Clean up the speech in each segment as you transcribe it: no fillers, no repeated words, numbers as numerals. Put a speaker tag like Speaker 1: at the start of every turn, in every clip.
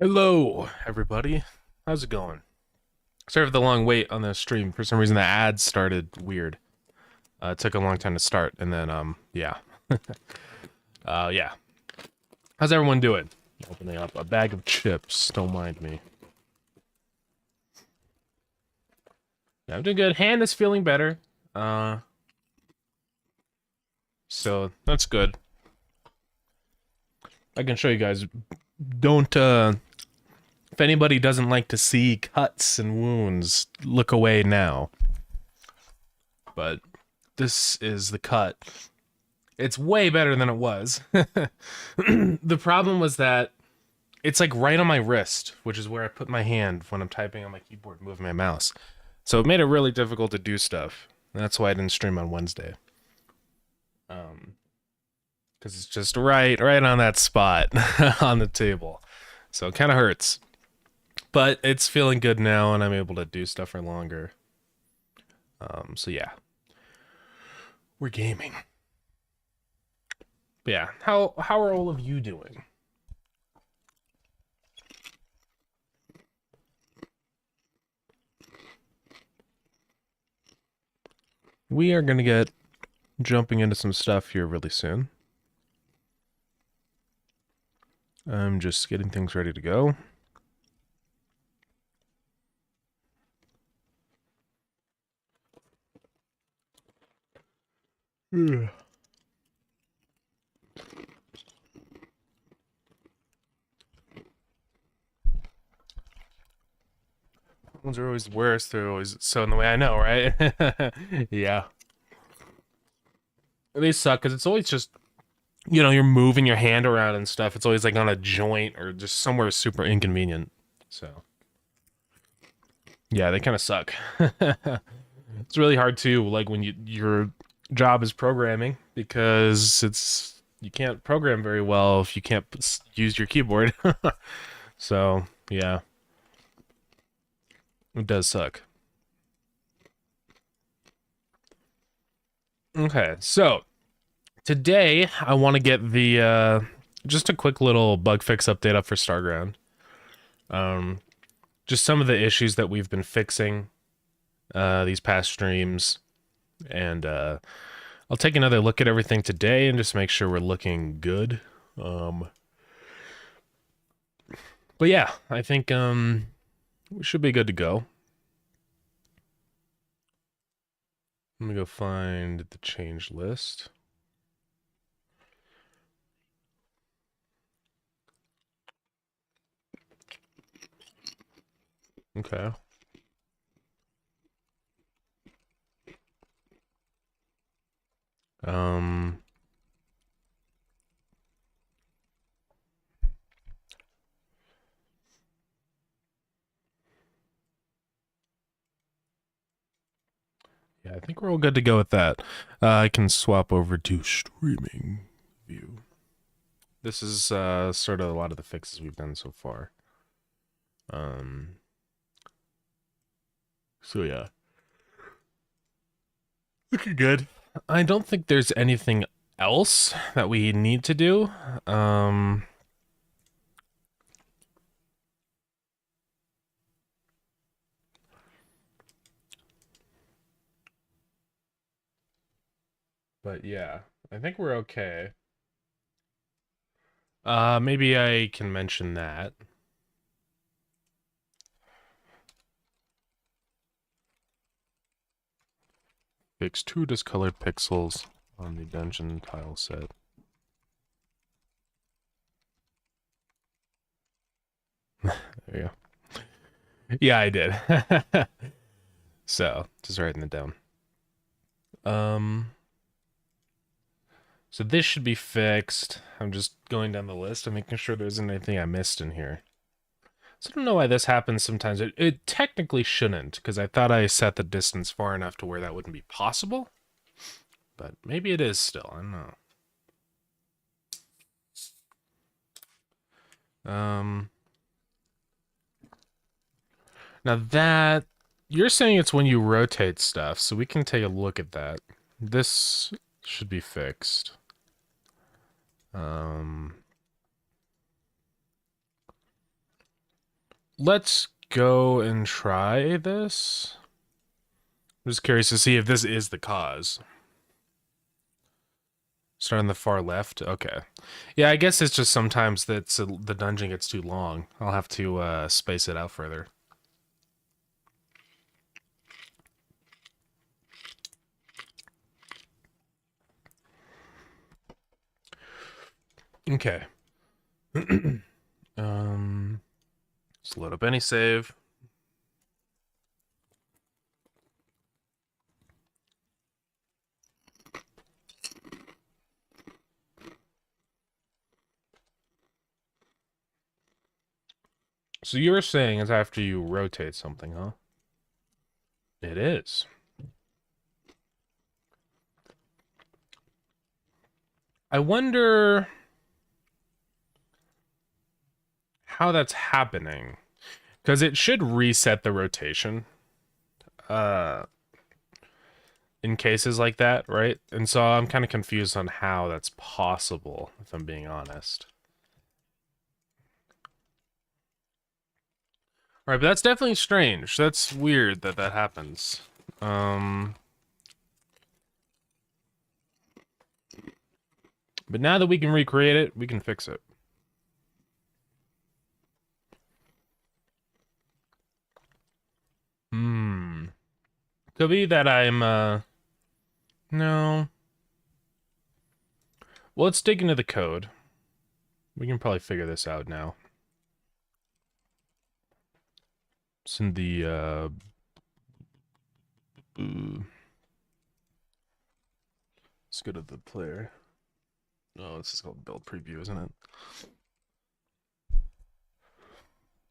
Speaker 1: Hello, everybody. How's it going? Sorry for the long wait on the stream. For some reason, the ads started weird. It took a long time to start, and then, yeah. Yeah. How's everyone doing? Opening up a bag of chips. Don't mind me. Yeah, I'm doing good. Hand is feeling better. Uh, so that's good. I can show you guys. Don't, if anybody doesn't like to see cuts and wounds, look away now. But this is the cut. It's way better than it was. The problem was that it's like right on my wrist, which is where I put my hand when I'm typing on my keyboard, moving my mouse. So it made it really difficult to do stuff. That's why I didn't stream on Wednesday. Because it's just right on that spot on the table. So it kind of hurts. But it's feeling good now, and I'm able to do stuff for longer. So yeah. We're gaming. But yeah, how are all of you doing? We are going to get jumping into some stuff here really soon. I'm just getting things ready to go. Yeah. Ones are always worse. They're always so in the way. I know, right? Yeah. They suck because it's always just, you're moving your hand around and stuff. It's always like on a joint or just somewhere super inconvenient. So, yeah, they kind of suck. It's really hard too, like when your job is programming, because you can't program very well if you can't use your keyboard. So, yeah, it does suck. Okay, so today I want to get the just a quick little bug fix update up for Starground. Um, just some of the issues that we've been fixing these past streams, and I'll take another look at everything today and just make sure we're looking good. But yeah, I think we should be good to go. Let me go find the change list. Okay. Um, yeah, I think we're all good to go with that. I can swap over to streaming view. This is sort of a lot of the fixes we've done so far. So yeah. Looking good. I don't think there's anything else that we need to do. But yeah, I think we're okay. Maybe I can mention that. Fix 2 discolored pixels on the dungeon tile set. There you go. Yeah, I did. So, just writing it down. So this should be fixed. I'm just going down the list and making sure there isn't anything I missed in here. So I don't know why this happens sometimes. It technically shouldn't, because I thought I set the distance far enough to where that wouldn't be possible. But maybe it is still. I don't know. Now that you're saying it's when you rotate stuff, so we can take a look at that. This should be fixed. let's go and try this. I'm just curious to see if this is the cause. Start on the far left. Okay. Yeah, I guess it's just sometimes that's the dungeon gets too long. I'll have to space it out further. Okay. Let's load up any save. So you were saying it's after you rotate something, huh? It is. I wonder how that's happening. Because it should reset the rotation. In cases like that, right? And so I'm kind of confused on how that's possible, if I'm being honest. Alright, but that's definitely strange. That's weird that that happens. But now that we can recreate it, we can fix it. Could be that I'm, no. Well, let's dig into the code. We can probably figure this out now. It's in the, let's go to the player. Oh, this is called build preview, isn't it?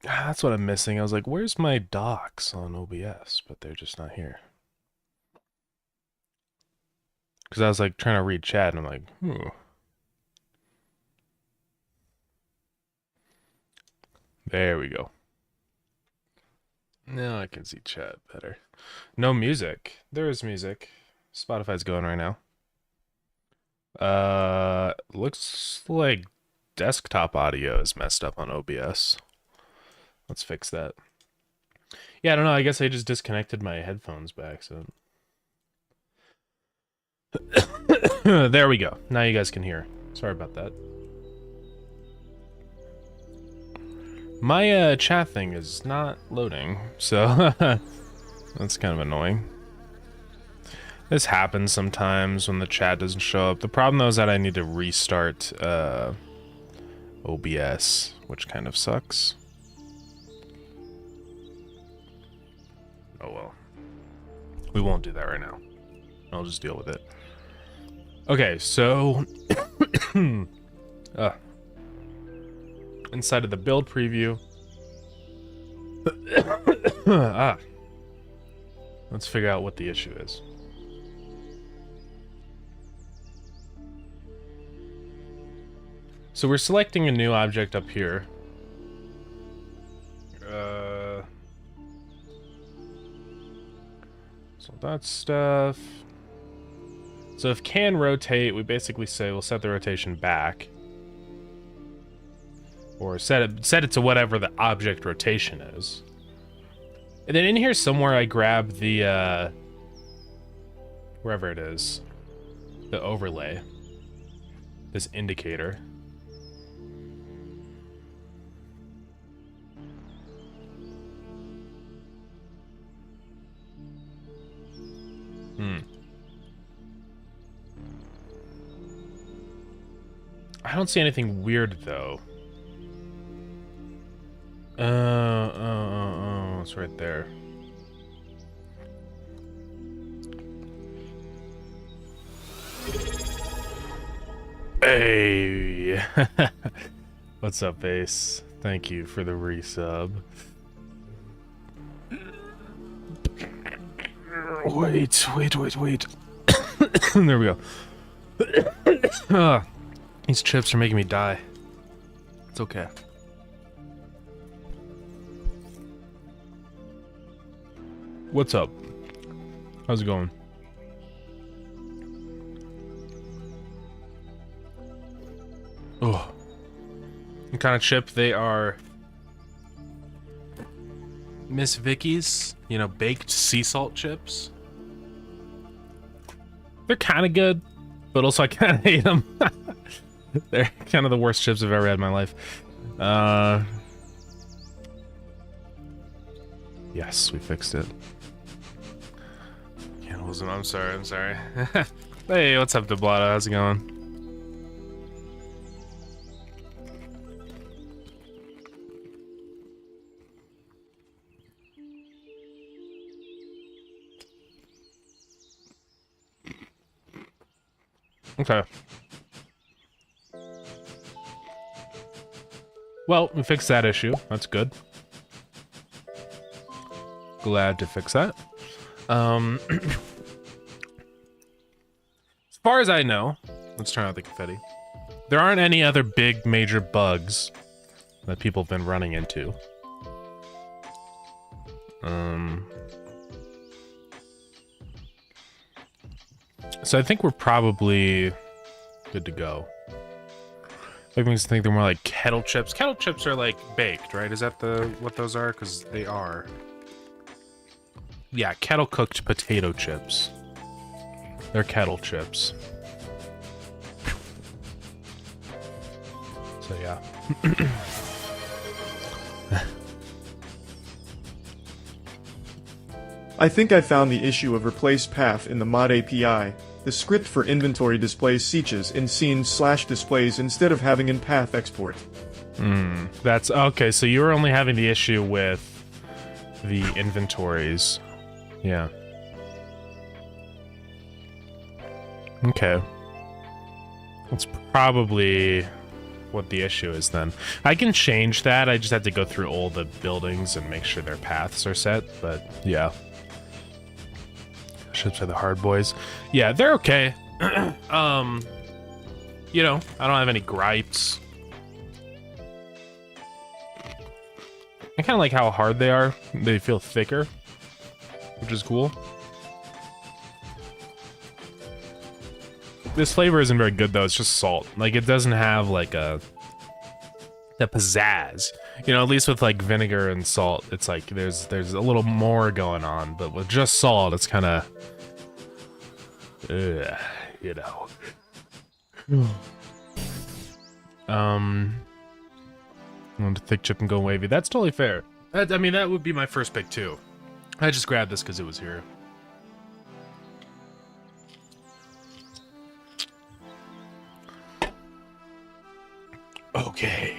Speaker 1: That's what I'm missing. I was like, where's my docs on OBS? But they're just not here. Because I was like trying to read chat and I'm like, There we go. Now I can see chat better. No music. There is music. Spotify's going right now. Looks like desktop audio is messed up on OBS. Let's fix that. Yeah, I don't know. I guess I just disconnected my headphones by accident. There we go. Now you guys can hear. Sorry about that. My chat thing is not loading, so that's kind of annoying. This happens sometimes when the chat doesn't show up. The problem though is that I need to restart OBS, which kind of sucks. Oh well. We won't do that right now. I'll just deal with it. Okay, so inside of the build preview. Let's figure out what the issue is. So we're selecting a new object up here. So that stuff. So if can rotate, we basically say we'll set the rotation back. Or set it to whatever the object rotation is. And then in here somewhere I grab the wherever it is, the overlay, this indicator. I don't see anything weird though. It's right there. Hey! What's up, Ace? Thank you for the resub. Wait. There we go. These chips are making me die. It's okay. What's up? How's it going? Oh. What kind of chip? They are Miss Vicky's, you know, baked sea salt chips. They're kind of good, but also I kind of hate them. They're kind of the worst chips I've ever had in my life. Yes, we fixed it. Cannibalism, I'm sorry. Hey, what's up, Deblata? How's it going? Okay. Well, we fixed that issue. That's good. Glad to fix that. As far as I know, let's turn out the confetti. There aren't any other big major bugs that people have been running into. So I think we're probably good to go. That makes me think they're more like kettle chips. Kettle chips are like baked, right? Is that what those are? Because they are. Yeah, kettle cooked potato chips. They're kettle chips. So yeah.
Speaker 2: I think I found the issue of replace path in the mod API. The script for inventory displays sieges in scenes/displays instead of having in path export.
Speaker 1: That's okay. So you were only having the issue with the inventories. Yeah. Okay. That's probably what the issue is then. I can change that. I just have to go through all the buildings and make sure their paths are set, but yeah. Ships are the hard boys. Yeah, they're okay. You know, I don't have any gripes. I kind of like how hard they are. They feel thicker, which is cool. This flavor isn't very good though. It's just salt. Like it doesn't have like the pizzazz. You know, at least with like vinegar and salt, it's like there's a little more going on. But with just salt, it's kind of, you know. I want to thick chip and go wavy. That's totally fair. I mean, that would be my first pick too. I just grabbed this because it was here. Okay.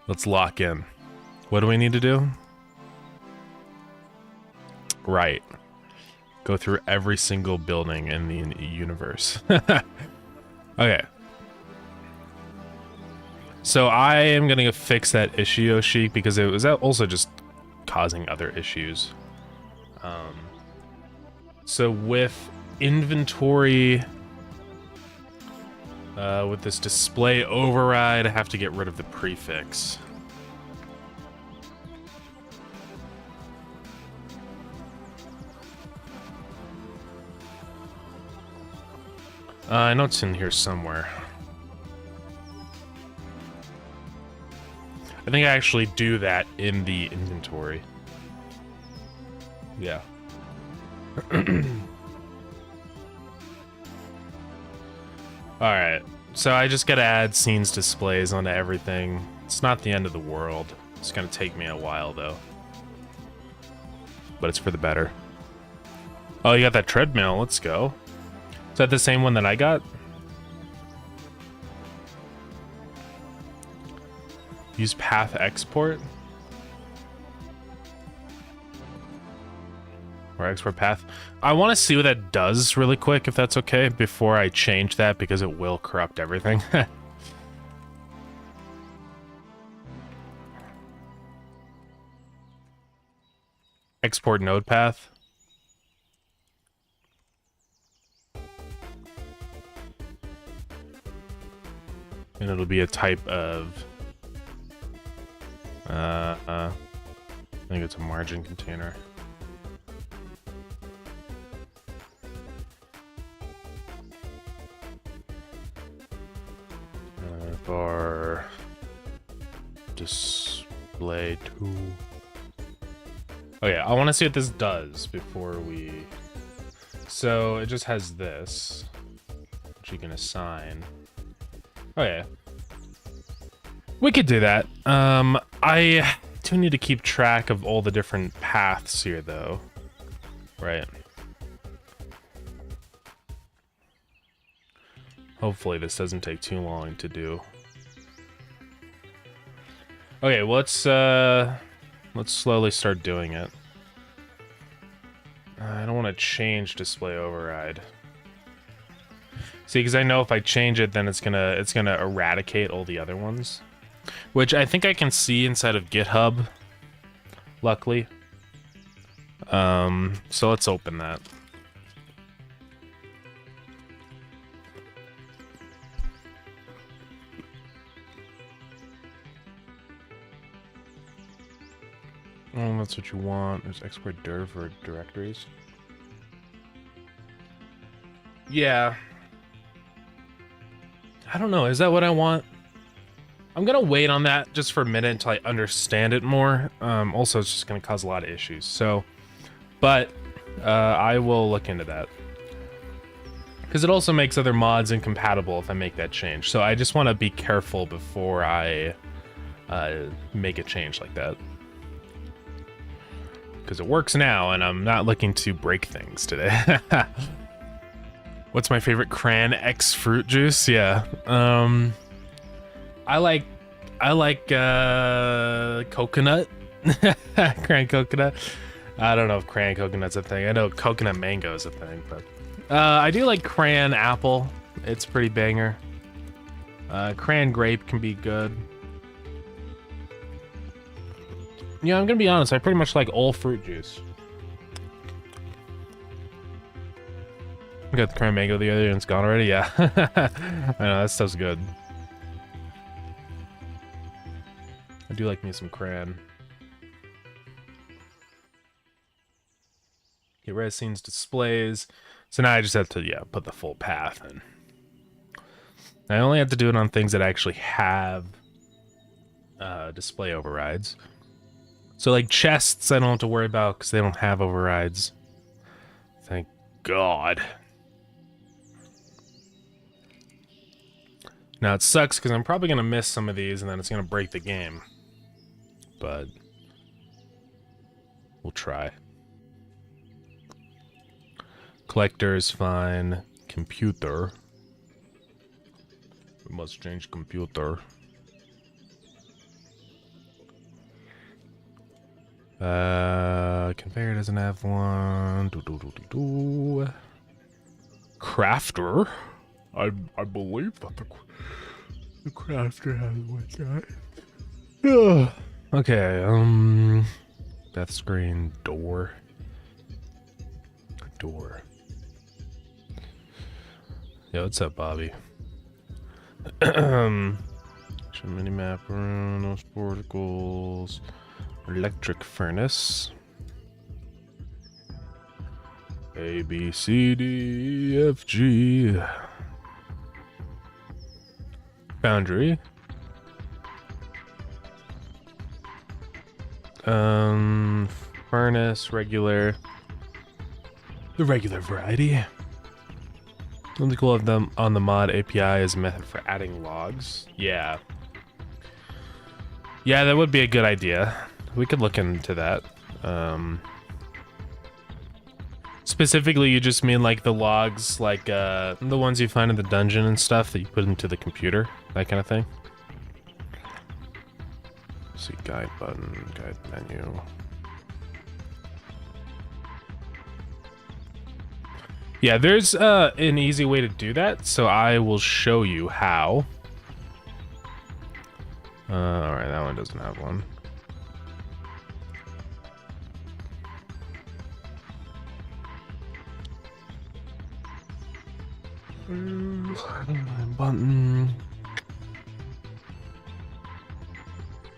Speaker 1: Let's lock in. What do we need to do? Right. Go through every single building in the universe. Okay. So I am going to fix that issue, Yoshi, because it was also just causing other issues. So with inventory... with this display override, I have to get rid of the prefix. I know it's in here somewhere. I think I actually do that in the inventory. Yeah. Alright, so I just gotta add scenes displays onto everything. It's not the end of the world. It's gonna take me a while, though. But it's for the better. Oh, you got that treadmill. Let's go. Is that the same one that I got? Use path export? Or export path. I want to see what that does really quick, if that's okay, before I change that, because it will corrupt everything. Export node path. And it'll be a type of... I think it's a margin container. Bar display display tool. Okay, I want to see what this does before we... So it just has this, which you can assign. Okay. We could do that. I do need to keep track of all the different paths here, though. Right. Hopefully this doesn't take too long to do. Okay, well, let's slowly start doing it. I don't want to change display override. See, because I know if I change it, then it's gonna eradicate all the other ones, which I think I can see inside of GitHub. Luckily, so let's open that. Oh, that's what you want. There's export dir for directories. Yeah. I don't know. Is that what I want? I'm gonna wait on that just for a minute until I understand it more. Also, it's just gonna cause a lot of issues. So, but I will look into that. Because it also makes other mods incompatible if I make that change. So I just want to be careful before I make a change like that. Because it works now, and I'm not looking to break things today. What's my favorite? Cran X fruit juice? Yeah. I like coconut. Cran coconut. I don't know if cran coconut's a thing. I know coconut mango is a thing, but I do like cran apple. It's pretty banger. Cran grape can be good. Yeah, I'm gonna be honest, I pretty much like all fruit juice. I got the cran mango the other day and it's gone already, yeah. I know, that stuff's good. I do like me some cran. Get rid of scenes displays. So now I just have to, yeah, put the full path in. I only have to do it on things that actually have display overrides. So like chests, I don't have to worry about because they don't have overrides. Thank God. Now it sucks because I'm probably gonna miss some of these and then it's gonna break the game. But we'll try. Collector is fine. Computer. We must change computer. Conveyor doesn't have one. Crafter. I believe that the crafter has one guy. Okay, death screen, door. Door. Yo, what's up, Bobby? Mini map room, no sporticles. Electric furnace. A, B, C, D, F, G. Foundry. Furnace, regular. The regular variety. Something cool of them on the mod API is a method for adding logs. Yeah. Yeah, that would be a good idea. We could look into that. Specifically, you just mean like the logs, like the ones you find in the dungeon and stuff that you put into the computer, that kind of thing. Let's see, guide button, guide menu. Yeah, there's an easy way to do that, so I will show you how. Alright, that one doesn't have one. Button.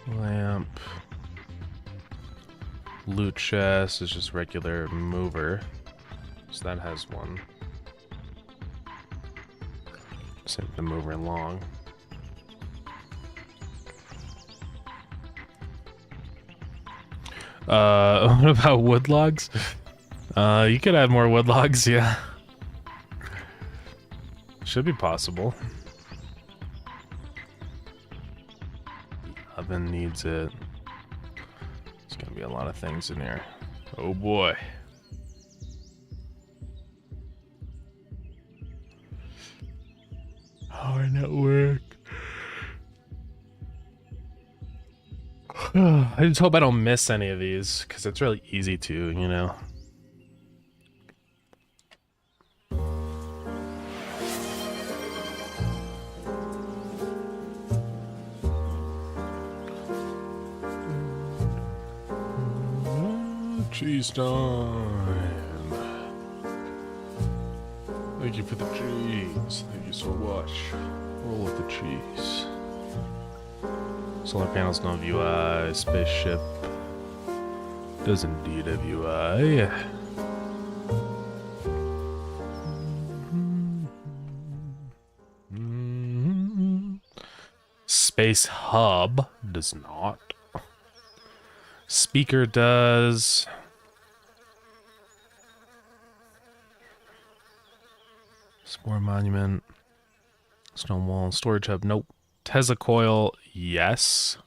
Speaker 1: Lamp. Loot chest is just regular mover. So that has one. Same with the mover long. What about wood logs? You could add more wood logs, yeah. Should be possible. Oven needs it. There's gonna be a lot of things in here. Oh boy. Power network. I just hope I don't miss any of these, because it's really easy to, you know. Cheese time. Thank you for the cheese. Thank you so much. Roll with the cheese. Solar panels don't have UI. Spaceship does indeed have UI. Space Hub does not. Speaker does. Spore Monument. Stone Wall. Storage Hub. Nope. Tesla Coil. Yes.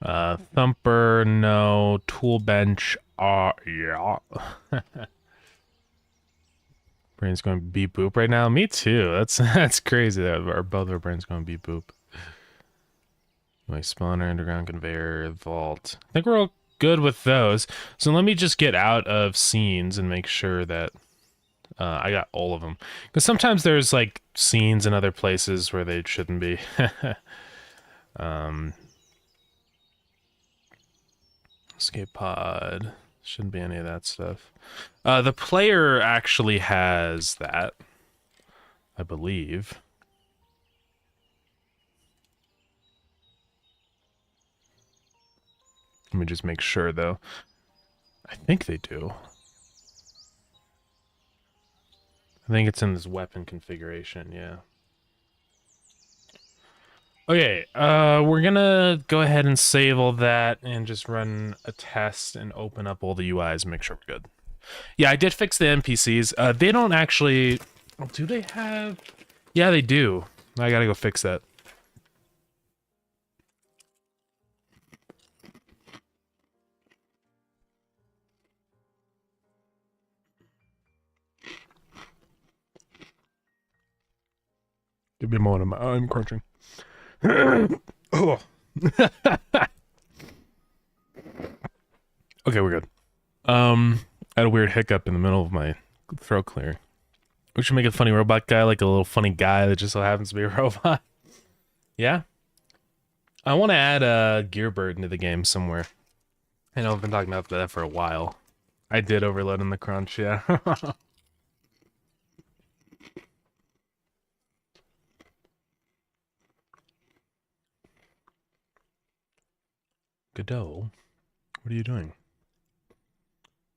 Speaker 1: Thumper. No. Tool Bench. Yeah. Brain's going beep boop right now. Me too. That's crazy that both our brains going beep boop. My spawner, underground conveyor, vault. I think we're all good with those. So let me just get out of scenes and make sure that I got all of them. Because sometimes there's like scenes in other places where they shouldn't be. Escape pod. Shouldn't be any of that stuff. The player actually has that, I believe. Let me just make sure, though. I think they do. I think it's in this weapon configuration, yeah. Okay, we're gonna go ahead and save all that and just run a test and open up all the UIs and make sure we're good. Yeah, I did fix the NPCs. They don't actually... Oh, do they have... Yeah, they do. I gotta go fix that. Give me a moment, I'm crunching. Oh. Okay, we're good. I had a weird hiccup in the middle of my throat clearing. We should make a funny robot guy, like a little funny guy that just so happens to be a robot. Yeah? I want to add a Gearbird into the game somewhere. I know I've been talking about that for a while. I did overload in the crunch, yeah. Godot, what are you doing?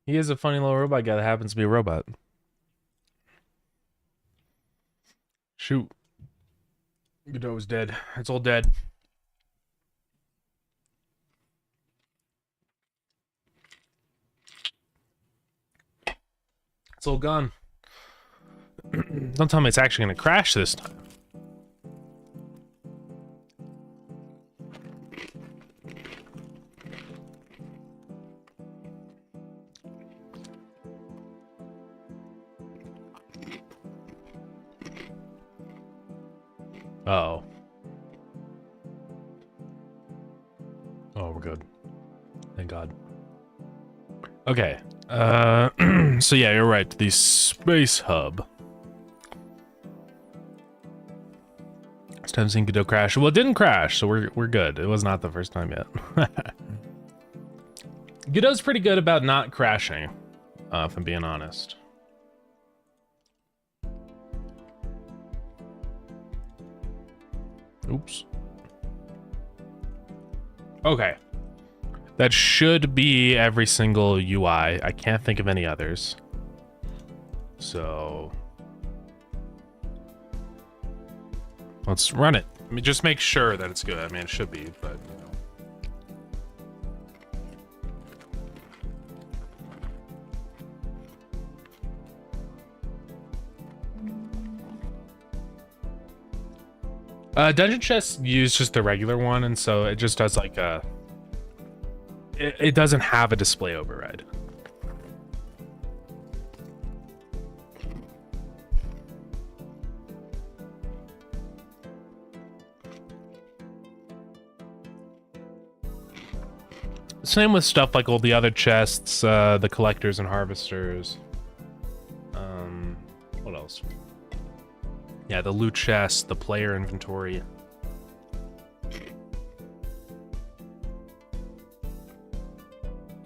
Speaker 1: He is a funny little robot guy that happens to be a robot. Shoot. Godot is dead. It's all dead. It's all gone. Don't tell me it's actually going to crash this time. Uh-oh. Oh, we're good. Thank God. Okay. So yeah, you're right. The Space Hub. This time seeing Godot crash. Well, it didn't crash, so we're good. It was not the first time yet. Godot's pretty good about not crashing, if I'm being honest. Oops. Okay. That should be every single UI. I can't think of any others. So... let's run it. I mean, just make sure that it's good. I mean, it should be, but you know. Dungeon chests use just the regular one, and so it just does like a... It doesn't have a display override. Same with stuff like all the other chests, the collectors and harvesters. What else? Yeah, the loot chest, the player inventory.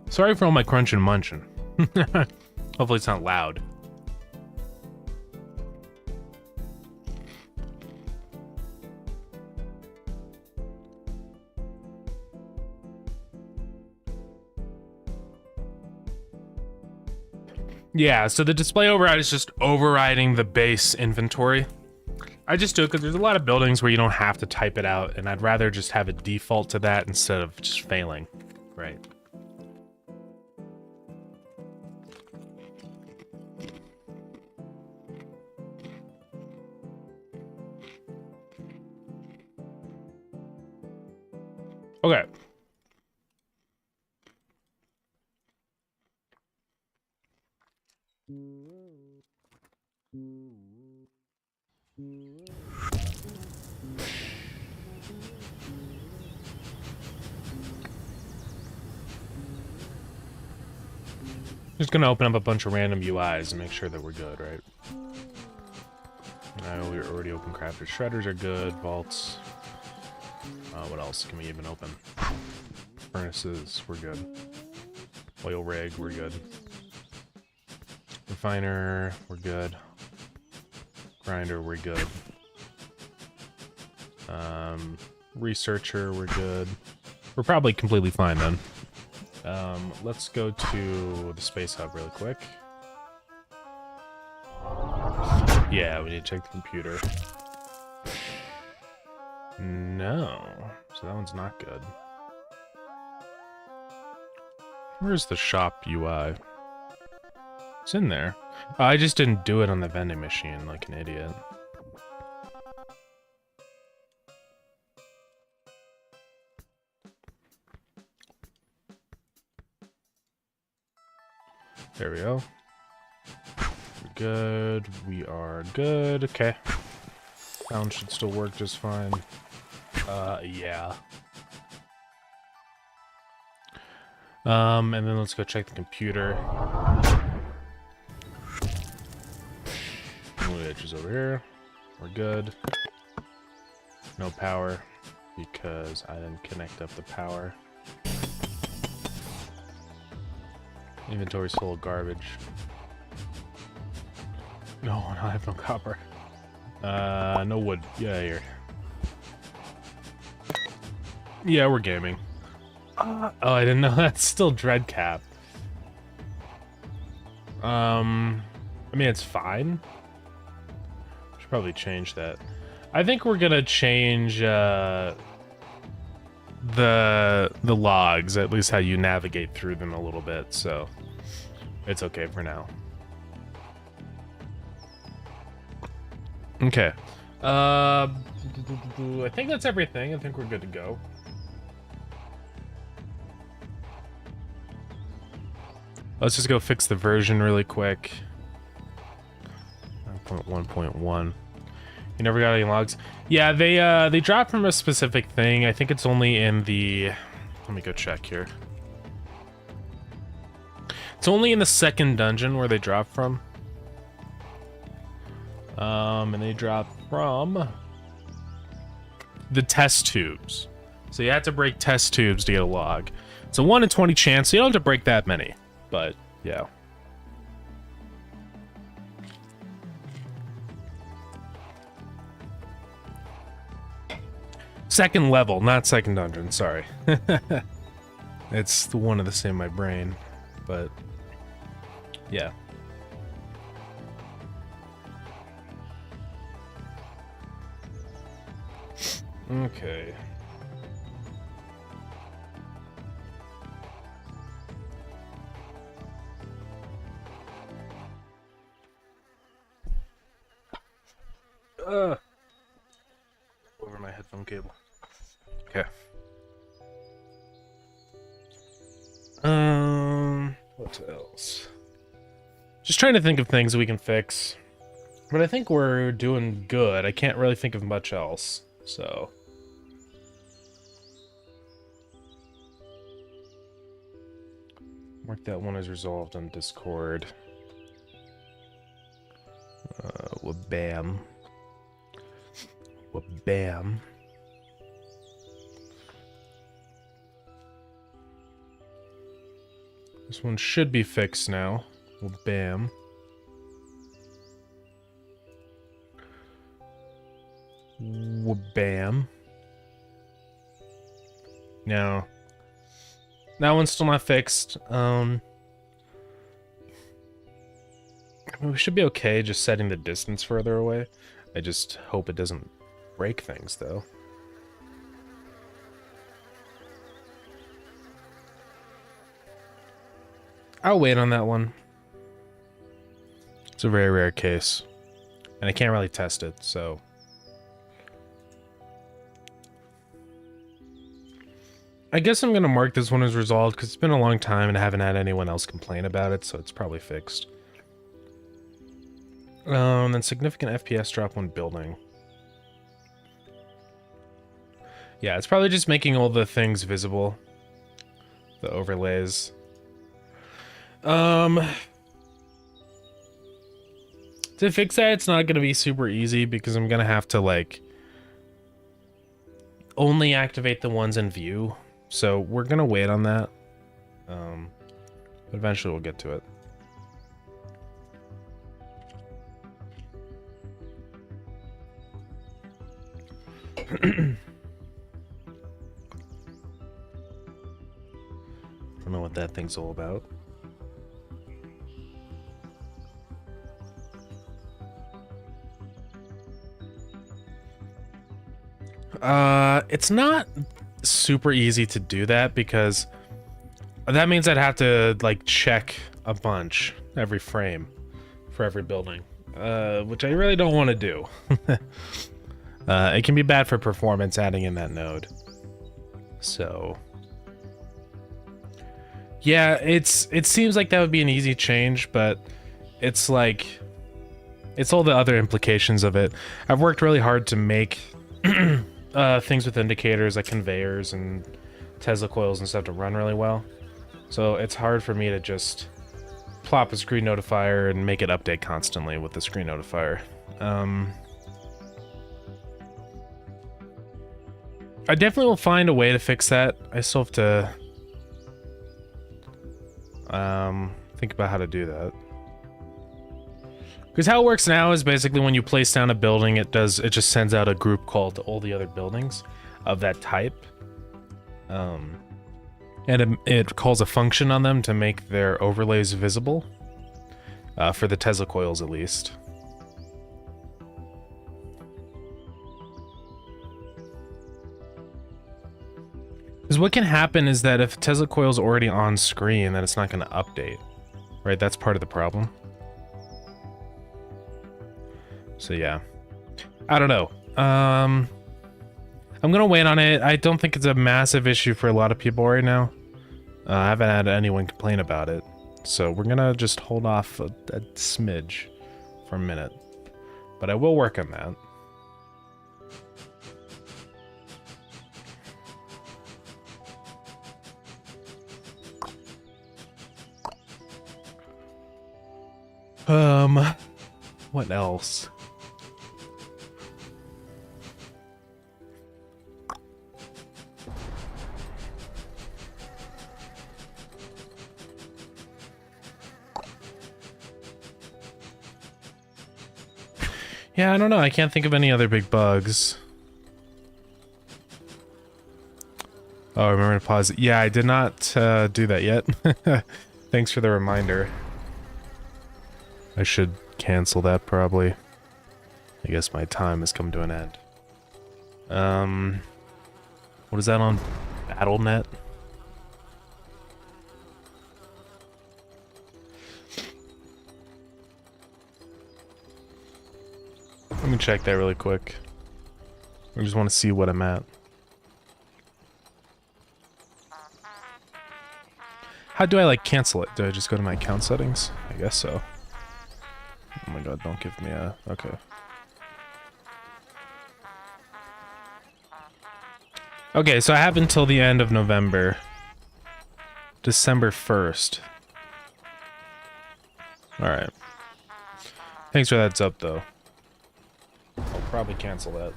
Speaker 1: Sorry for all my crunch and munching. Hopefully it's not loud. Yeah, so the display override is just overriding the base inventory. I just do it because there's a lot of buildings where you don't have to type it out, and I'd rather just have it default to that instead of just failing, right? Okay. Just gonna open up a bunch of random UIs and make sure that we're good, right? We're already open crafters. Shredders are good. Vaults. What else can we even open? Furnaces, we're good. Oil rig, we're good. Refiner, we're good. Grinder, we're good. Researcher, we're good. We're probably completely fine then. Let's go to the space hub really quick. Yeah, we need to check the computer. No, so that one's not good. Where's the shop UI? It's in there. Oh, I just didn't do it on the vending machine like an idiot. There we go. We're good. We are good. Okay. Sound should still work just fine. Yeah. And then let's go check the computer. Edges over here. We're good. No power because I didn't connect up the power. Inventory's full of garbage. No, I have no copper. No wood. Get out of here. Yeah, we're gaming. Oh, I didn't know that's still Dreadcap. I mean, it's fine. Should probably change that. I think we're gonna change the logs, at least how you navigate through them a little bit, so it's okay for now. Okay. I think that's everything. I think we're good to go. Let's just go fix the version really quick. 9.1.1. You never got any logs? Yeah, they drop from a specific thing. I think it's only in the... Let me go check here. It's only in the second dungeon where they drop from. And they drop from the test tubes. So you have to break test tubes to get a log. It's a 1 in 20 chance, so you don't have to break that many. But, yeah. Second level, not second dungeon, sorry. It's the one of the same in my brain, but yeah. Okay. Over my headphone cable. Okay. What else? Just trying to think of things we can fix. But I think we're doing good. I can't really think of much else, so... Mark that one as resolved on Discord. Wabam. Wabam. This one should be fixed now. Wabam. Wabam. No. That one's still not fixed. We should be okay just setting the distance further away. I just hope it doesn't break things, though. I'll wait on that one. It's a very rare case. And I can't really test it, so... I guess I'm gonna mark this one as resolved, because it's been a long time and I haven't had anyone else complain about it, so it's probably fixed. Then significant FPS drop when building. Yeah, it's probably just making all the things visible. The overlays. To fix that, it's not gonna be super easy, because I'm gonna have to, like, only activate the ones in view. So we're gonna wait on that. But eventually we'll get to it. I don't know what that thing's all about. It's not super easy to do that, because that means I'd have to, like, check a bunch every frame for every building, which I really don't want to do. It can be bad for performance adding in that node. So yeah, it seems like that would be an easy change, but it's like, it's all the other implications of it. I've worked really hard to make things with indicators like conveyors and Tesla coils and stuff to run really well. So it's hard for me to just plop a screen notifier and make it update constantly with the screen notifier. I definitely will find a way to fix that. I still have to think about how to do that. Because how it works now is basically when you place down a building, it just sends out a group call to all the other buildings of that type. And it calls a function on them to make their overlays visible. For the Tesla coils, at least. Because what can happen is that if Tesla coil's already on screen, then it's not going to update. Right? That's part of the problem. So yeah. I don't know. I'm gonna wait on it. I don't think it's a massive issue for a lot of people right now. I haven't had anyone complain about it. So we're gonna just hold off a smidge for a minute. But I will work on that. What else? Yeah, I don't know. I can't think of any other big bugs. Oh, remember to pause it. Yeah, I did not do that yet. Thanks for the reminder. I should cancel that probably. I guess my time has come to an end. What is that on BattleNet? Let me check that really quick. I just want to see what I'm at. How do I like cancel it? Do I just go to my account settings? I guess so. Oh my god, don't give me a... Okay. Okay, so I have until the end of November. December 1st. Alright. Thanks for that heads up, though. I'll probably cancel that.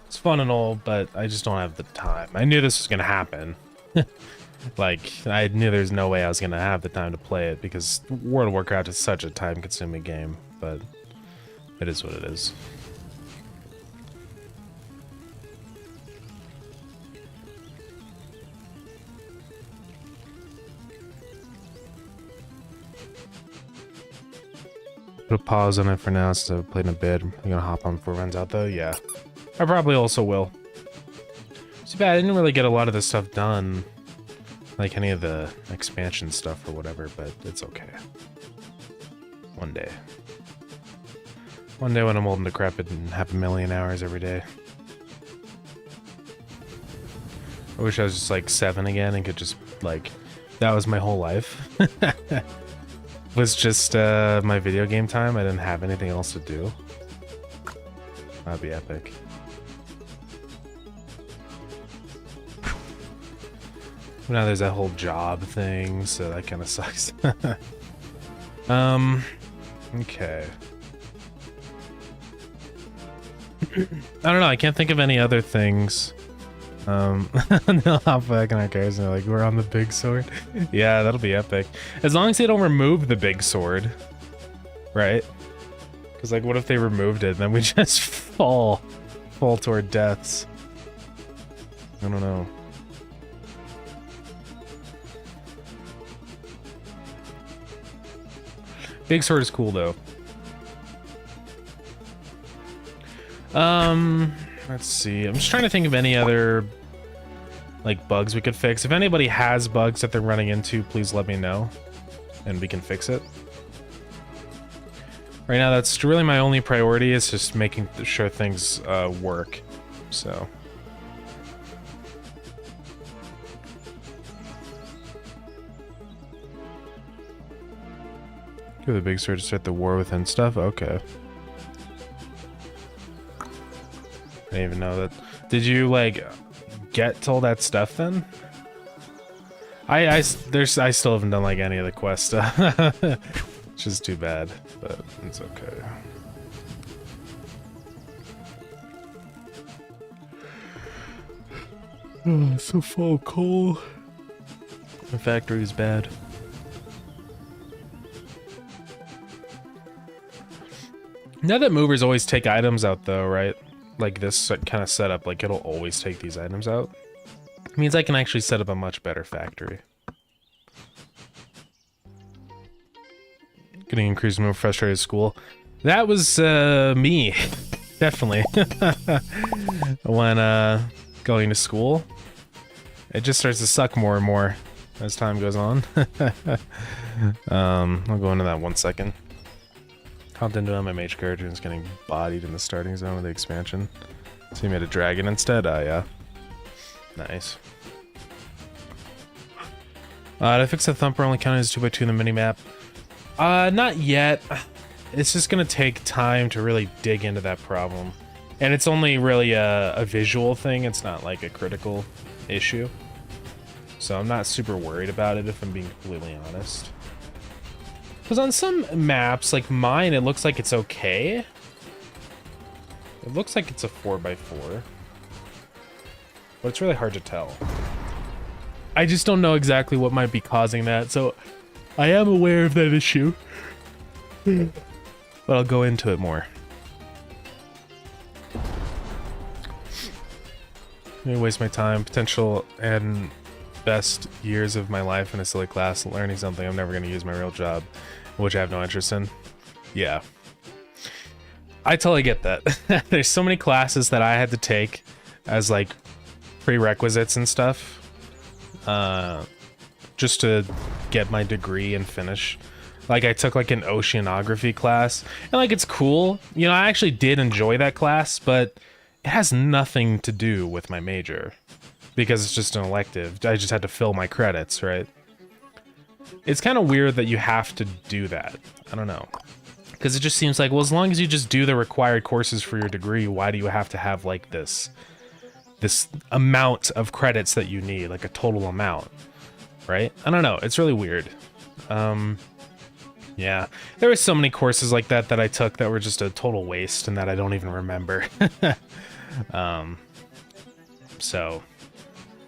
Speaker 1: It's fun and all, but I just don't have the time. I knew this was gonna happen. Like, I knew there's no way I was gonna have the time to play it, because World of Warcraft is such a time-consuming game, but it is what it is. Put a pause on it for now since I've played in a bit. I'm gonna hop on before it runs out though, yeah. I probably also will. Too bad I didn't really get a lot of this stuff done. Like any of the expansion stuff or whatever, but it's okay. One day. One day when I'm old and decrepit and have a million hours every day. I wish I was just like 7 again and could just like, that was my whole life. Was just my video game time. I didn't have anything else to do. That'd be epic. Now there's that whole job thing, so that kind of sucks. Okay. I don't know, I can't think of any other things. They'll hop back in our cars and they're like, we're on the big sword. Yeah, that'll be epic. As long as they don't remove the big sword. Right? Because, like, what if they removed it and then we just fall to our deaths? I don't know. Big sword is cool, though. Let's see. I'm just trying to think of any other, like, bugs we could fix. If anybody has bugs that they're running into, please let me know, and we can fix it. Right now, that's really my only priority, is just making sure things work. So. Give the big sword to start the war within stuff? Okay. I didn't even know that. Did you, like, get to all that stuff then? I still haven't done, like, any of the quest stuff. Which is too bad, but it's okay. Oh, it's so full of coal. The factory is bad. Now that movers always take items out, though, right? Like this kind of setup, like it'll always take these items out. It means I can actually set up a much better factory. Getting increased more frustrated at school. That was me, definitely. When going to school, it just starts to suck more and more as time goes on. I'll go into that 1 second. Hopped into my mage character and is getting bodied in the starting zone of the expansion. So he made a dragon instead? Yeah. Nice. Did I fix the thumper only counting as 2x2 in the minimap? Not yet. It's just gonna take time to really dig into that problem. And it's only really a visual thing, it's not like a critical issue. So I'm not super worried about it, if I'm being completely honest. Because on some maps, like mine, it looks like it's okay. It looks like it's a 4x4. But it's really hard to tell. I just don't know exactly what might be causing that, so I am aware of that issue. But I'll go into it more. I'm gonna waste my time, potential, and best years of my life in a silly class learning something I'm never going to use my real job, which I have no interest in. Yeah. I totally get that. There's so many classes that I had to take as like prerequisites and stuff, just to get my degree and finish. Like I took like an oceanography class, and like it's cool. You know, I actually did enjoy that class, but it has nothing to do with my major because it's just an elective. I just had to fill my credits, right? It's kind of weird that you have to do that. I don't know. Because it just seems like, well, as long as you just do the required courses for your degree, why do you have to have like this amount of credits that you need, like a total amount, right? I don't know. It's really weird. Yeah, there were so many courses like that that I took that were just a total waste and that I don't even remember. So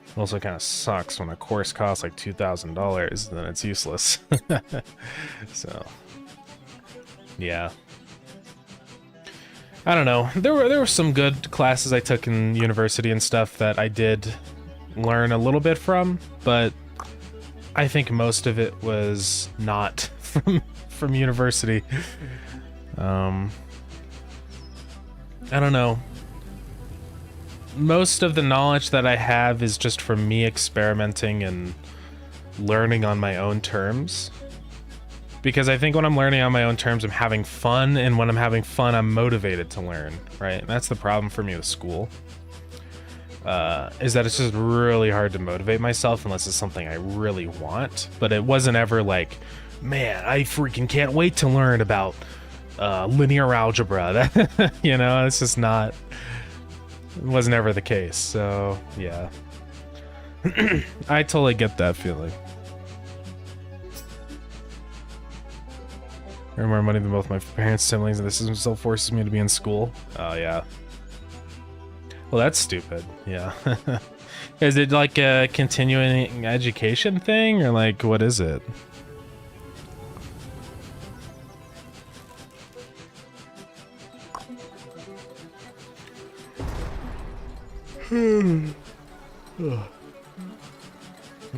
Speaker 1: it also kind of sucks when a course costs like $2,000, then it's useless. So yeah, I don't know. There were some good classes I took in university and stuff that I did learn a little bit from, but I think most of it was not from university. I don't know. Most of the knowledge that I have is just from me experimenting and learning on my own terms. Because I think when I'm learning on my own terms, I'm having fun, and when I'm having fun, I'm motivated to learn, right? And that's the problem for me with school. Is that it's just really hard to motivate myself unless it's something I really want. But it wasn't ever like, man, I freaking can't wait to learn about linear algebra. You know, it's just not... It wasn't ever the case, so yeah. I totally get that feeling. I earn more money than both my parents' siblings, and this still forces me to be in school. Oh yeah. Well, that's stupid. Yeah. Is it like a continuing education thing, or like what is it?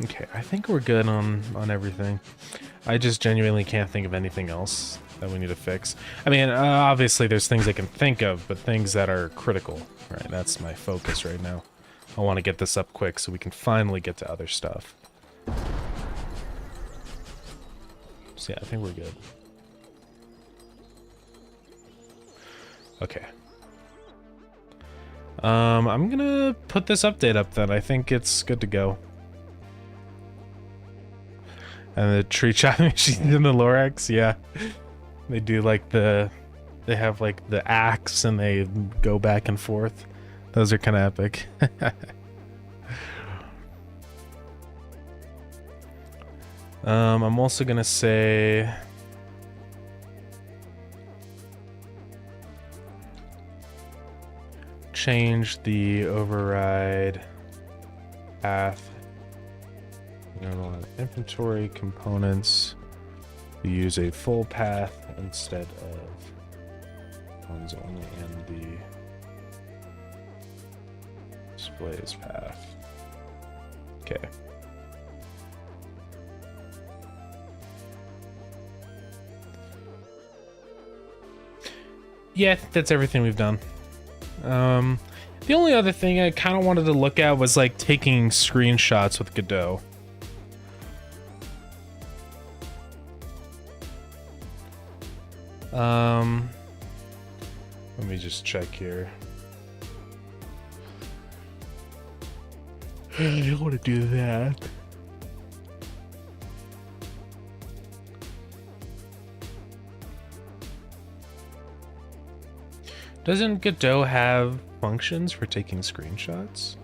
Speaker 1: Okay, I think we're good on everything. I just genuinely can't think of anything else that we need to fix. I mean, obviously there's things I can think of, but things that are critical, right? That's my focus right now. I want to get this up quick so we can finally get to other stuff. So yeah, I think we're good. Okay. I'm gonna put this update up then. I think it's good to go. And the tree chopping machine in the Lorax, yeah. They do like they have like the axe and they go back and forth. Those are kind of epic. I'm also gonna say... change the override path. You know, inventory components. We use a full path instead of ones only in the displays path. Okay. Yeah, I think that's everything we've done. The only other thing I kind of wanted to look at was like taking screenshots with Godot. Let me just check here. I don't want to do that. Doesn't Godot have functions for taking screenshots?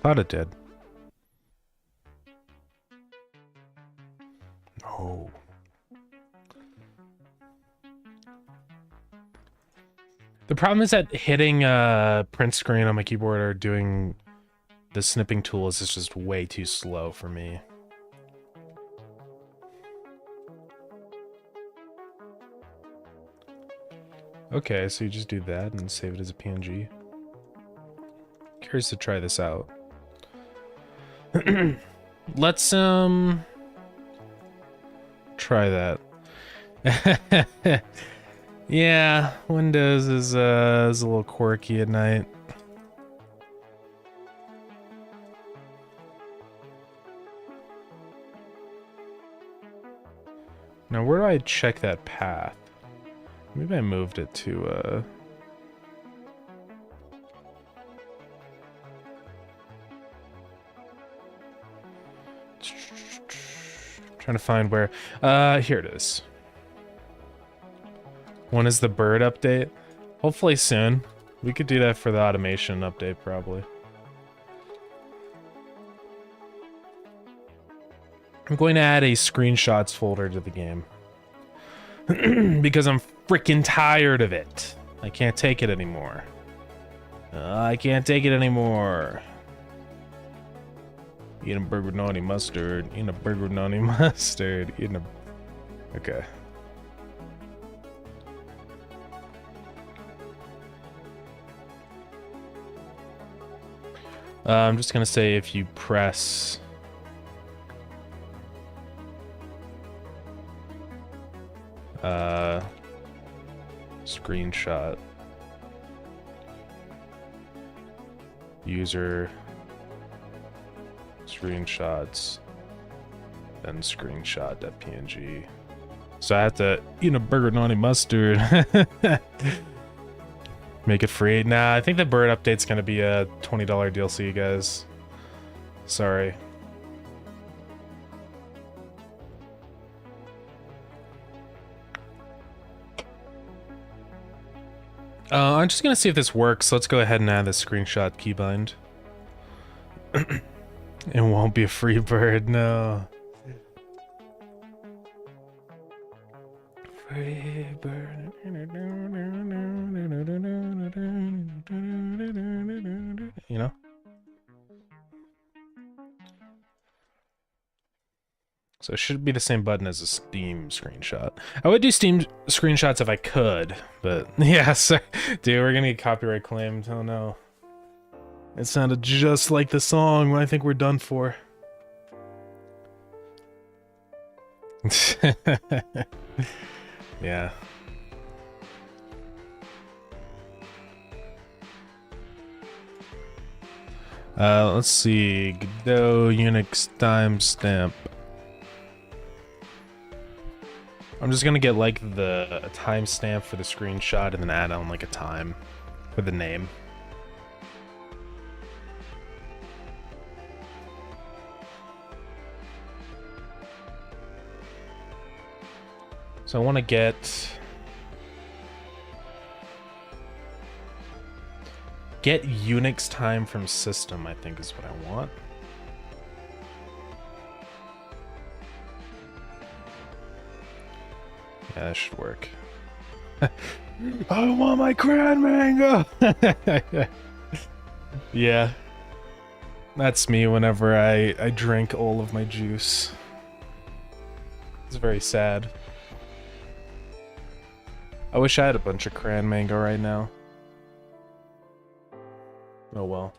Speaker 1: Thought it did. Oh. The problem is that hitting print screen on my keyboard or doing the snipping tools is just way too slow for me. Okay, so you just do that and save it as a PNG. Here's to try this out. Let's try that. Yeah, Windows is a little quirky at night. Now, where do I check that path? Maybe I moved it to trying to find where. Here it is. When is the bird update? Hopefully soon. We could do that for the automation update, probably. I'm going to add a screenshots folder to the game. Because I'm freaking tired of it. I can't take it anymore. I can't take it anymore. Eating a burger with naughty mustard. Eating a burger with naughty mustard. Eating a... Okay. I'm just gonna say if you press... screenshot. User... screenshots. Then screenshot.png. So I have to eat a burger with naughty mustard. Make it free. Nah, I think the bird update's gonna be a $20 DLC, guys. Sorry. I'm just gonna see if this works. Let's go ahead and add the screenshot keybind. It won't be a free bird, no. Free bird. You know? So it should be the same button as a Steam screenshot. I would do Steam screenshots if I could, but yeah, so, dude, we're gonna get copyright claimed. Oh no. It sounded just like the song. I think we're done for. Yeah. Let's see. Godot Unix timestamp. I'm just gonna get like the timestamp for the screenshot and then add on like a time for the name. So I want to get Unix time from system, I think is what I want. Yeah, that should work. I want my cran mango! Yeah. That's me whenever I drink all of my juice. It's very sad. I wish I had a bunch of cran mango right now. Oh well.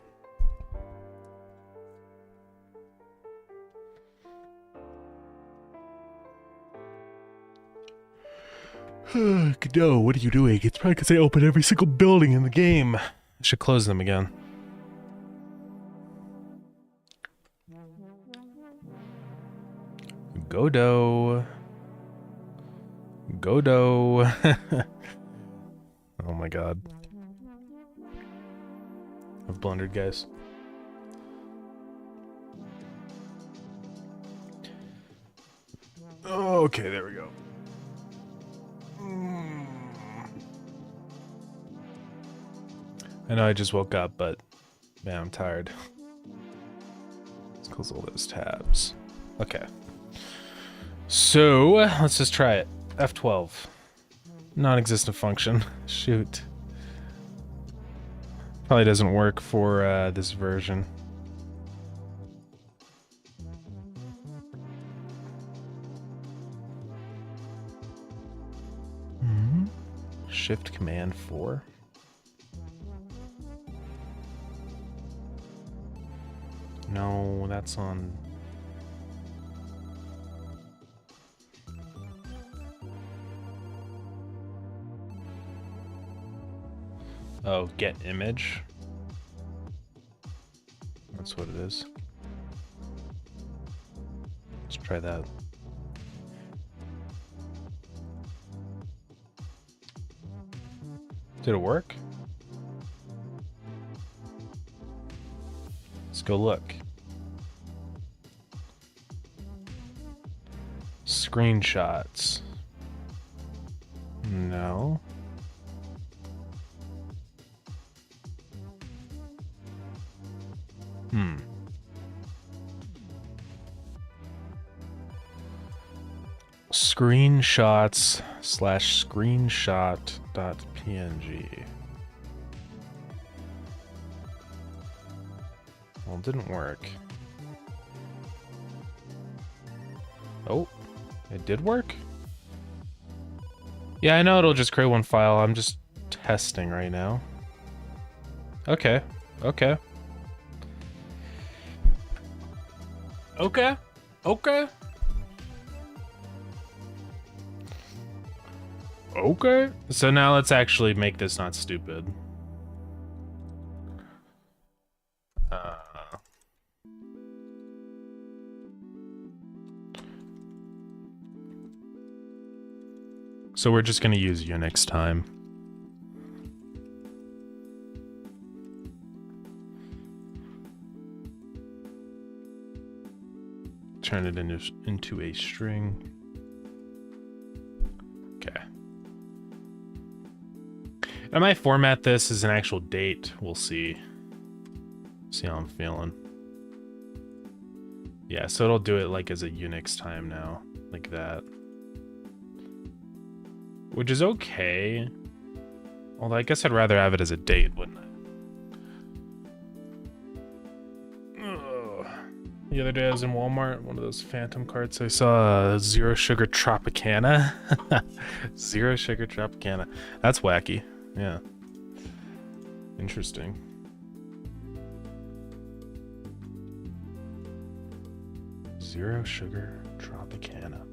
Speaker 1: Godot, what are you doing? It's probably because I open every single building in the game. I should close them again. Godot. Godot. Oh my god. I've blundered, guys. Okay, there we go. I know I just woke up, but man, I'm tired. Let's close all those tabs. Okay. So, let's just try it. F12. Non-existent function. Shoot. Probably doesn't work for this version. Shift Command 4. No, that's on... Oh, get image. That's what it is. Let's try that. Did it work? Let's go look. Screenshots. No. Screenshots / screenshot.png. Well, it didn't work. Oh, it did work? Yeah, I know it'll just create one file. I'm just testing right now. Okay, okay. Okay, okay. Okay. So now let's actually make this not stupid. So we're just gonna use Unix time. Turn it into a string. Okay. I might format this as an actual date. We'll see. See how I'm feeling. Yeah, so it'll do it like as a Unix time now, like that. Which is okay. Although I guess I'd rather have it as a date, wouldn't I? Ugh. The other day I was in Walmart, one of those phantom carts, I saw a Zero Sugar Tropicana. Zero Sugar Tropicana. That's wacky. Yeah. Interesting. Zero Sugar Tropicana.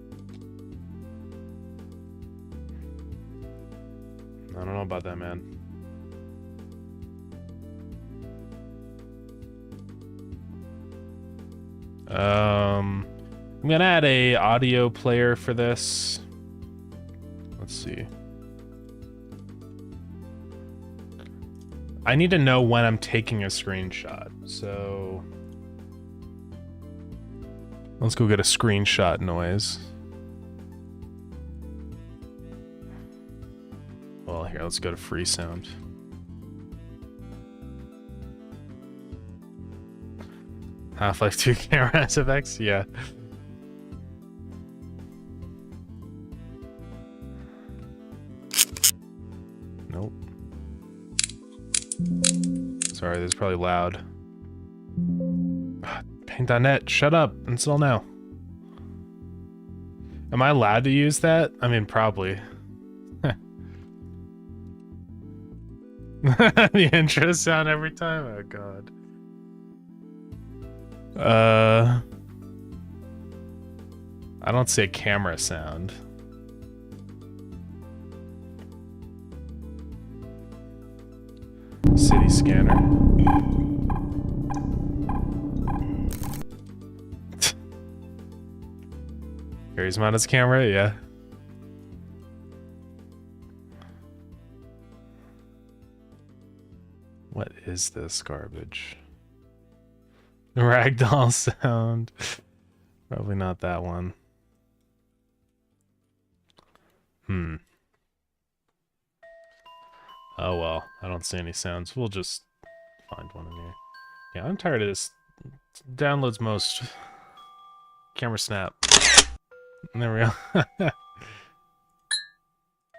Speaker 1: I don't know about that, man. I'm gonna add a audio player for this. Let's see. I need to know when I'm taking a screenshot, so let's go get a screenshot noise. Well, here, let's go to free sound. Half-Life 2 camera SFX? Yeah. Nope. Sorry, this is probably loud. Paint.net, shut up. Install now. Am I allowed to use that? I mean, probably. The intro sound every time? Oh, God. I don't see a camera sound. City scanner. Carries him on his camera, yeah. What is this garbage? Ragdoll sound. Probably not that one. Oh well, I don't see any sounds. We'll just find one in here. Yeah, I'm tired of this. Downloads most. Camera snap. There we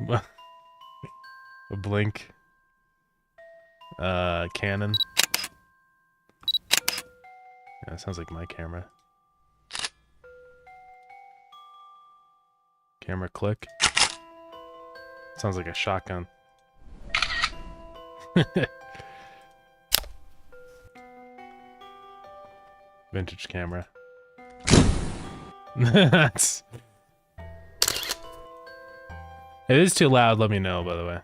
Speaker 1: go. A blink. Canon. Yeah, that sounds like my camera. Camera click. Sounds like a shotgun. Vintage camera. That's... It is too loud, let me know, by the way.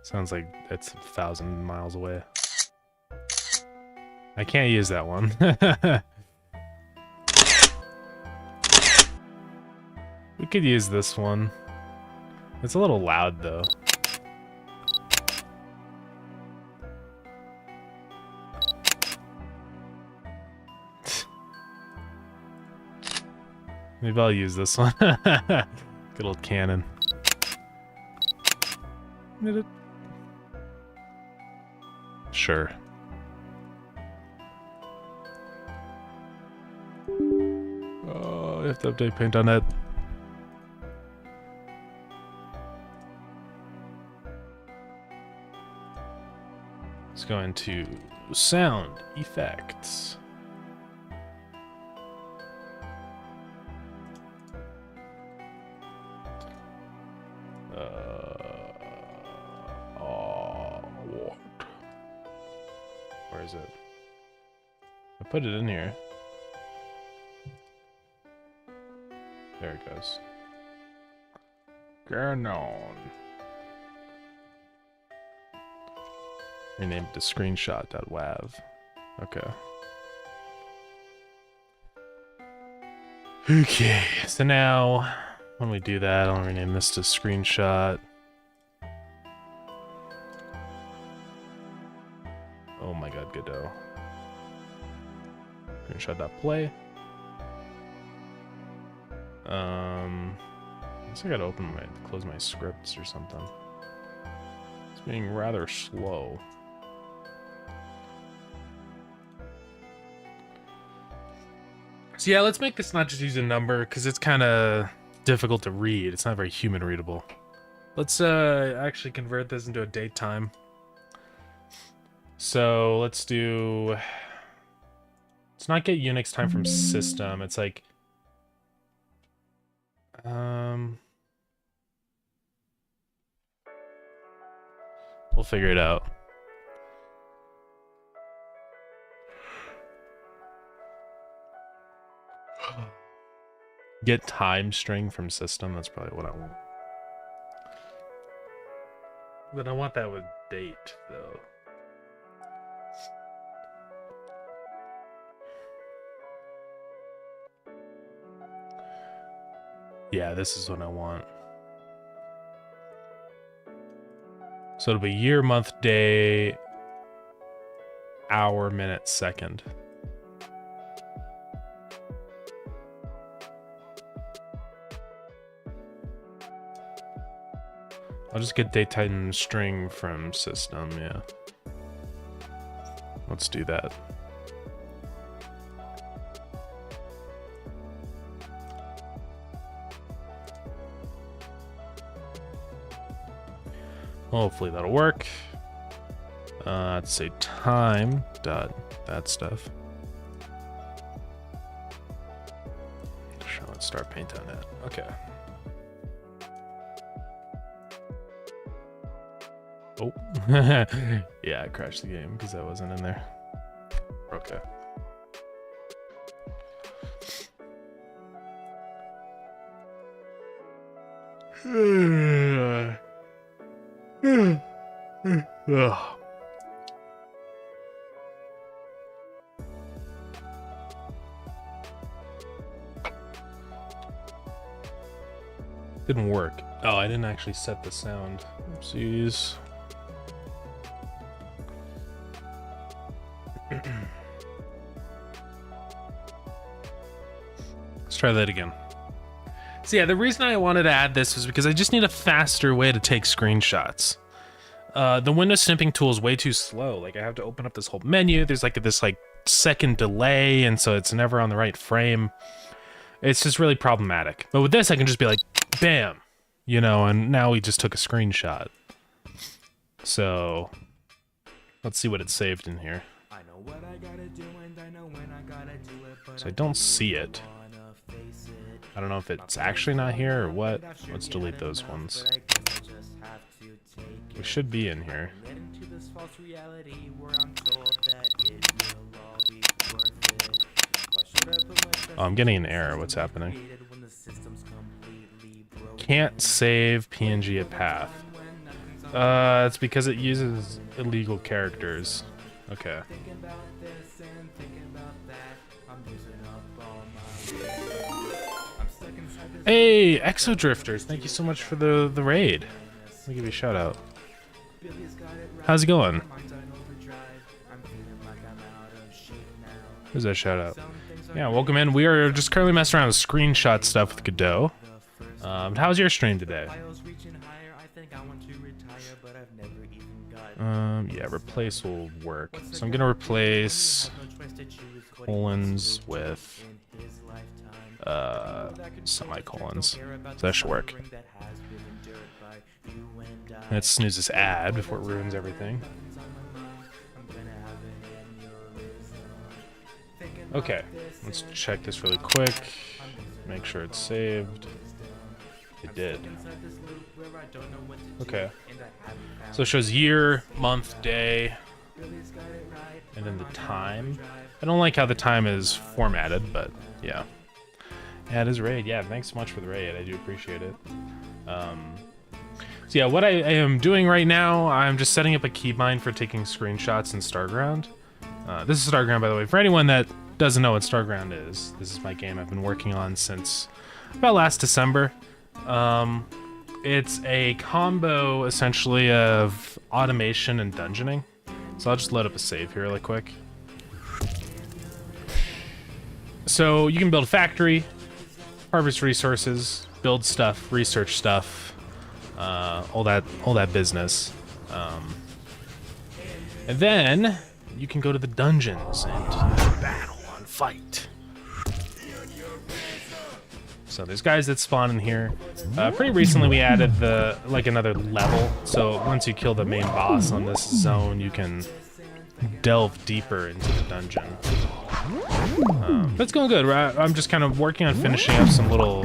Speaker 1: Sounds like it's 1,000 miles away. I can't use that one. We could use this one. It's a little loud, though. Maybe I'll use this one. Good old cannon. Sure. Oh, I have to update paint on that. Let's go into sound effects. What? Where is it? I put it in here. There it goes. Ganon. Renamed to screenshot.wav. Okay. Okay, so now when we do that, I'll rename this to screenshot. Oh my god, Godot. Screenshot.play. I guess I gotta close my scripts or something. It's being rather slow. So yeah, let's make this not just use a number, because it's kind of difficult to read. It's not very human readable. Let's actually convert this into a date time. So let's do... Let's not get Unix time from system. It's like... We'll figure it out. Get time string from system, that's probably what I want. But I want that with date, though. Yeah, this is what I want. So it'll be year, month, day, hour, minute, second. I'll just get date time string from system, yeah. Let's do that. Hopefully that'll work. Let's say time dot that stuff. Sure, let's start paint on that. Okay. Oh, yeah, I crashed the game because that wasn't in there. Okay. Ugh. Didn't work. Oh, I didn't actually set the sound. Oopsies. Let's try that again. So yeah, the reason I wanted to add this was because I just need a faster way to take screenshots. The window snipping tool is way too slow. Like, I have to open up this whole menu. There's like this second delay, and so it's never on the right frame. It's just really problematic. But with this, I can just be like, bam, you know, and now we just took a screenshot. So let's see what it saved in here. So I don't see it. I don't know if it's actually not here or what. Let's delete those ones. We should be in here. Oh, I'm getting an error. What's happening? Can't save PNG at path. It's because it uses illegal characters. Okay. Hey, Exodrifters, thank you so much for the raid. Let me give you a shout out. How's it going? Who's that shout out? Yeah, welcome in. We are just currently messing around with screenshot stuff with Godot. How's your stream today? Yeah, replace will work. So I'm gonna replace colons with semicolons. So that should work. Let's snooze this ad before it ruins everything. Okay, let's check this really quick. Make sure it's saved. It did. Okay. So it shows year, month, day, and then the time. I don't like how the time is formatted, but yeah. Yeah, it is raid. Yeah, thanks so much for the raid. I do appreciate it. So yeah, what I am doing right now, I'm just setting up a keybind for taking screenshots in Starground. This is Starground, by the way. For anyone that doesn't know what Starground is, this is my game I've been working on since about last December. It's a combo, essentially, of automation and dungeoning. So I'll just load up a save here really quick. So you can build a factory, harvest resources, build stuff, research stuff, all that business. And then you can go to the dungeons and battle and fight. So there's guys that spawn in here. Pretty recently we added another level. So once you kill the main boss on this zone, you can delve deeper into the dungeon. That's going good. I'm just kind of working on finishing up some little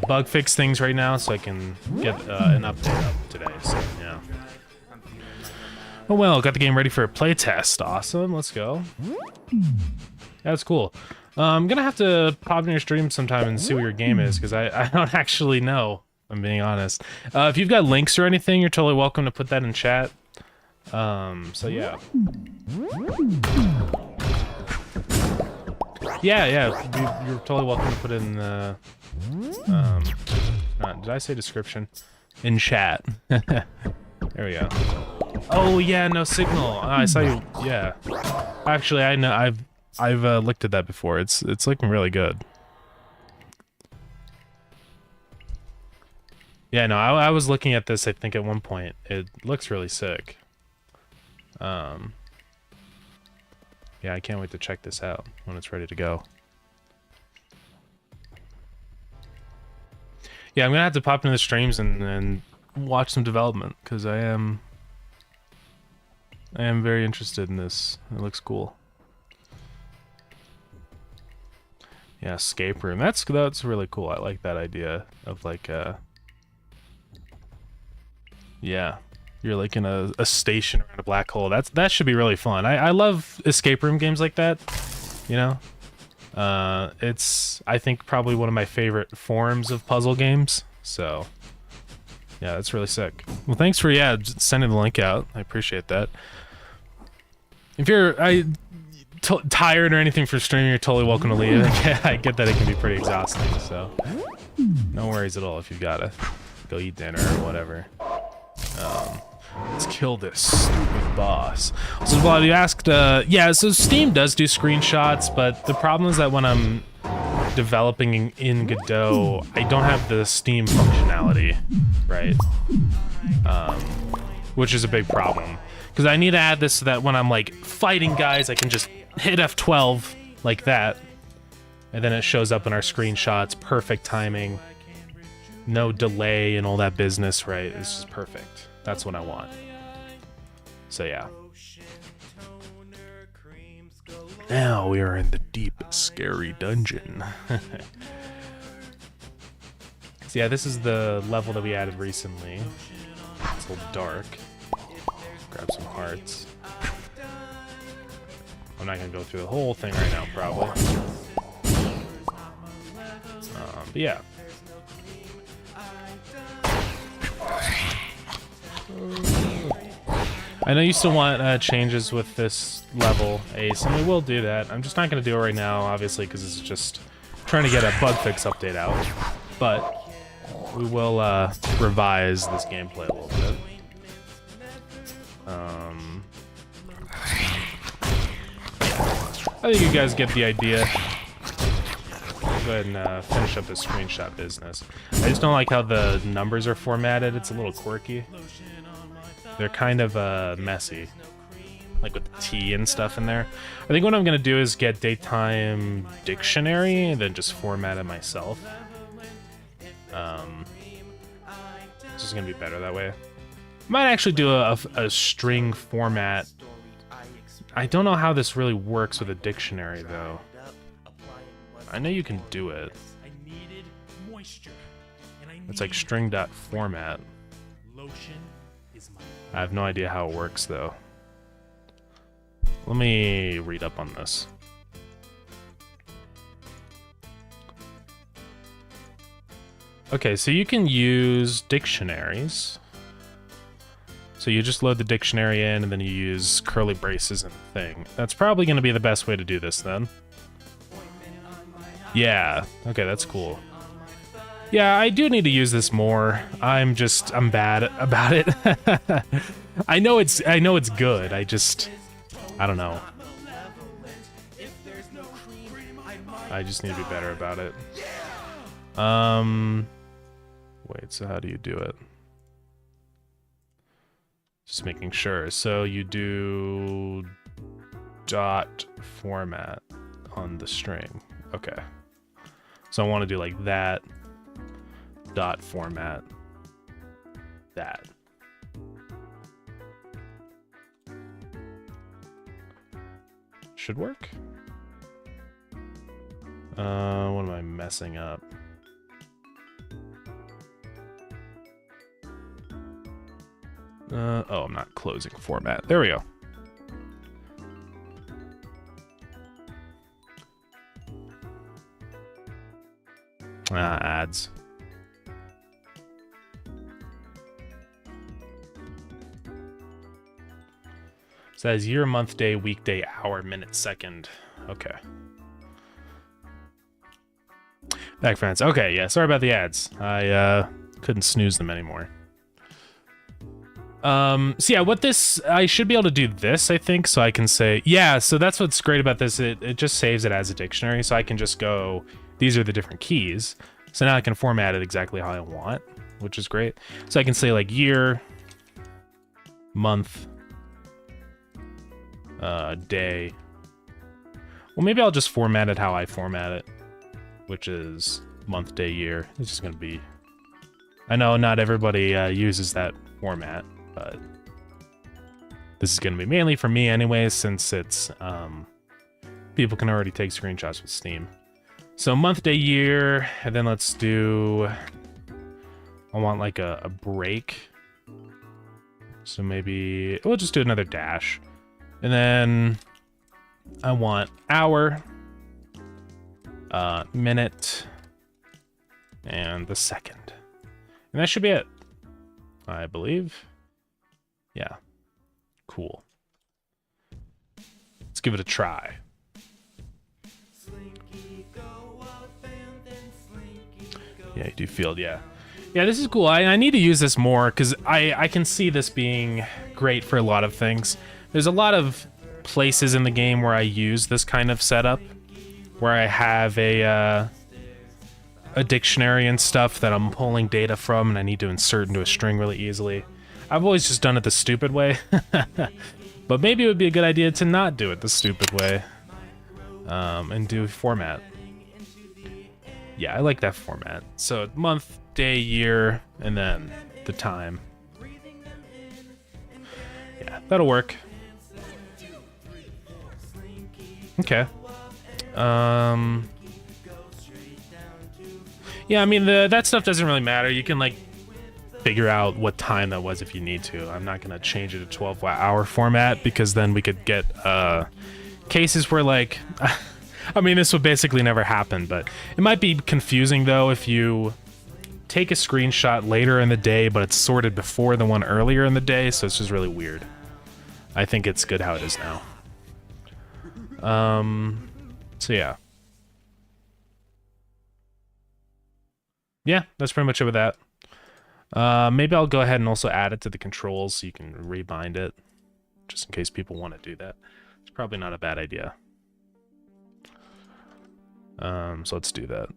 Speaker 1: bug fix things right now, so I can get an update up today. So yeah. Oh well, got the game ready for a playtest. Awesome. Let's go. That's cool. I'm gonna have to pop in your stream sometime and see what your game is, because I don't actually know, I'm being honest. If you've got links or anything, you're totally welcome to put that in chat. So yeah. Yeah, you're totally welcome to put in did I say description? In chat. There we go. Oh yeah, no signal. I saw you, yeah. Actually, I know, I've looked at that before. It's looking really good. Yeah, no, I was looking at this, I think, at one point. It looks really sick. Yeah, I can't wait to check this out when it's ready to go. Yeah, I'm gonna have to pop into the streams and watch some development, because I am very interested in this. It looks cool. Yeah, escape room. That's really cool. I like that idea of like yeah, you're like in a station around a black hole. That should be really fun. I love escape room games like that. You know, it's I think probably one of my favorite forms of puzzle games. So yeah, that's really sick. Well, thanks for sending the link out. I appreciate that. If you're tired or anything for streaming, you're totally welcome to leave. I get that it can be pretty exhausting, so no worries at all if you've gotta go eat dinner or whatever. Let's kill this stupid boss. So Vlad, you asked, yeah, so Steam does do screenshots, but the problem is that when I'm developing in Godot, I don't have the Steam functionality, right? Which is a big problem. Because I need to add this so that when I'm like fighting guys, I can just hit F12 like that, and then it shows up in our screenshots. Perfect timing, no delay and all that business, right? It's just perfect. That's what I want. So yeah. Now we are in the deep, scary dungeon. So yeah, this is the level that we added recently. It's a little dark. Grab some hearts. I'm not gonna go through the whole thing right now, probably. But yeah. I know you still want changes with this level, Ace, and we will do that. I'm just not going to do it right now, obviously, because it's just trying to get a bug fix update out. But we will revise this gameplay a little bit. I think you guys get the idea. I'll go ahead and finish up this screenshot business. I just don't like how the numbers are formatted. It's a little quirky. They're kind of messy, like with the T and stuff in there. I think what I'm gonna do is get daytime dictionary and then just format it myself. This is gonna be better that way. Might actually do a string format. I don't know how this really works with a dictionary though. I know you can do it. It's like string.format. I have no idea how it works though. Let me read up on this. Okay, so you can use dictionaries. So you just load the dictionary in and then you use curly braces and thing. That's probably going to be the best way to do this then. Yeah, okay, that's cool. Yeah, I do need to use this more. I'm bad about it. I know it's good. I don't know. I just need to be better about it. Wait, so how do you do it? Just making sure. So you do dot format on the string. Okay. So I want to do like that. Dot format that. Should work. What am I messing up? Oh, I'm not closing format. There we go. Ads. Says year, month, day, weekday, hour, minute, second. Okay. Back friends. Okay, yeah, sorry about the ads. I couldn't snooze them anymore. So yeah, I should be able to do this, I think, so I can say, yeah, so that's what's great about this. It just saves it as a dictionary, so I can just go, these are the different keys. So now I can format it exactly how I want, which is great. So I can say like year, month, day. Well, maybe I'll just format it how I format it, which is month, day, year. It's just gonna be, I know not everybody uses that format, but this is gonna be mainly for me anyways, since it's people can already take screenshots with Steam. So month, day, year, and then let's do, I want like a break. So maybe we'll just do another dash. And then I want hour, minute, and the second. And that should be it, I believe. Yeah, cool. Let's give it a try. Yeah, you do field, yeah. Yeah, this is cool. I need to use this more because I can see this being great for a lot of things. There's a lot of places in the game where I use this kind of setup, where I have a dictionary and stuff that I'm pulling data from and I need to insert into a string really easily. I've always just done it the stupid way, but maybe it would be a good idea to not do it the stupid way and do format. Yeah, I like that format. So month, day, year, and then the time. Yeah, that'll work. Okay. Yeah, I mean, that stuff doesn't really matter. You can, like, figure out what time that was if you need to. I'm not going to change it to 12-hour format because then we could get cases where, like, I mean, this would basically never happen, but it might be confusing, though, if you take a screenshot later in the day, but it's sorted before the one earlier in the day, so it's just really weird. I think it's good how it is now. So yeah. Yeah, that's pretty much it with that. Maybe I'll go ahead and also add it to the controls so you can rebind it, just in case people want to do that. It's probably not a bad idea. So let's do that.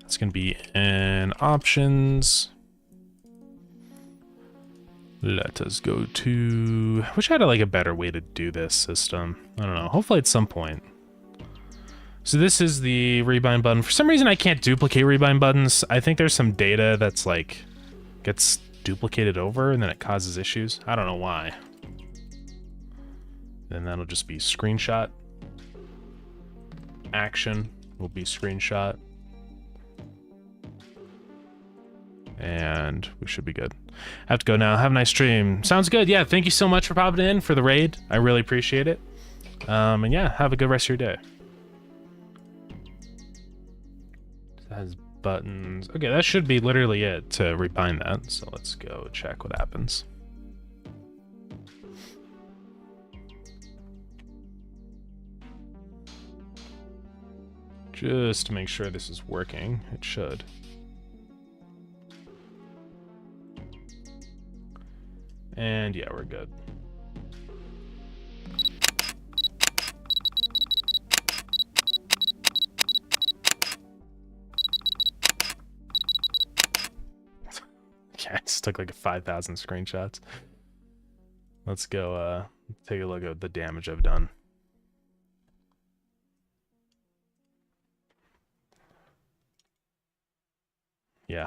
Speaker 1: It's going to be in options. Let us go to... I wish I had like a better way to do this system. I don't know. Hopefully at some point. So this is the rebind button. For some reason I can't duplicate rebind buttons. I think there's some data that's like gets duplicated over and then it causes issues. I don't know why. Then that'll just be screenshot. Action will be screenshot. And we should be good. I have to go now. Have a nice stream. Sounds good. Yeah, thank you so much for popping in for the raid. I really appreciate it. And yeah, have a good rest of your day. It has buttons. Okay, that should be literally it to rebind that. So let's go check what happens. Just to make sure this is working. It should. And yeah, we're good. Yeah, I just took like 5,000 screenshots. Let's go take a look at the damage I've done. Yeah.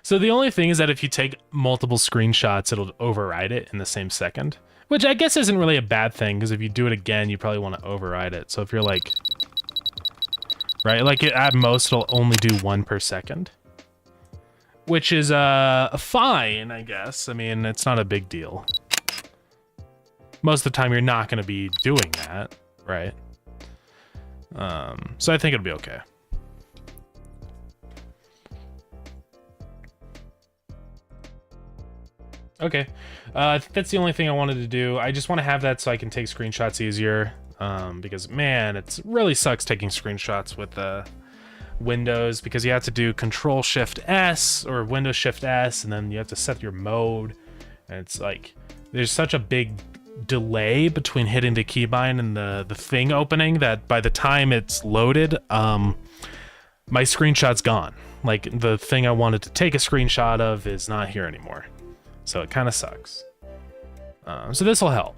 Speaker 1: So the only thing is that if you take multiple screenshots, it'll override it in the same second, which I guess isn't really a bad thing, because if you do it again, you probably want to override it. So if you're like, right, like at most, it'll only do 1 per second, which is fine, I guess. I mean, it's not a big deal. Most of the time, you're not going to be doing that, right? So I think it'll be okay. Okay, I think that's the only thing I wanted to do. I just want to have that so I can take screenshots easier, because man, it really sucks taking screenshots with Windows, because you have to do Control-Shift-S or Windows-Shift-S, and then you have to set your mode, and it's like, there's such a big delay between hitting the keybind and the thing opening that by the time it's loaded, my screenshot's gone. Like, the thing I wanted to take a screenshot of is not here anymore. So it kind of sucks. So this will help.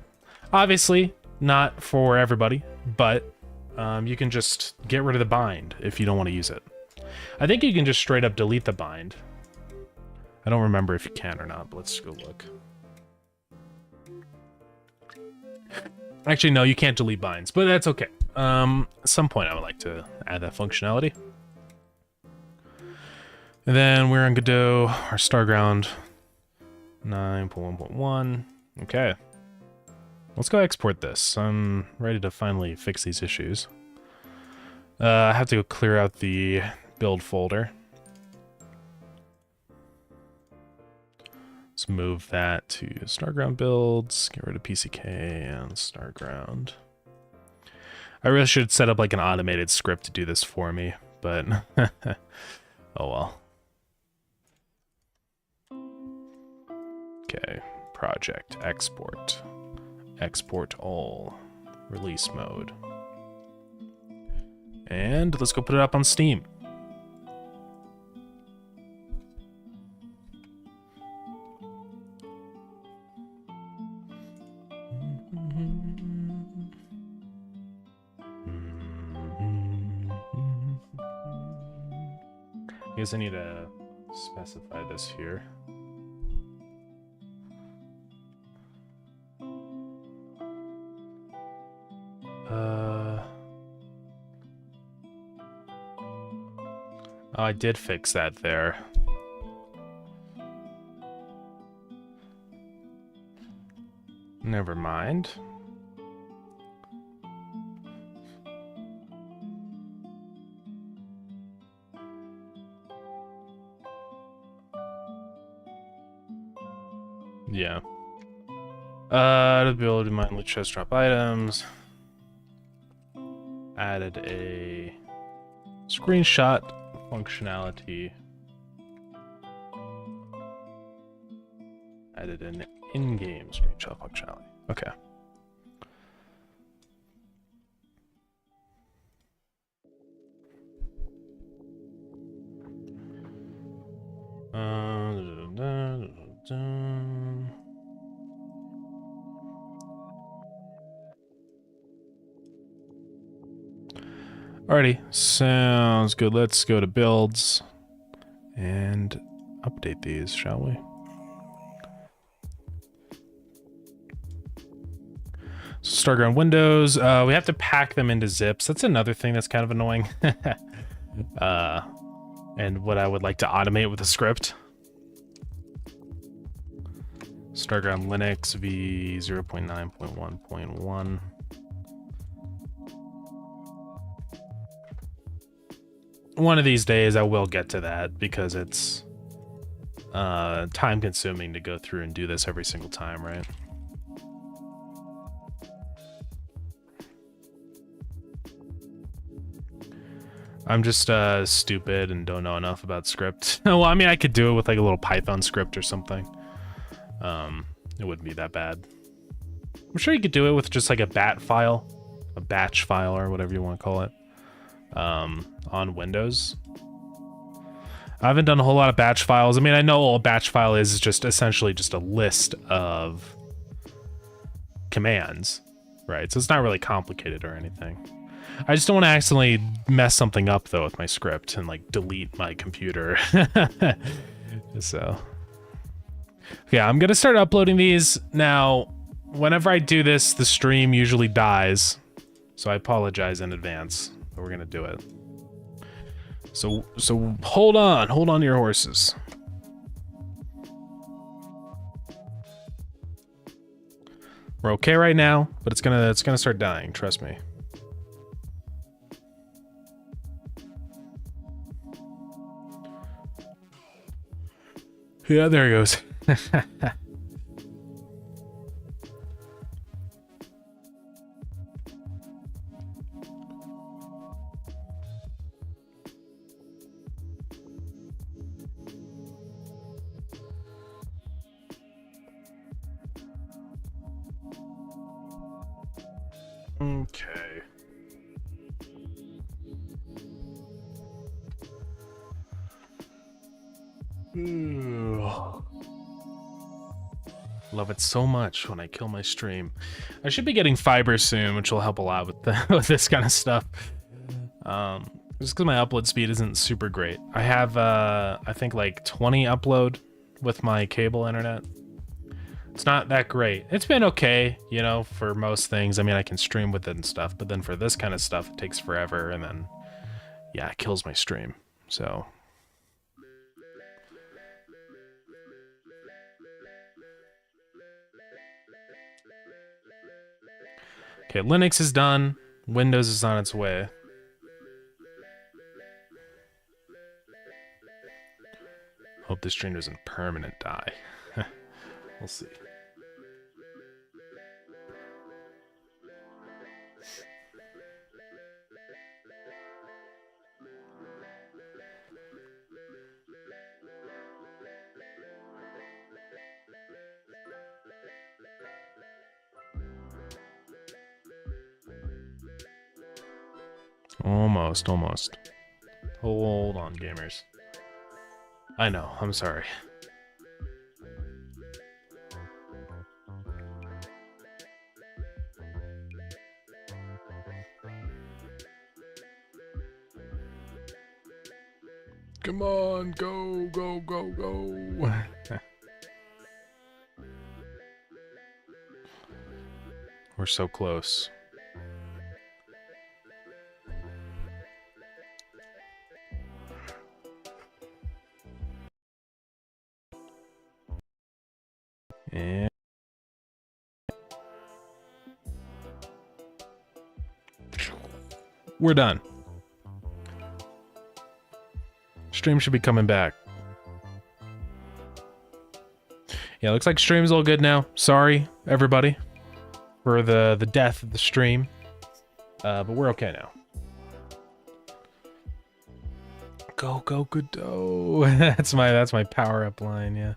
Speaker 1: Obviously, not for everybody, but you can just get rid of the bind if you don't want to use it. I think you can just straight up delete the bind. I don't remember if you can or not, but let's go look. Actually, no, you can't delete binds, but that's okay. At some point, I would like to add that functionality. And then we're on Godot, our Starground 9.1.1. Okay. Let's go export this. I'm ready to finally fix these issues. I have to go clear out the build folder. Let's move that to Starground builds, get rid of PCK and Starground. I really should set up like an automated script to do this for me, but oh well. Okay, project, export, export all, release mode. And let's go put it up on Steam. I guess I need to specify this here. Oh, I did fix that there. Never mind. Yeah. To be able to mindlessly chest drop items. Added a screenshot functionality. Added an in-game screenshot functionality. Okay. Alrighty, sounds good. Let's go to builds and update these, shall we? So Starground windows, we have to pack them into zips. That's another thing that's kind of annoying. And what I would like to automate with a script. Starground Linux v 0.9.1.1. One of these days I will get to that because it's time consuming to go through and do this every single time, right? I'm just stupid and don't know enough about script. Well, I mean, I could do it with like a little Python script or something. It wouldn't be that bad. I'm sure you could do it with just like a batch file, or whatever you want to call it, on Windows. I haven't done a whole lot of batch files. I mean, I know all a batch file is just essentially just a list of commands, right? So it's not really complicated or anything. I just don't want to accidentally mess something up though with my script and like delete my computer. So yeah, I'm gonna start uploading these now. Whenever I do this, the stream usually dies, so I apologize in advance, but we're gonna do it. So hold on to your horses. We're okay right now, but it's gonna start dying, trust me. Yeah, there he goes. Okay. Love it so much when I kill my stream. I should be getting fiber soon, which will help a lot with with this kind of stuff. Just because my upload speed isn't super great. I have I think like 20 upload with my cable internet. It's not that great. It's been okay, you know, for most things. I mean, I can stream with it and stuff, but then for this kind of stuff, it takes forever, and then yeah, it kills my stream. So okay, Linux is done. Windows is on its way. Hope this stream doesn't permanent die. We'll see. Almost. Hold on, gamers. I know, I'm sorry. Come on, go. We're so close. And we're done. Stream should be coming back. Yeah, looks like stream's all good now. Sorry, everybody, for the death of the stream. But we're okay now. Go, Godot. that's my power up line, yeah.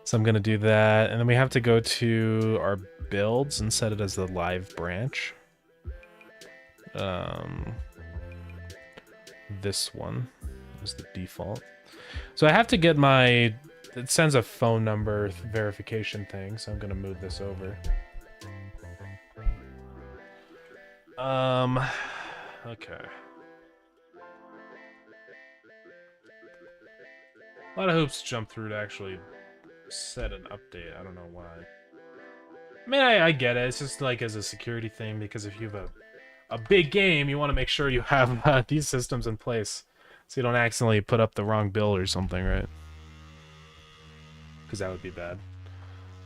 Speaker 1: So I'm gonna do that, and then we have to go to our builds and set it as the live branch. This one is the default. So I have to get my, it sends a phone number verification thing, so I'm gonna move this over. Okay. A lot of hoops to jump through to actually set an update. I don't know why. I mean, I get it. It's just like as a security thing, because if you have a big game, you want to make sure you have these systems in place so you don't accidentally put up the wrong build or something, right? Because that would be bad.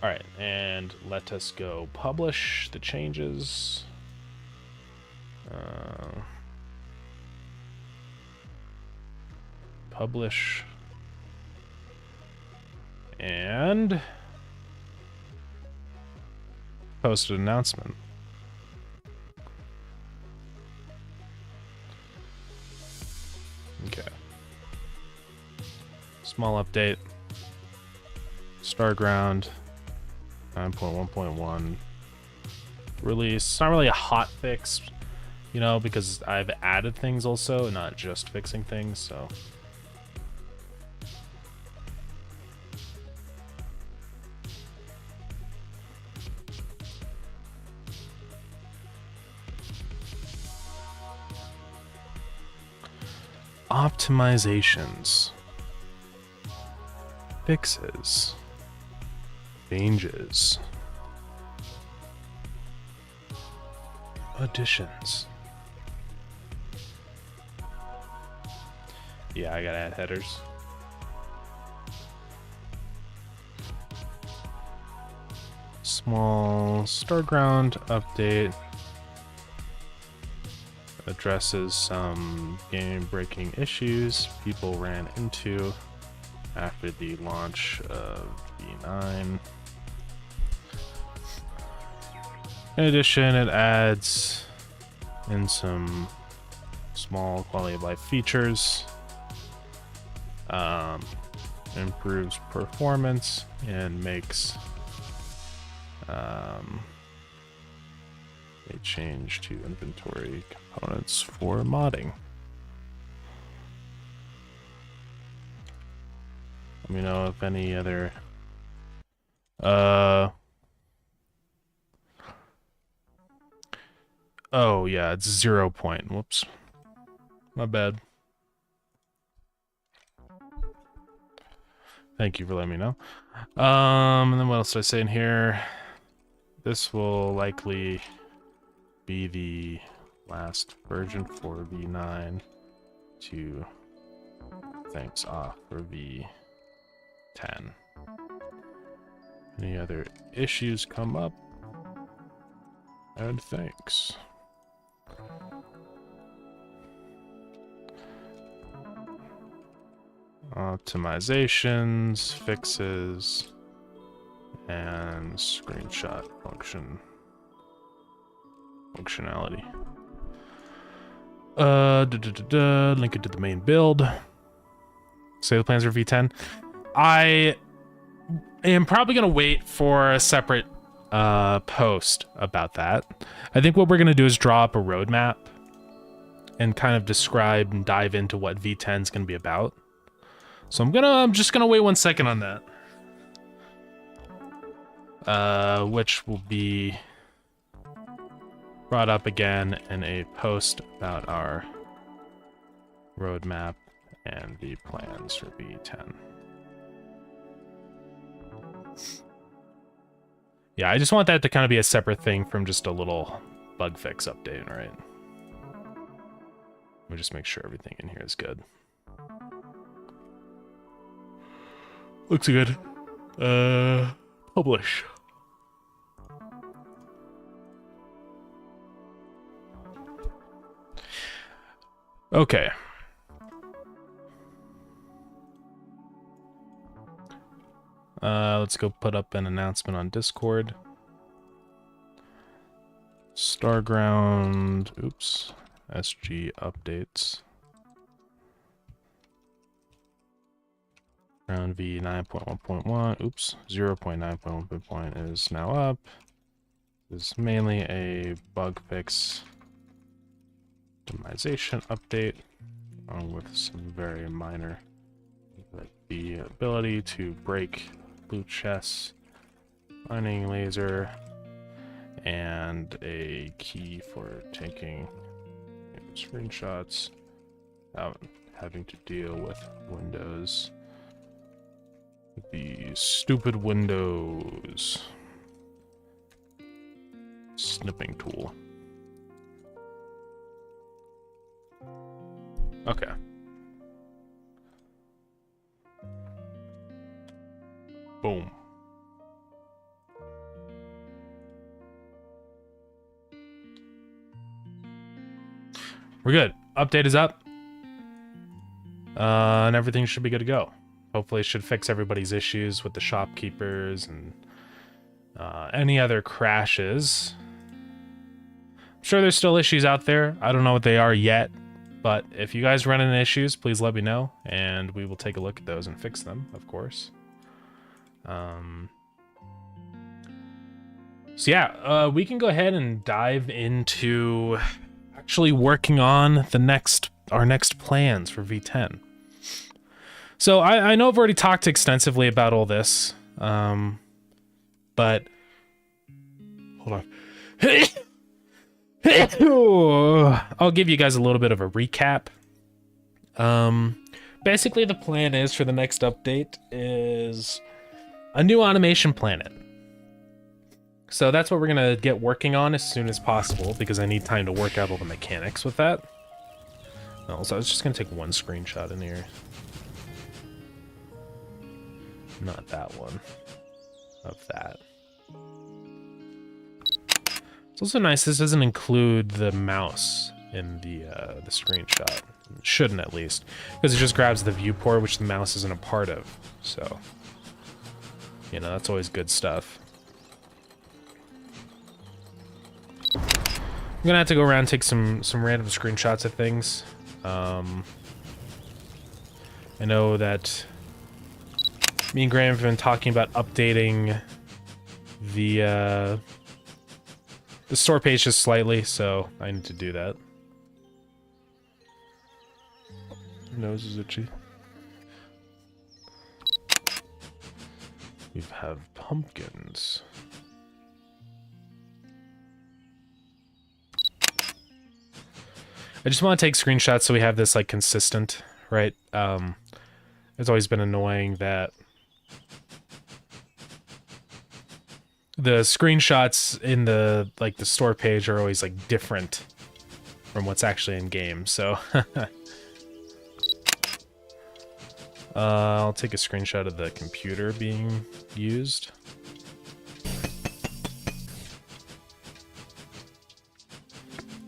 Speaker 1: Alright, and let us go publish the changes. Publish. And post an announcement. Okay. Small update. Starground 9.1.1 release. It's not really a hot fix, you know, because I've added things also, not just fixing things, so. Optimizations, fixes, changes, additions. Yeah, I gotta add headers. Small Starground update. Addresses some game-breaking issues people ran into after the launch of V9. In addition, it adds in some small quality of life features, improves performance, and makes a change to inventory components for modding. Let me know if any other oh yeah, it's 0 point. Whoops. My bad. Thank you for letting me know. And then what else did I say in here? This will likely be the last version for V9 to thanks off for V10. Any other issues come up? And thanks. Optimizations, fixes, and screenshot functionality. Link it to the main build. Say the plans for V10. I am probably gonna wait for a separate post about that. I think what we're gonna do is draw up a roadmap and kind of describe and dive into what V10 is gonna be about. So I'm just gonna wait 1 second on that. Which will be brought up again in a post about our roadmap and the plans for V10. Yeah, I just want that to kind of be a separate thing from just a little bug fix update, right? Let me just make sure everything in here is good. Looks good. Publish. Okay. Let's go put up an announcement on Discord. Starground, oops, SG updates. Ground V 9.1.1, oops, 0.9.1 is now up. This is mainly a bug fix optimization update, along with some very minor, like the ability to break blue chests, mining laser, and a key for taking screenshots without having to deal with Windows. The stupid Windows snipping tool. Okay. Boom. We're good. Update is up. And everything should be good to go. Hopefully it should fix everybody's issues with the shopkeepers and any other crashes. I'm sure there's still issues out there. I don't know what they are yet. But if you guys run into issues, please let me know. And we will take a look at those and fix them, of course. So yeah, we can go ahead and dive into actually working on our next plans for V10. So I know I've already talked extensively about all this, but hold on. I'll give you guys a little bit of a recap. Basically the plan is for the next update is a new automation planet. So that's what we're gonna get working on as soon as possible because I need time to work out all the mechanics with that. Also, I was just gonna take one screenshot in here. Not that one. Of that. It's also nice this doesn't include the mouse in the screenshot. It shouldn't, at least. Because it just grabs the viewport, which the mouse isn't a part of. So, you know, that's always good stuff. I'm gonna have to go around and take some random screenshots of things. I know that me and Graham have been talking about updating the store page just slightly, so I need to do that. My nose is itchy. We have pumpkins. I just want to take screenshots so we have this like consistent, right? It's always been annoying that the screenshots in the store page are always like different from what's actually in game. So I'll take a screenshot of the computer being used.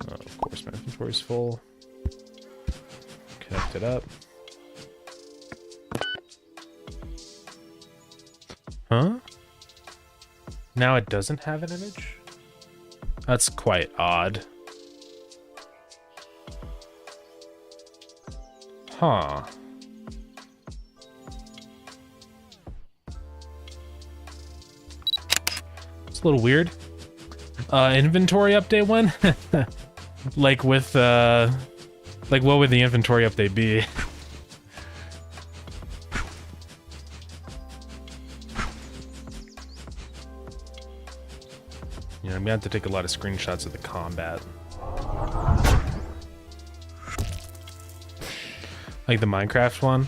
Speaker 1: Of course, my inventory's full. Connect it up. Huh? Now it doesn't have an image? That's quite odd. Huh. It's a little weird. Inventory update one? Like with, like what would the inventory update be? You know, I'm gonna have to take a lot of screenshots of the combat. Like the Minecraft one?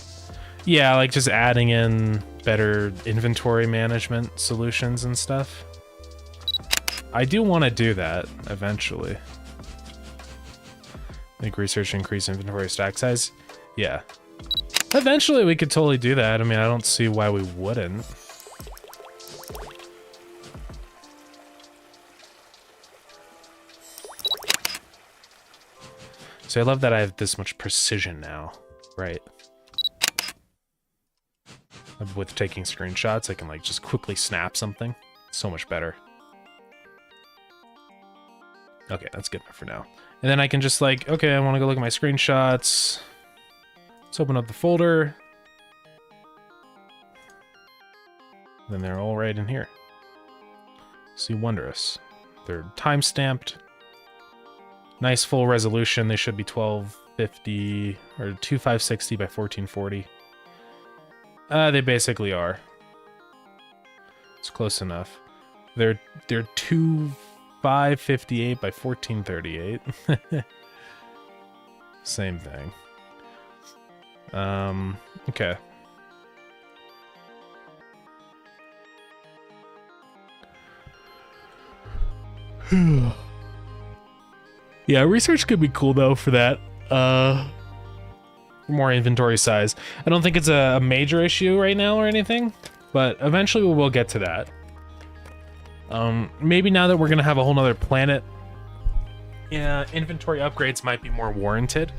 Speaker 1: Yeah, like just adding in better inventory management solutions and stuff. I do want to do that eventually. Make research increase inventory stack size? Yeah. Eventually we could totally do that. I mean, I don't see why we wouldn't. So I love that I have this much precision now, right? With taking screenshots, I can like just quickly snap something. So much better. Okay, that's good enough for now. And then I can just like, okay, I want to go look at my screenshots. Let's open up the folder. Then they're all right in here. See, wondrous. They're time-stamped. Nice full resolution. They should be 1250 or 2560 by 1440. They basically are. It's close enough. They're 2558 by 1438. Same thing. Okay. Yeah, research could be cool though for that. More inventory size. I don't think it's a major issue right now or anything, but eventually we will get to that. Maybe now that we're gonna have a whole nother planet, yeah, inventory upgrades might be more warranted,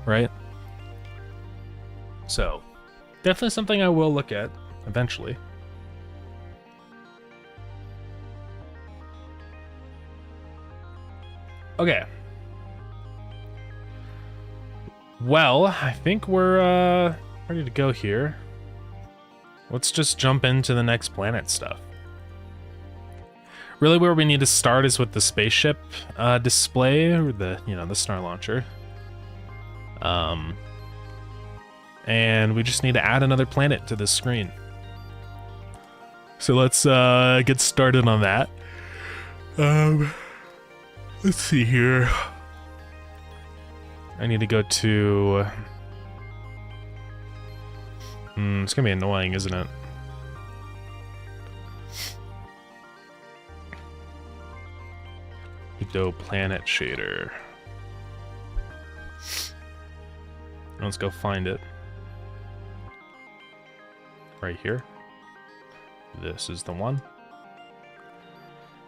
Speaker 1: right? So, definitely something I will look at eventually. Okay. Well, I think we're ready to go here. Let's just jump into the next planet stuff. Really where we need to start is with the spaceship display, or the, you know, the star launcher. And we just need to add another planet to this screen. So let's get started on that. Let's see here. I need to go to... it's gonna be annoying, isn't it? Godot Planet Shader. Let's go find it. Right here. This is the one.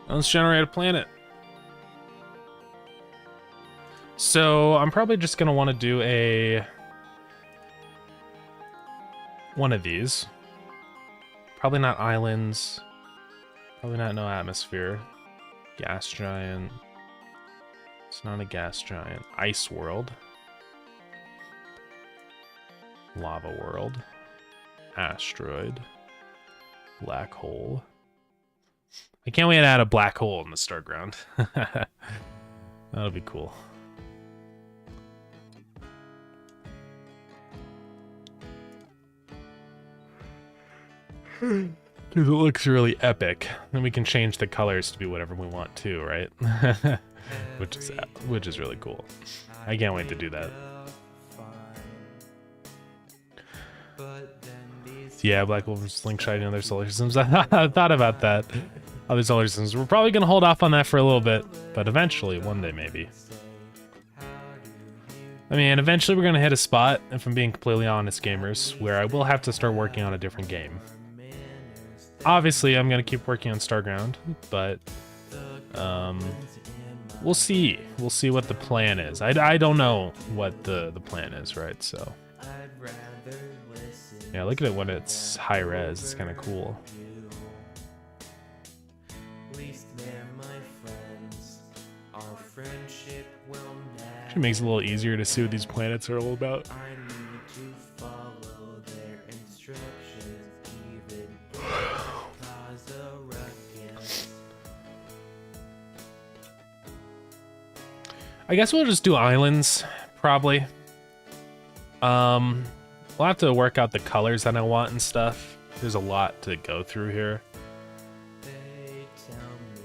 Speaker 1: Let's generate a planet. So I'm probably just gonna want to do one of these. Probably not islands. Probably not no atmosphere. Gas giant. It's not a gas giant. Ice world. Lava world. Asteroid. Black hole. I can't wait to add a black hole in the Starground. That'll be cool. Because it looks really epic. Then we can change the colors to be whatever we want too, right? which is really cool. I can't wait to do that. Yeah, black holes link shining other solar systems. I thought about that. Other solar systems. We're probably gonna hold off on that for a little bit, but eventually, one day maybe. I mean, eventually we're gonna hit a spot, if I'm being completely honest, gamers, where I will have to start working on a different game. Obviously, I'm gonna keep working on Starground, but we'll see. We'll see what the plan is. I don't know what the plan is, right? So yeah, look at it when it's high res. It's kind of cool. Actually makes it a little easier to see what these planets are all about. I guess we'll just do islands, probably. We'll have to work out the colors that I want and stuff. There's a lot to go through here.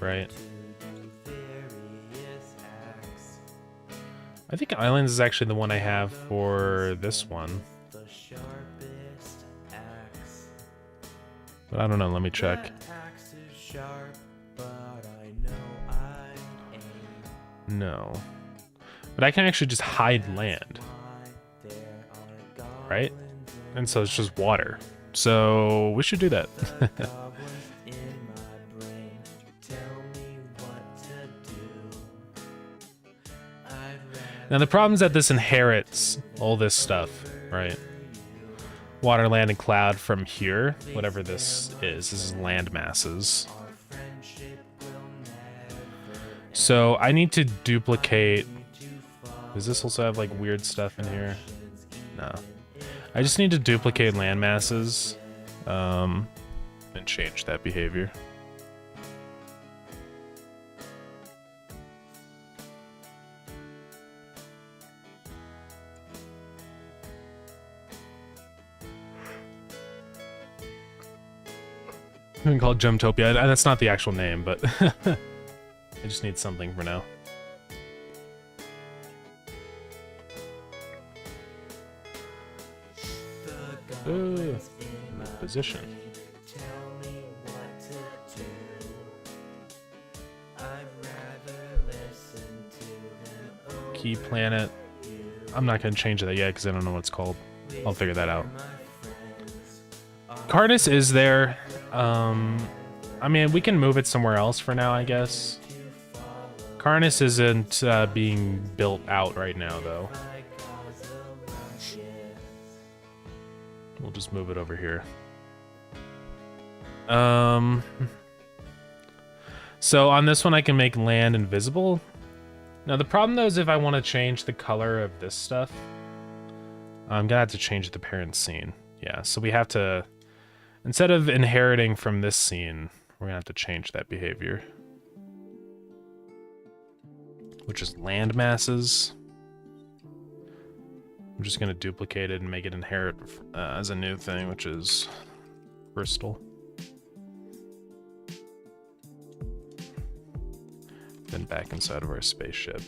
Speaker 1: Right. I think islands is actually the one I have for this one. But I don't know, let me check. No. But I can actually just hide land. Right? And so it's just water. So we should do that. Now the problem is that this inherits all this stuff, right? Water, land, and cloud from here, whatever this is. This is land masses. So I need to duplicate. Does this also have like weird stuff in here? No. I just need to duplicate land masses and change that behavior. I can call it Gemtopia. That's not the actual name, but I just need something for now. Ooh, position. Key planet. I'm not going to change that yet because I don't know what it's called. I'll figure that out. Carnus is there. I mean, we can move it somewhere else for now, I guess. Carnus isn't being built out right now, though. We'll just move it over here. So on this one, I can make land invisible. Now, the problem, though, is if I want to change the color of this stuff, I'm going to have to change the parent scene. Yeah, so we have to... Instead of inheriting from this scene, we're going to have to change that behavior. Which is land masses. I'm just going to duplicate it and make it inherit as a new thing, which is crystal. Then back inside of our spaceship.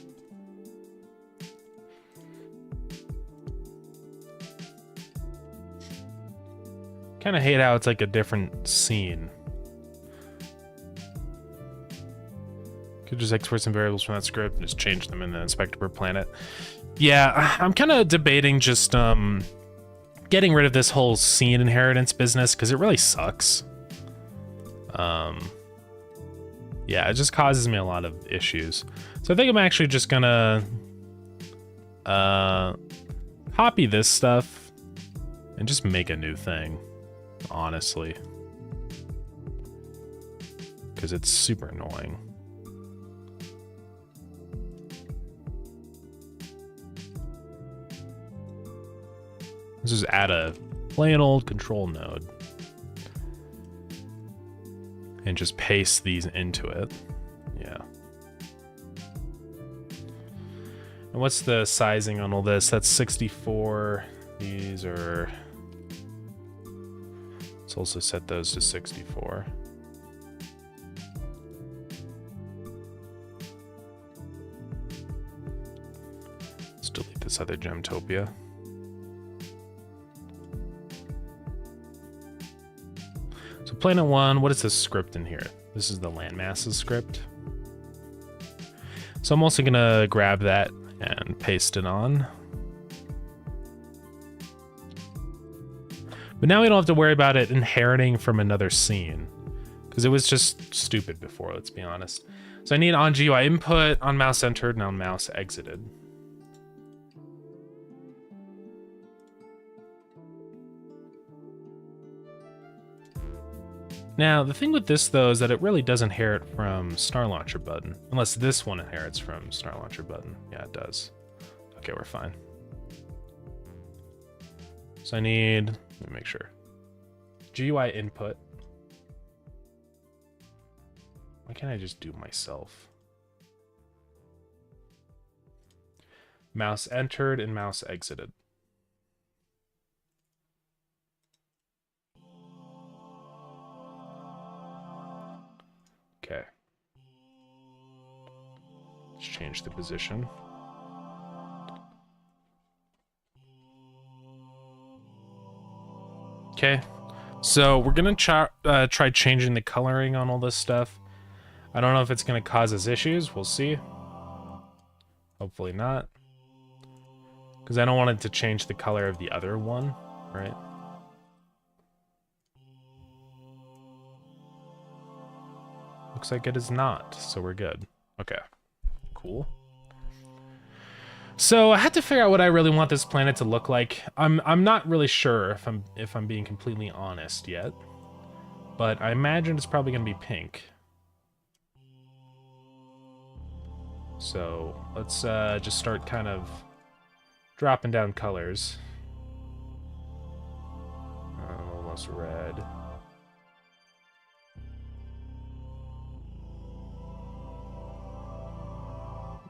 Speaker 1: Kind of hate how it's like a different scene. Could just export some variables from that script and just change them in the inspector per planet. Yeah, I'm kind of debating just getting rid of this whole scene inheritance business because it really sucks. Yeah, it just causes me a lot of issues. So I think I'm actually just gonna copy this stuff and just make a new thing. Honestly, because it's super annoying. Let's just add a plain old control node and just paste these into it. Yeah. And what's the sizing on all this? That's 64. These are... Let's also set those to 64. Let's delete this other Gemtopia. So Planet 1, what is this script in here? This is the landmasses script. So I'm also gonna grab that and paste it on. But now we don't have to worry about it inheriting from another scene, because it was just stupid before, let's be honest. So I need on GUI input, on mouse entered, and on mouse exited. Now, the thing with this, though, is that it really does inherit from Star Launcher button, unless this one inherits from Star Launcher button. Yeah, it does. Okay, we're fine. So I need, let me make sure. GUI input. Why can't I just do myself? Mouse entered and mouse exited. Okay. Let's change the position. Okay, so we're gonna try changing the coloring on all this stuff. I don't know if it's gonna cause us issues. We'll see. Hopefully not, because I don't want it to change the color of the other one, right? Looks like it is not, so we're good. Okay, cool. So I had to figure out what I really want this planet to look like. I'm not really sure if I'm being completely honest yet, but I imagine it's probably gonna be pink. So let's just start kind of dropping down colors. Almost red.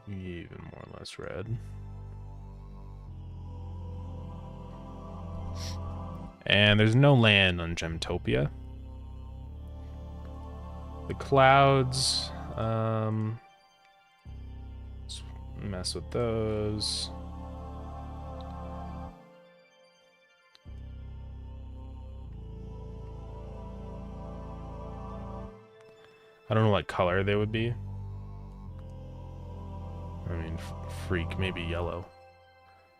Speaker 1: Even more or less red. And there's no land on Gemtopia. The clouds, let's mess with those. I don't know what color they would be. I mean, freak, maybe yellow.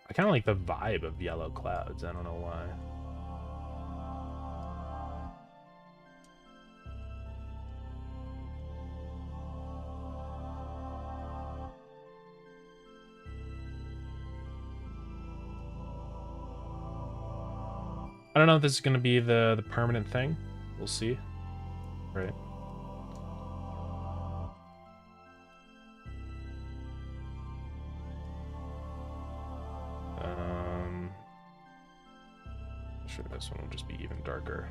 Speaker 1: I kind of like the vibe of yellow clouds. I don't know why. I don't know if this is going to be the permanent thing. We'll see. Right. Sure, this one will just be even darker.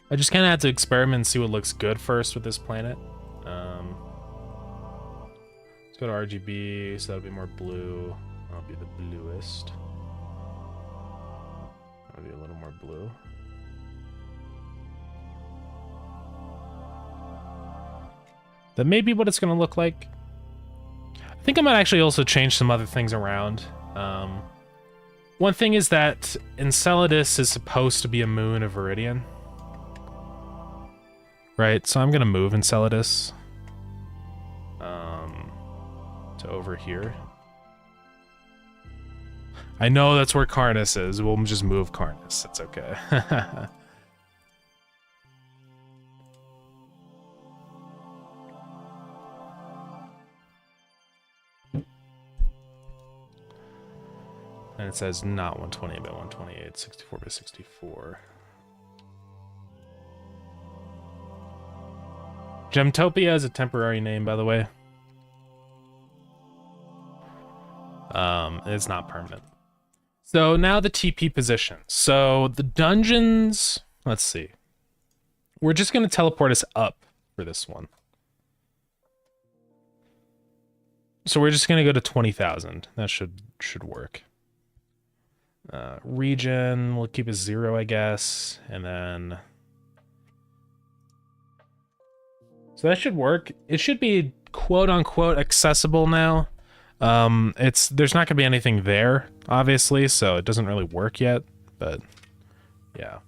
Speaker 1: I just kind of had to experiment and see what looks good first with this planet. Let's go to RGB, so that'll be more blue. I'll be the bluest. I'll be a little more blue. That may be what it's going to look like. I think I might actually also change some other things around. One thing is that Enceladus is supposed to be a moon of Viridian. Right, so I'm going to move Enceladus to over here. I know that's where Carnus is. We'll just move Carnus. It's okay. And it says not 128 by 128, 64 by 64. Gemtopia is a temporary name, by the way. It's not permanent. So now the TP positions. So the dungeons, let's see. We're just going to teleport us up for this one. So we're just going to go to 20,000. That should work. Region, we'll keep it 0, I guess. And then... So that should work. It should be quote-unquote accessible now. There's not going to be anything there, obviously, so it doesn't really work yet, but yeah.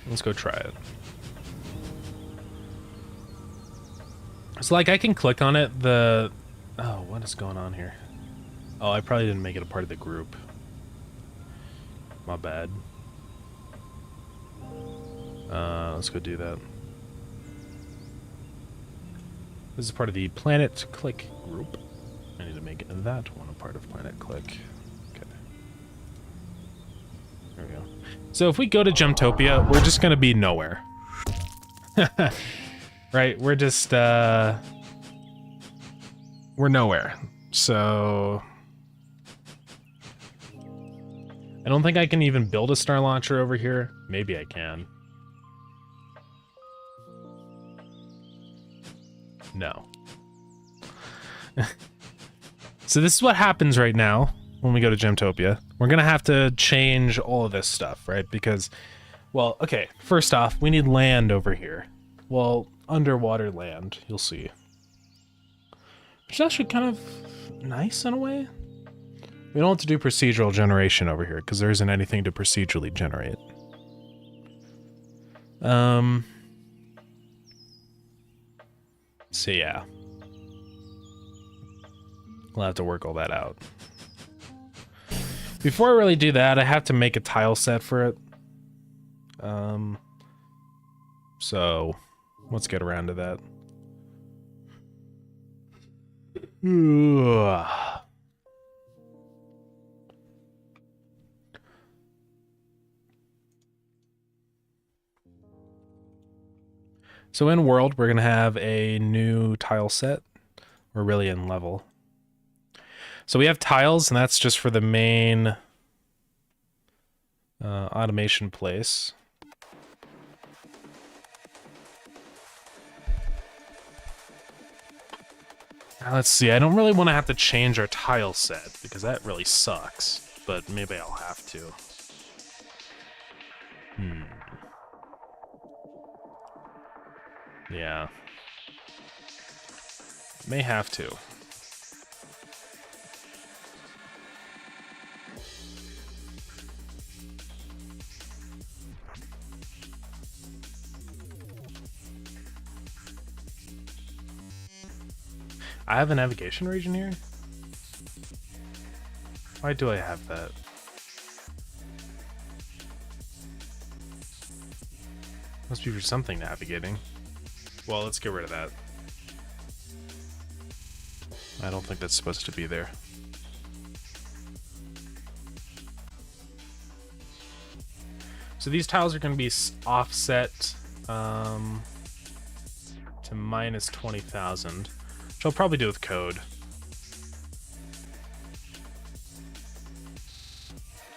Speaker 1: Let's go try it. So, like, I can click on it, oh, what is going on here? Oh, I probably didn't make it a part of the group. My bad. Let's go do that. This is part of the Planet Click group. I need to make that one a part of Planet Click. Okay. There we go. So if we go to Gemtopia, we're just gonna be nowhere. Right? We're just, we're nowhere. So... I don't think I can even build a star launcher over here. Maybe I can. No. So this is what happens right now when we go to Gemtopia. We're gonna have to change all of this stuff, right? Because, well, okay, first off, we need land over here. Well, underwater land, you'll see. Which is actually kind of nice in a way. We don't have to do procedural generation over here, because there isn't anything to procedurally generate. So yeah. We'll have to work all that out. Before I really do that, I have to make a tile set for it. So let's get around to that. So in world, we're going to have a new tile set. We're really in level. So we have tiles, and that's just for the main automation place. Now let's see, I don't really want to have to change our tile set, because that really sucks. But maybe I'll have to. Yeah. May have to. I have a navigation region here? Why do I have that? Must be for something navigating. Well, let's get rid of that. I don't think that's supposed to be there. So these tiles are going to be offset to minus 20,000, which I'll probably do with code.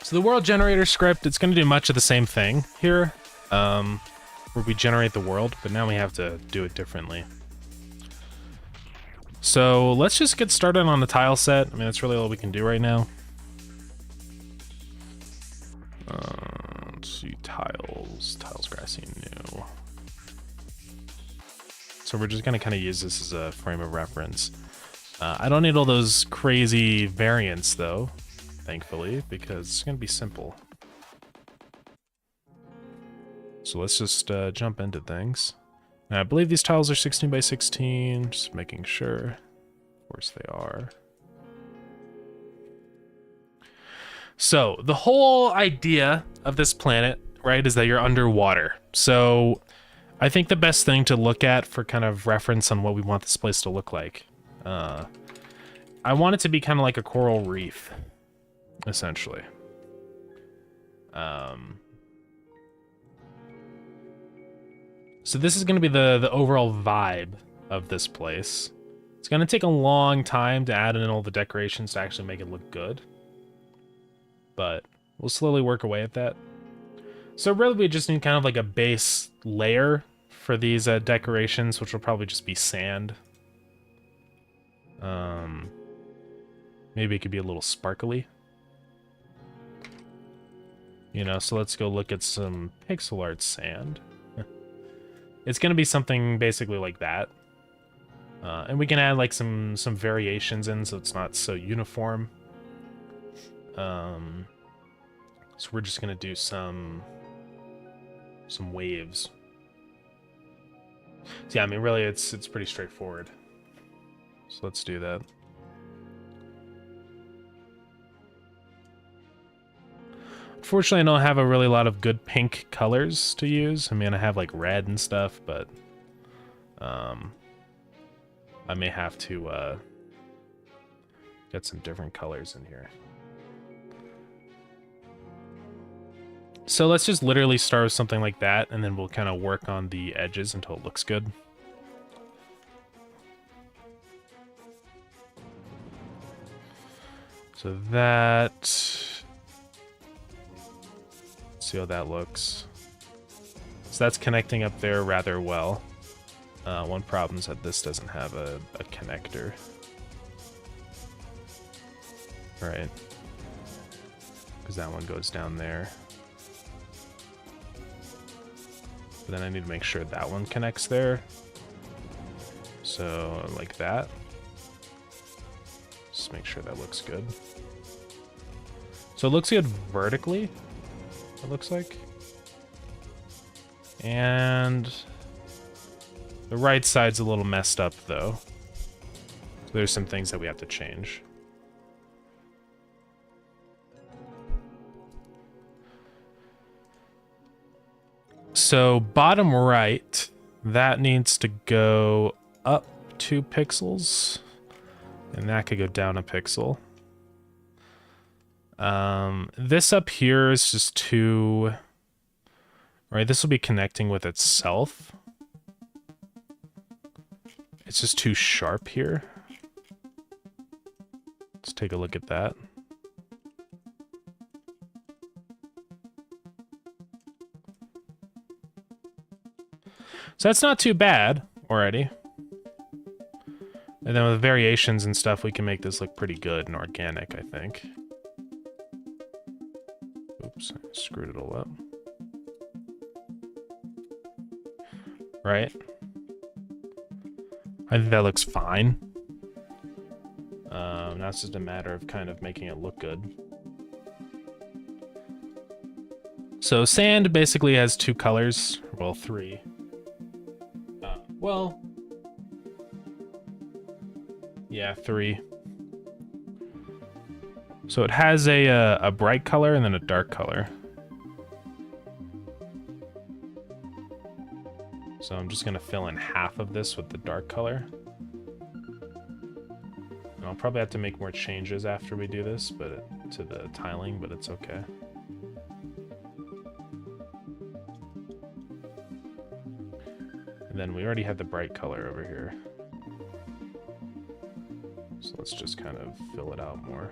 Speaker 1: So the world generator script, it's going to do much of the same thing here, where we generate the world, but now we have to do it differently. So let's just get started on the tile set. I mean, that's really all we can do right now. Let's see, tiles, grassy, new. So we're just gonna kind of use this as a frame of reference. I don't need all those crazy variants though, thankfully, because it's gonna be simple. So let's just jump into things. Now, I believe these tiles are 16 by 16, just making sure. Of course they are. So, the whole idea of this planet, right, is that you're underwater. So, I think the best thing to look at for kind of reference on what we want this place to look like. I want it to be kind of like a coral reef, essentially. So this is going to be the overall vibe of this place. It's going to take a long time to add in all the decorations to actually make it look good. But we'll slowly work away at that. So really we just need kind of like a base layer for these decorations, which will probably just be sand. Maybe it could be a little sparkly. You know, so let's go look at some pixel art sand. It's going to be something basically like that. And we can add like some variations in so it's not so uniform. So we're just going to do some waves. So yeah, I mean really it's pretty straightforward. So let's do that. Unfortunately, I don't have a really lot of good pink colors to use. I mean, I have like red and stuff, but I may have to get some different colors in here. So let's just literally start with something like that, and then we'll kind of work on the edges until it looks good. So that... see how that looks. So that's connecting up there rather well. One problem is that this doesn't have a connector. Right. Because that one goes down there. But then I need to make sure that one connects there. So, like that. Just make sure that looks good. So it looks good vertically, it looks like. And The right side's a little messed up, though. So there's some things that we have to change. So bottom right, that needs to go up 2 pixels. And that could go down a pixel. This up here is just too... Right, this will be connecting with itself. It's just too sharp here. Let's take a look at that. So that's not too bad already. And then with variations and stuff, we can make this look pretty good and organic, I think. Oops, I screwed it all up. Right? I think that looks fine. Now it's just a matter of kind of making it look good. So sand basically has 2 colors. Well, 3. Well... Yeah, 3. So it has a bright color and then a dark color. So I'm just gonna fill in half of this with the dark color. And I'll probably have to make more changes after we do this, but to the tiling, but it's okay. And then we already have the bright color over here. So let's just kind of fill it out more.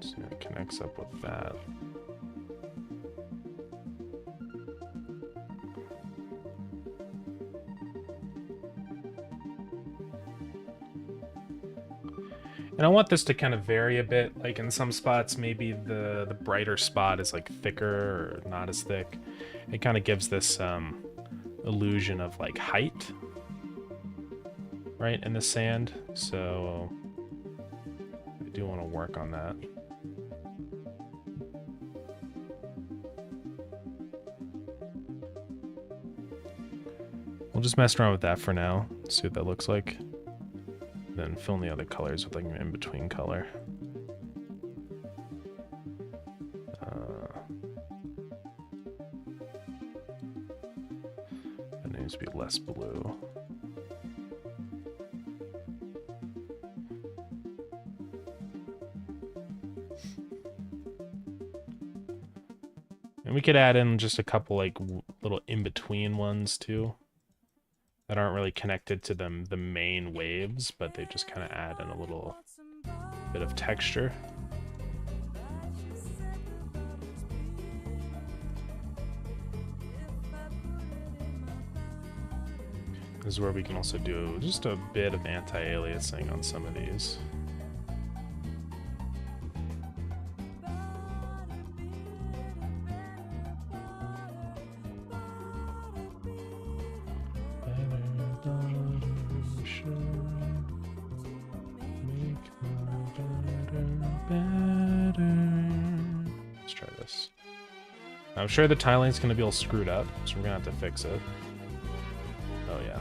Speaker 1: So it connects up with that. And I want this to kind of vary a bit. Like in some spots, maybe the brighter spot is like thicker or not as thick. It kind of gives this illusion of like height, right, in the sand. So I do want to work on that. We'll just mess around with that for now. See what that looks like. Then fill in the other colors with like an in-between color. It needs to be less blue. And we could add in just a couple like little in-between ones too. That aren't really connected to the main waves, but they just kind of add in a little bit of texture. This is where we can also do just a bit of anti-aliasing on some of these. Let's try this. I'm sure the tiling's gonna be all screwed up, so we're gonna have to fix it. Oh yeah.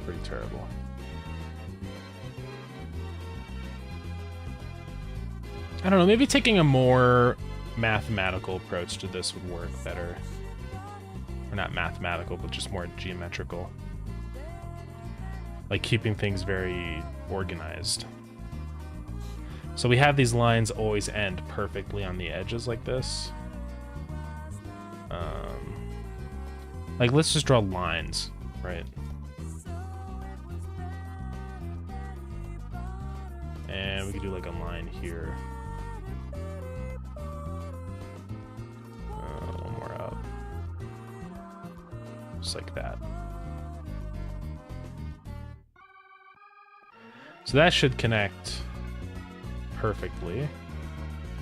Speaker 1: Pretty terrible. I don't know, maybe taking a more mathematical approach to this would work better. Or not mathematical, but just more geometrical. Like keeping things very organized. So we have these lines always end perfectly on the edges like this. Like let's just draw lines, right? And we could do like a line here. One more out. Just like that. So that should connect perfectly.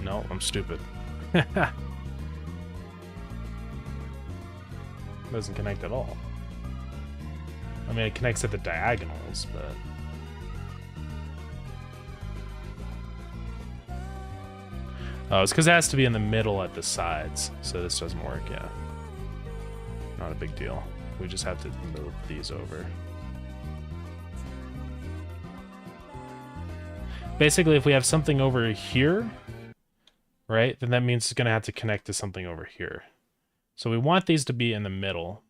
Speaker 1: No, I'm stupid. Doesn't connect at all. I mean, it connects at the diagonals, but Oh, it's because it has to be in the middle at the sides, so this doesn't work, yeah. Not a big deal. We just have to move these over. Basically, if we have something over here, right, then that means it's going to have to connect to something over here. So we want these to be in the middle.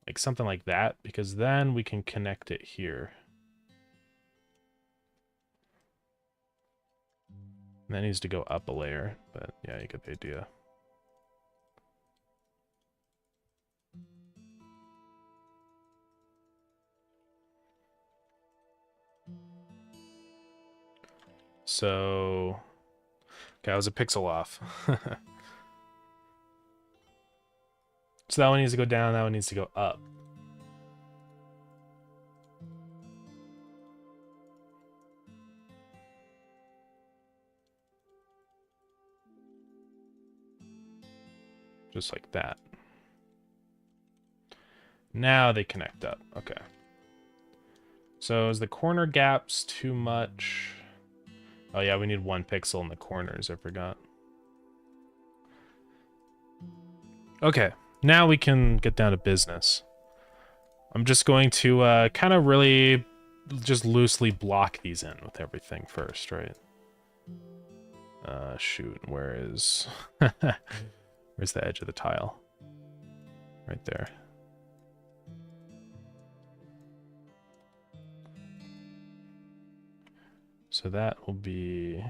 Speaker 1: Like something like that, because then we can connect it here. And that needs to go up a layer, but yeah, you get the idea. So, okay, I was a pixel off. So that one needs to go down, that one needs to go up. Just like that. Now they connect up. Okay. So is the corner gaps too much? Oh yeah, we need 1 pixel in the corners, I forgot. Okay, now we can get down to business. I'm just going to kind of really just loosely block these in with everything first, right? Shoot, where is... Where's the edge of the tile? Right there. So that will be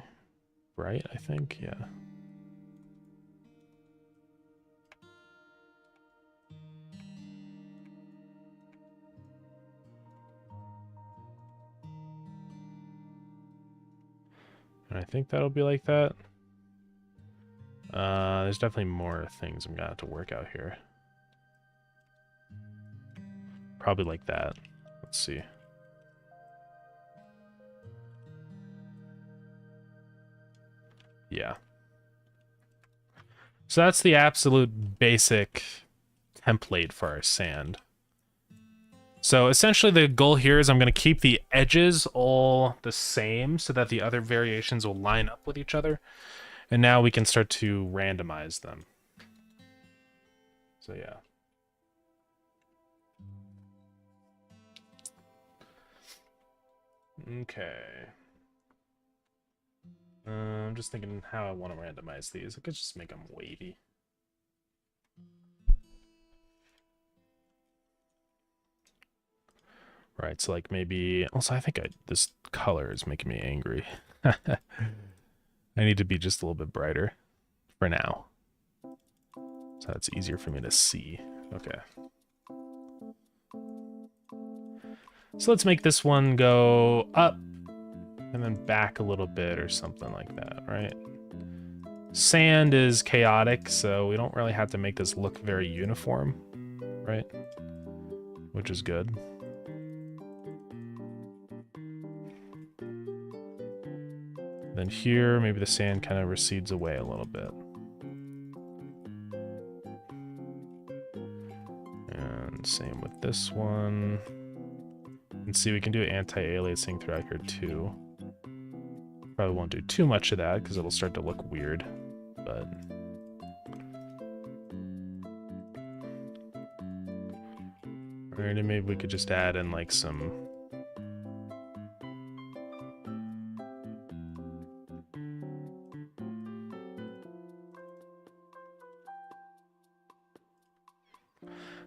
Speaker 1: right, I think, yeah. And I think that'll be like that. There's definitely more things I'm gonna have to work out here. Probably like that. Let's see. Yeah. So that's the absolute basic template for our sand. So essentially the goal here is I'm going to keep the edges all the same so that the other variations will line up with each other. And now we can start to randomize them. So yeah. Okay. I'm just thinking how I want to randomize these. I could just make them wavy. Right, so like maybe... Also, I think this color is making me angry. I need to be just a little bit brighter for now. So it's easier for me to see. Okay. So let's make this one go up and then back a little bit or something like that, right? Sand is chaotic, so we don't really have to make this look very uniform, right? Which is good. Then here, maybe the sand kind of recedes away a little bit. And same with this one. And see, we can do anti-aliasing throughout here too. Probably won't do too much of that because it'll start to look weird, but... Or maybe we could just add in like some...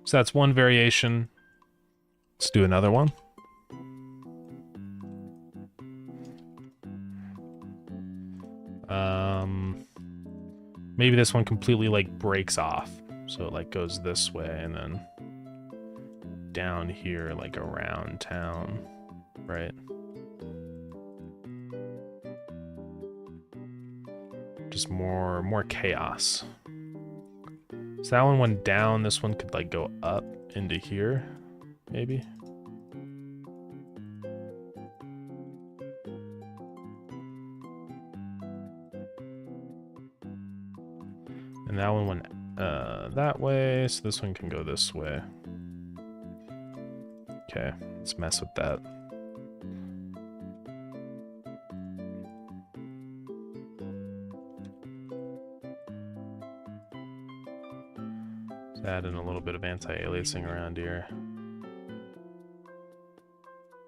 Speaker 1: So that's one variation. Let's do another one. Maybe this one completely like breaks off. So it like goes this way and then down here like around town, right? Just more chaos. So that one went down, this one could like go up into here, maybe. And that one went that way, so this one can go this way. Okay, let's mess with that. Add in a little bit of anti-aliasing around here.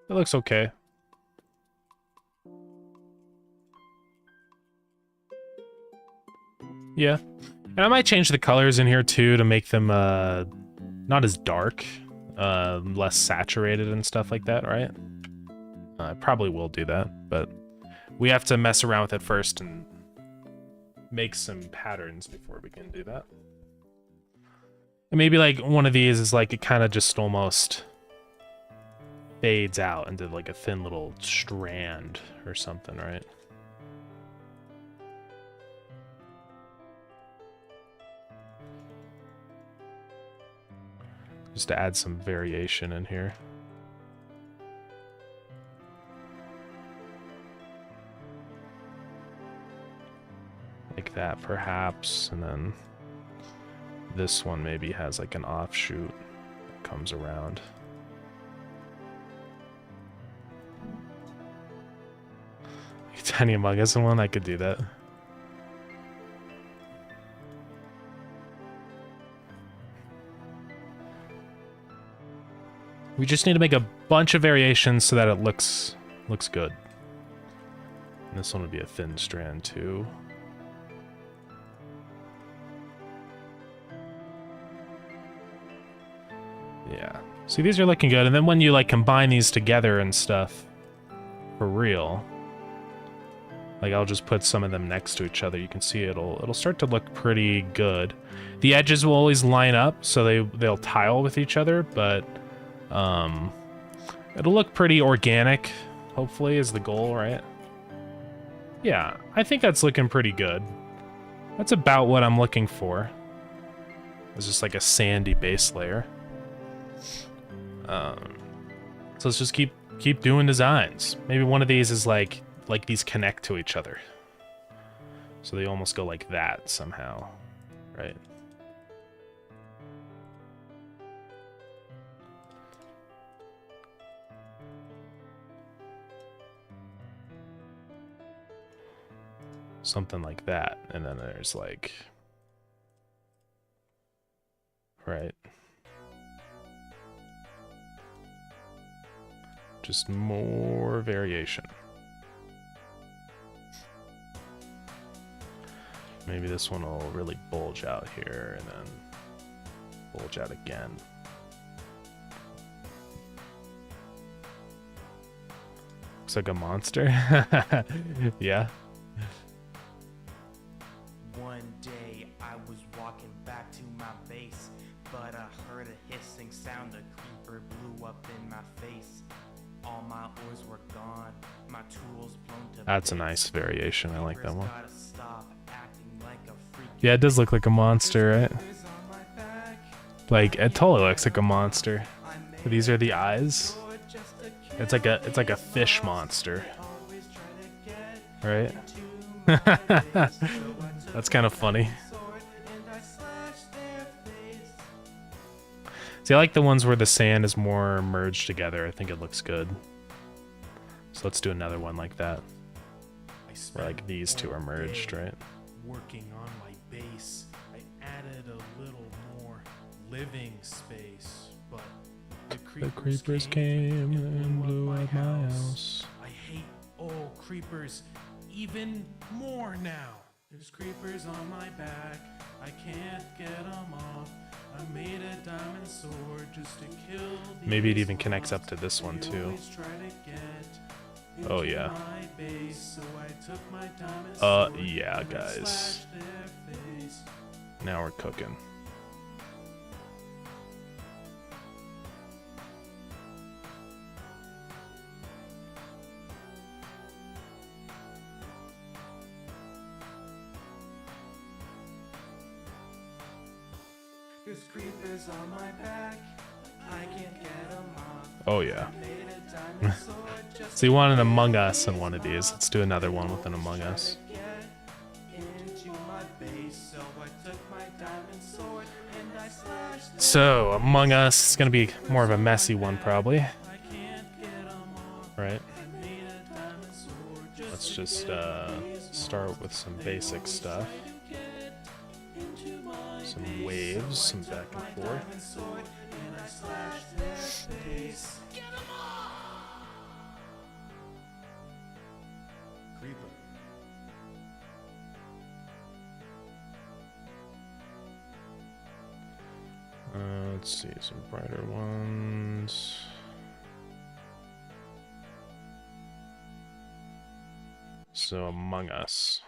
Speaker 1: It looks okay. Yeah. And I might change the colors in here too to make them not as dark, less saturated and stuff like that, right? I probably will do that, but we have to mess around with it first and make some patterns before we can do that. And maybe like one of these is like it kind of just almost fades out into like a thin little strand or something, right? Just to add some variation in here. Like that, perhaps, and then this one maybe has like an offshoot that comes around. Tiny Among Us one, I could do that. We just need to make a bunch of variations so that it looks good. And this one would be a thin strand too. Yeah. See, these are looking good, and then when you like combine these together and stuff, for real, like I'll just put some of them next to each other. You can see it'll start to look pretty good. The edges will always line up, so they'll tile with each other, but it'll look pretty organic. Hopefully, is the goal, right? Yeah, I think that's looking pretty good. That's about what I'm looking for. It's just like a sandy base layer. So let's just keep doing designs. Maybe one of these is like these connect to each other. So they almost go like that somehow, right? Something like that. And then there's like, right? Just more variation. Maybe this one will really bulge out here and then bulge out again. Looks like a monster. Yeah.
Speaker 3: One day I was walking back to my base, but I heard a hissing sound. A creeper blew up in my face. All my ores were gone, my tools blown to
Speaker 1: That's a
Speaker 3: bits.
Speaker 1: nice variation. I like that one.
Speaker 3: Gotta stop acting like a freak.
Speaker 1: Yeah, it does look like a monster, right?
Speaker 3: Creepers on my back.
Speaker 1: Like it totally looks like a monster.
Speaker 3: I made
Speaker 1: These are the eyes.
Speaker 3: it just a kid.
Speaker 1: It's like a fish monster,
Speaker 3: Always try to get
Speaker 1: right?
Speaker 3: into my base, so I took
Speaker 1: That's kind of funny.
Speaker 3: sword and I slashed their face.
Speaker 1: See, I like the ones where the sand is more merged together. I think it looks good. So let's do another one like that, where like these two are merged, right?
Speaker 4: Working on my base, I added a little more living space, but
Speaker 1: The creepers came and blew up my house.
Speaker 4: I hate all creepers even more now. There's creepers on my back, I can't get them off. I made a diamond sword just to kill these
Speaker 1: Maybe it even connects up to this one
Speaker 4: They
Speaker 1: too.
Speaker 4: always try to get
Speaker 1: Oh
Speaker 4: into
Speaker 1: yeah.
Speaker 4: my base, so I took my diamond sword
Speaker 1: Yeah,
Speaker 4: and
Speaker 1: guys.
Speaker 4: slashed their face.
Speaker 1: Now we're cooking.
Speaker 3: There's creepers on my back, I can't get them off.
Speaker 1: Oh yeah.
Speaker 3: Made a diamond sword just
Speaker 1: So you want an Among Us in one of these. Let's do another one with an Among Us.
Speaker 3: to get into my base. So I took my diamond sword and I slashed their
Speaker 1: So Among Us is gonna be more of a messy one probably,
Speaker 3: I can't get them off.
Speaker 1: right?
Speaker 3: I made a diamond sword just
Speaker 1: Let's just start with some basic stuff.
Speaker 3: to get into my
Speaker 1: Some waves, some back and forth. Let's see, some brighter ones. So Among Us.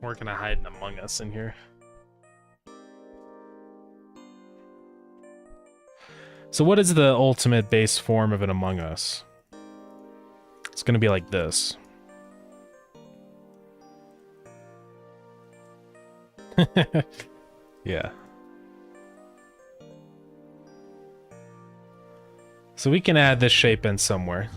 Speaker 1: We're gonna hide an Among Us in here. So what is the ultimate base form of an Among Us? It's gonna be like this. Yeah. So we can add this shape in somewhere.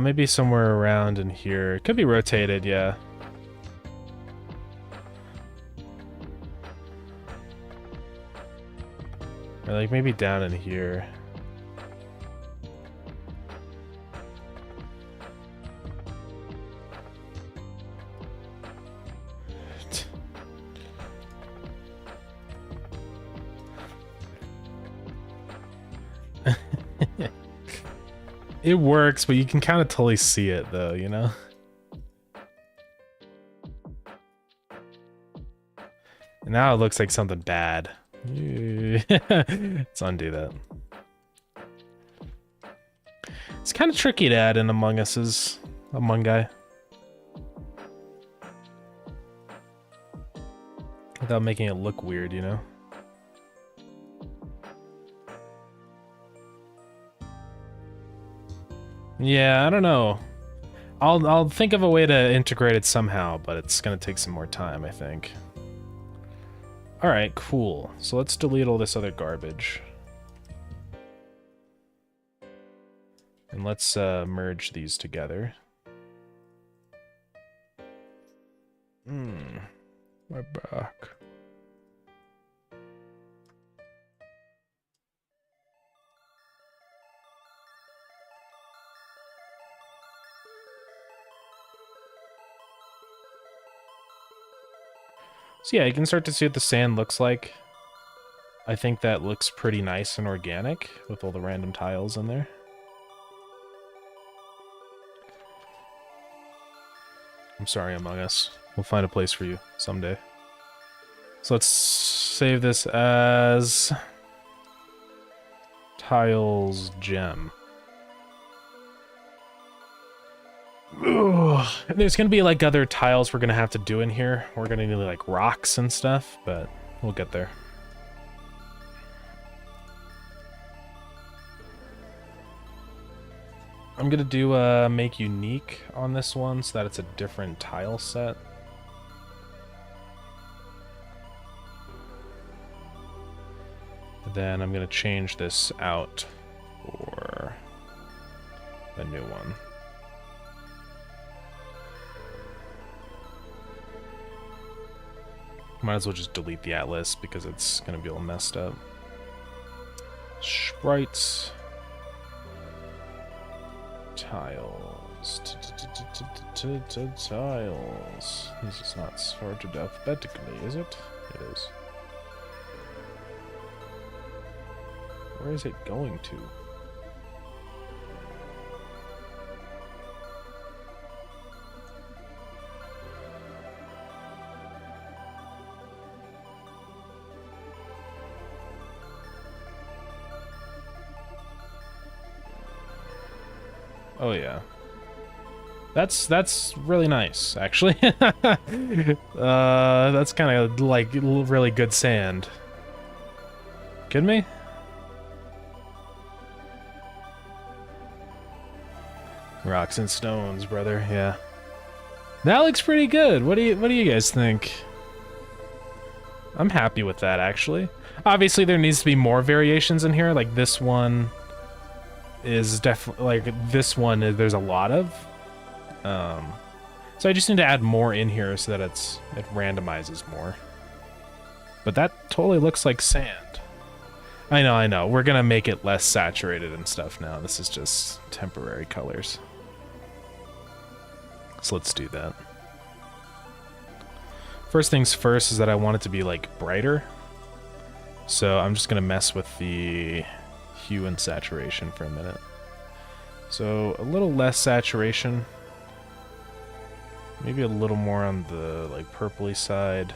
Speaker 1: Maybe somewhere around in here. It could be rotated, yeah. Or like maybe down in here. It works, but you can kind of totally see it, though, you know? And now it looks like something bad. Let's undo that. It's kind of tricky to add in Among Us's Among Guy. Without making it look weird, you know? Yeah, I don't know. I'll think of a way to integrate it somehow, but it's gonna take some more time, I think. Alright, cool. So let's delete all this other garbage. And let's merge these together. My back. So yeah, you can start to see what the sand looks like. I think that looks pretty nice and organic with all the random tiles in there. I'm sorry, Among Us. We'll find a place for you someday. So let's save this as tiles gem. Ugh. There's gonna be like other tiles we're gonna have to do in here. We're gonna need like rocks and stuff, but we'll get there. I'm gonna do make unique on this one so that it's a different tile set. Then I'm gonna change this out for a new one. Might as well just delete the atlas because it's gonna be all messed up. Sprites. Tiles. Tiles. This is not sorted alphabetically, is it? It is. Where is it going to? Oh yeah. That's really nice, actually. That's kind of like really good sand. Kidding me? Rocks and stones, brother. Yeah. That looks pretty good. What do you guys think? I'm happy with that, actually. Obviously, there needs to be more variations in here. Like this one is definitely like this one. There's a lot of. So I just need to add more in here so that it randomizes more. But that totally looks like sand. I know. We're gonna make it less saturated and stuff now. This is just temporary colors. So let's do that. First things first is that I want it to be like brighter. So I'm just gonna mess with the hue and saturation for a minute. So a little less saturation. Maybe a little more on the like purpley side.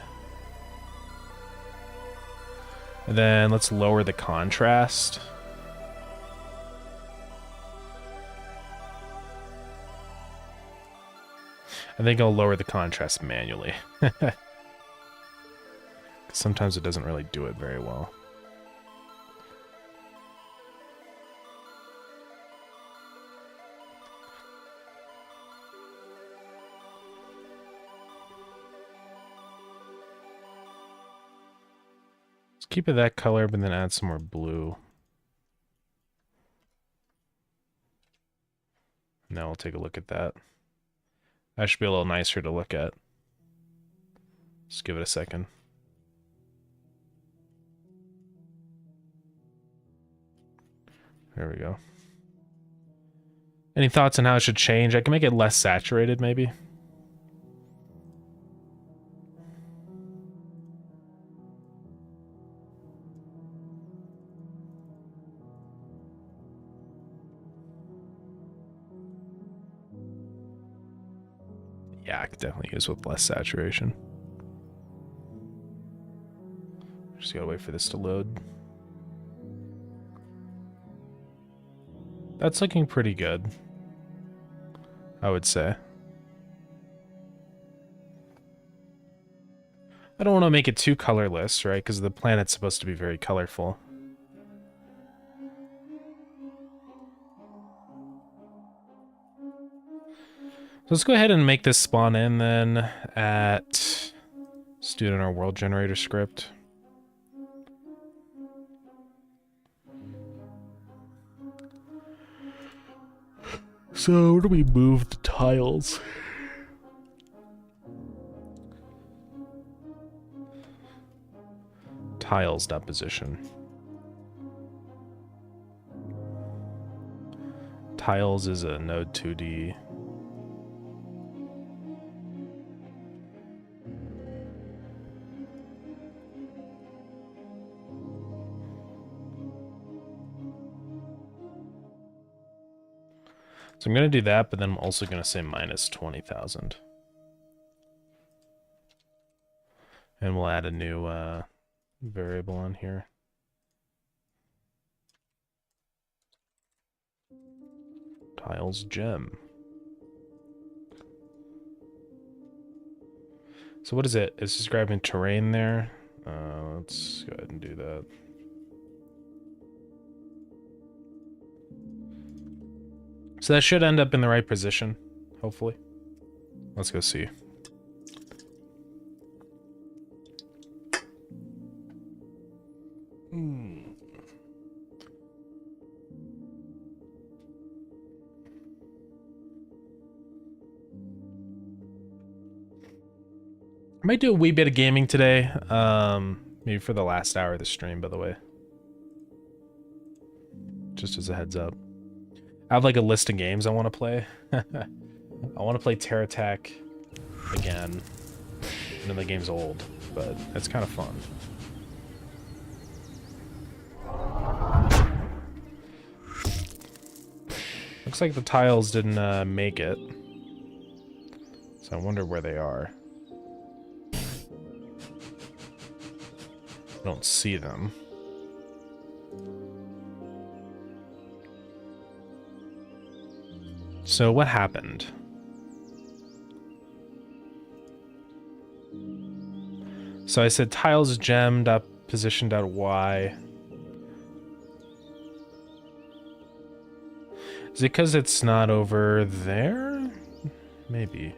Speaker 1: And then let's lower the contrast. I think I'll lower the contrast manually. Sometimes it doesn't really do it very well. Let's keep it that color, but then add some more blue. Now we'll take a look at that. That should be a little nicer to look at. Just give it a second. There we go. Any thoughts on how it should change? I can make it less saturated, maybe. Yeah, I could definitely use with less saturation. Just gotta wait for this to load. That's looking pretty good, I would say. I don't want to make it too colorless, right? Because the planet's supposed to be very colorful. So let's go ahead and make this spawn in then at... Let's do it in our world generator script. So where do we move the tiles? Tiles deposition. Tiles is a node 2D. So I'm going to do that, but then I'm also going to say minus 20,000. And we'll add a new variable on here. Tiles gem. So what is it? It's describing terrain there. Let's go ahead and do that. So that should end up in the right position, hopefully. Let's go see. I might do a wee bit of gaming today. Maybe for the last hour of the stream, by the way. Just as a heads up. I have like a list of games I want to play. I want to play Terra Attack again. I know the game's old, but it's kind of fun. Looks like the tiles didn't make it. So I wonder where they are. I don't see them. So what happened? So I said tiles gemmed up position.y. Is it because it's not over there? Maybe.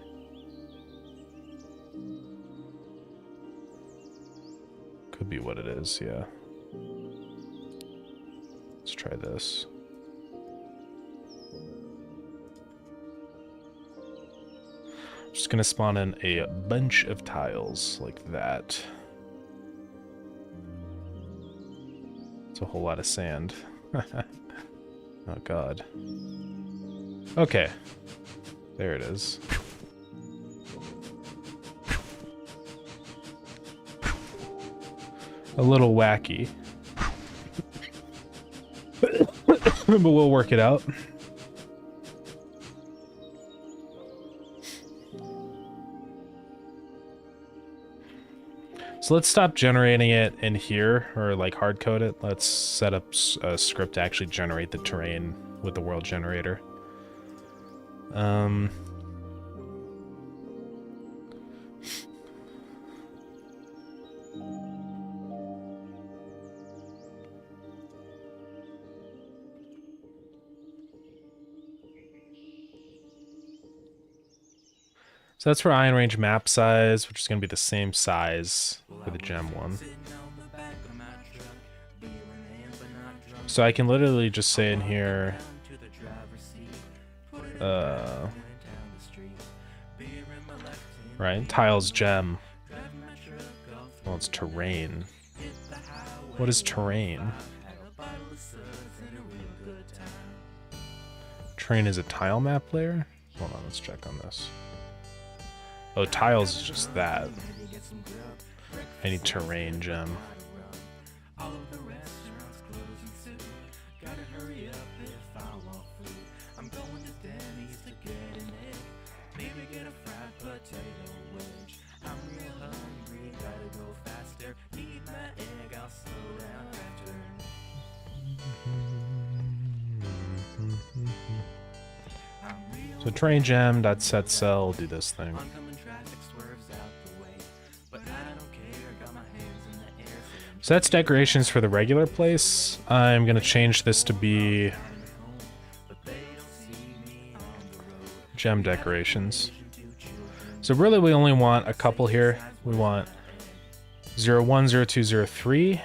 Speaker 1: Could be what it is, yeah. Let's try this. Just gonna spawn in a bunch of tiles like that. It's a whole lot of sand. Oh god. Okay. There it is. A little wacky. But we'll work it out. So let's stop generating it in here, or like hard code it. Let's set up a script to actually generate the terrain with the world generator. So that's for Iron Range map size, which is going to be the same size for the gem one. So I can literally just say in here, right, tiles gem. Well, it's terrain. What is terrain? Terrain is a tile map layer? Hold on, let's check on this. Oh, tiles is just that. I need terrain gem. So terrain gem dot set cell, do this thing. So that's decorations for the regular place. I'm gonna change this to be gem decorations. So really we only want a couple here. We want 01, 02, 03.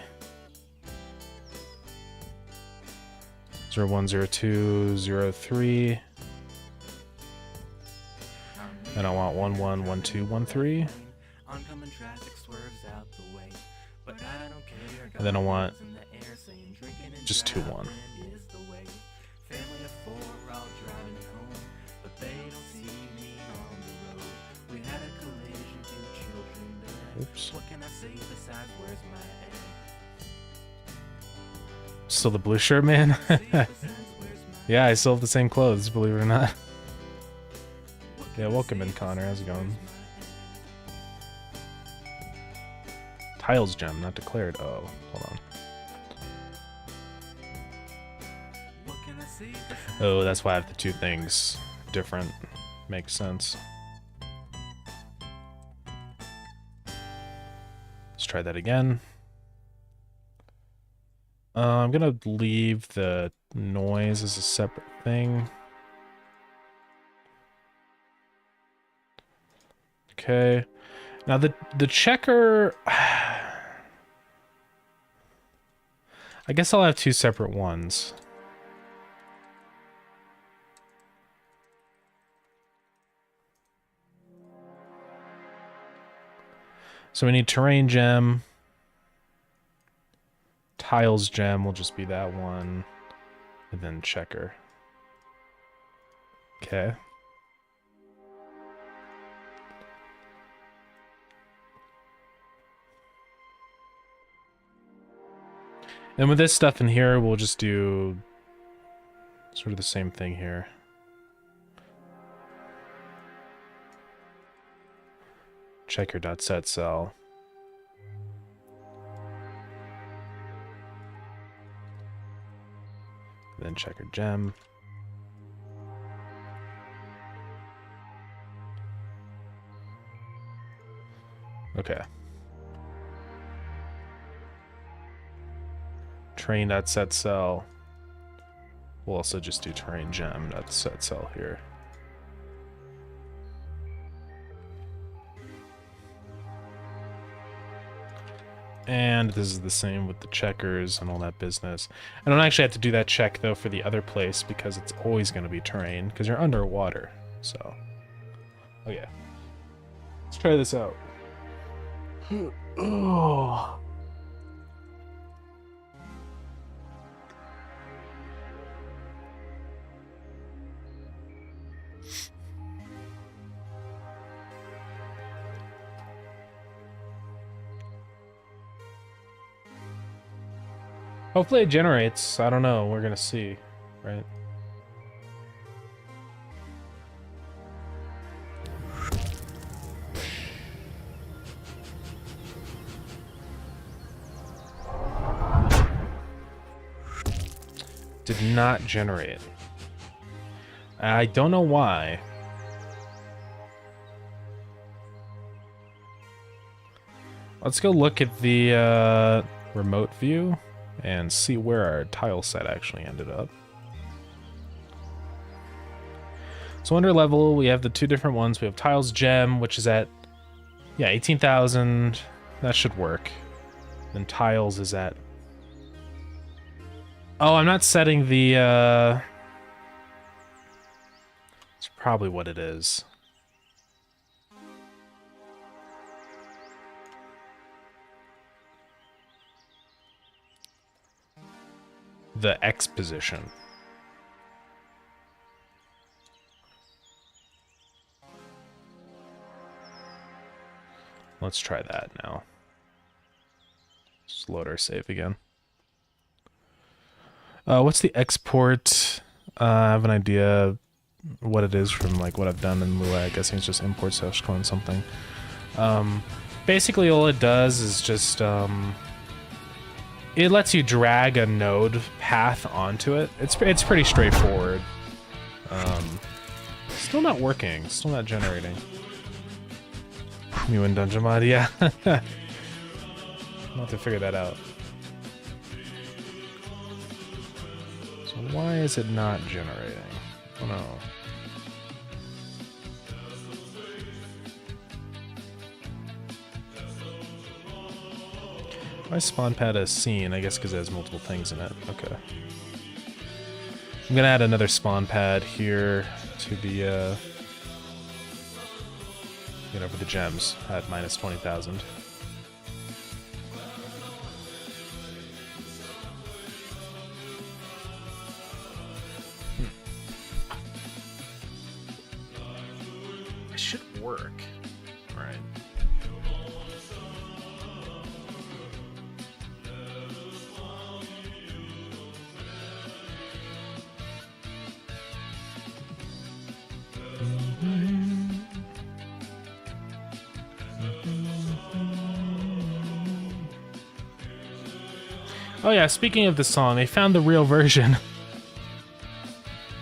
Speaker 1: 01, 02, 03. And I want 11, 12, 13. And then I want just 2, 1. Oops. Still the blue shirt man? Yeah, I still have the same clothes, believe it or not. Yeah, welcome in, Connor. How's it going? Tiles gem, not declared. Oh, hold on. Oh, that's why I have the two things different. Makes sense. Let's try that again. I'm gonna leave the noise as a separate thing. Okay. Now the checker, I guess I'll have two separate ones. So we need terrain gem. Tiles gem will just be that one. And then checker. Okay. And with this stuff in here, we'll just do sort of the same thing here. Checker.set cell. Then checker gem. Okay. Terrain.set cell. We'll also just do terrain gem.set cell here. And this is the same with the checkers and all that business. I don't actually have to do that check though for the other place because it's always going to be terrain because you're underwater. So, oh yeah. Let's try this out. Oh. Hopefully it generates. I don't know. We're gonna see, right? Did not generate. I don't know why. Let's go look at the remote view and see where our tile set actually ended up. So under level, we have the two different ones. We have tiles gem, which is at, yeah, 18,000. That should work. Then tiles is at... Oh, I'm not setting the, It's probably what it is. The X position. Let's try that now. Just load our save again. What's the export? I have an idea what it is from like what I've done in Lua. I guess it's just import /clone something. Basically all it does is just it lets you drag a node path onto it. It's pretty straightforward. Still not working. Still not generating. You in Dungeon Mod? Yeah. I'll have to figure that out. So why is it not generating? Oh no. Why spawn pad a scene? I guess because it has multiple things in it. Okay. I'm gonna add another spawn pad here to the get over the gems at minus 20,000. It should work. All right. Oh yeah, speaking of the song, they found the real version.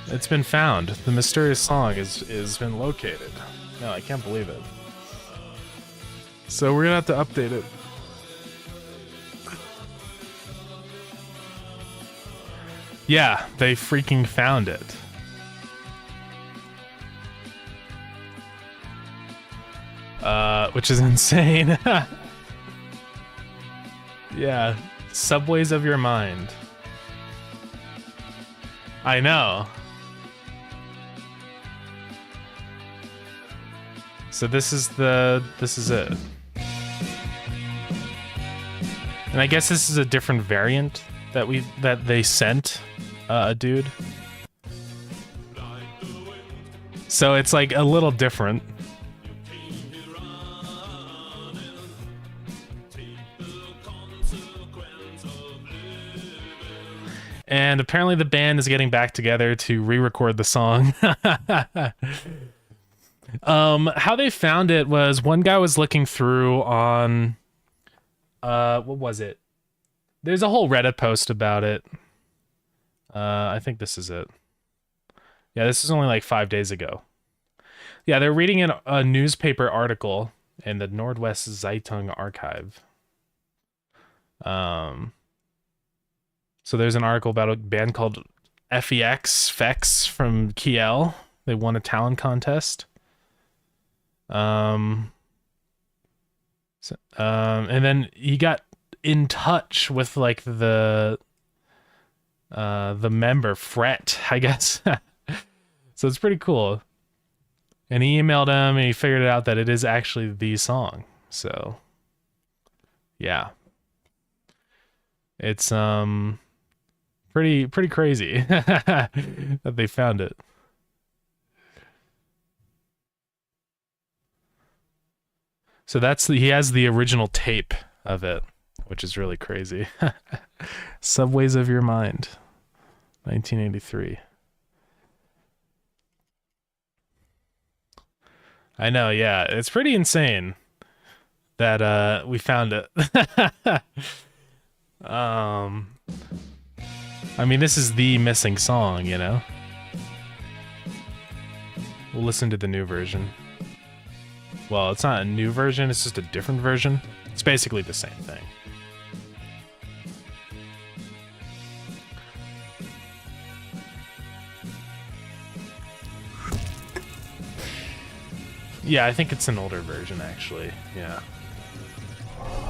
Speaker 1: It's been found. The mysterious song is been located. No, I can't believe it. So we're gonna have to update it. Yeah, they freaking found it. Which is insane. Yeah. Subways of your mind. I know. So this is it. And I guess this is a different variant that they sent a dude. So it's like a little different. And apparently the band is getting back together to re-record the song. How they found it was one guy was looking through on... what was it? There's a whole Reddit post about it. I think this is it. Yeah, this is only like 5 days ago. Yeah, they're reading a newspaper article in the Nordwest Zeitung archive. So there's an article about a band called Fex from Kiel. They won a talent contest. And then he got in touch with like the member Fret, I guess. So it's pretty cool. And he emailed him and he figured out that it is actually the song. So yeah. It's pretty crazy that they found it. So he has the original tape of it, which is really crazy. Subways of Your Mind, 1983. I know, yeah. It's pretty insane that we found it. I mean, this is the missing song, you know? We'll listen to the new version. Well, it's not a new version, it's just a different version. It's basically the same thing. Yeah, I think it's an older version, actually. Yeah.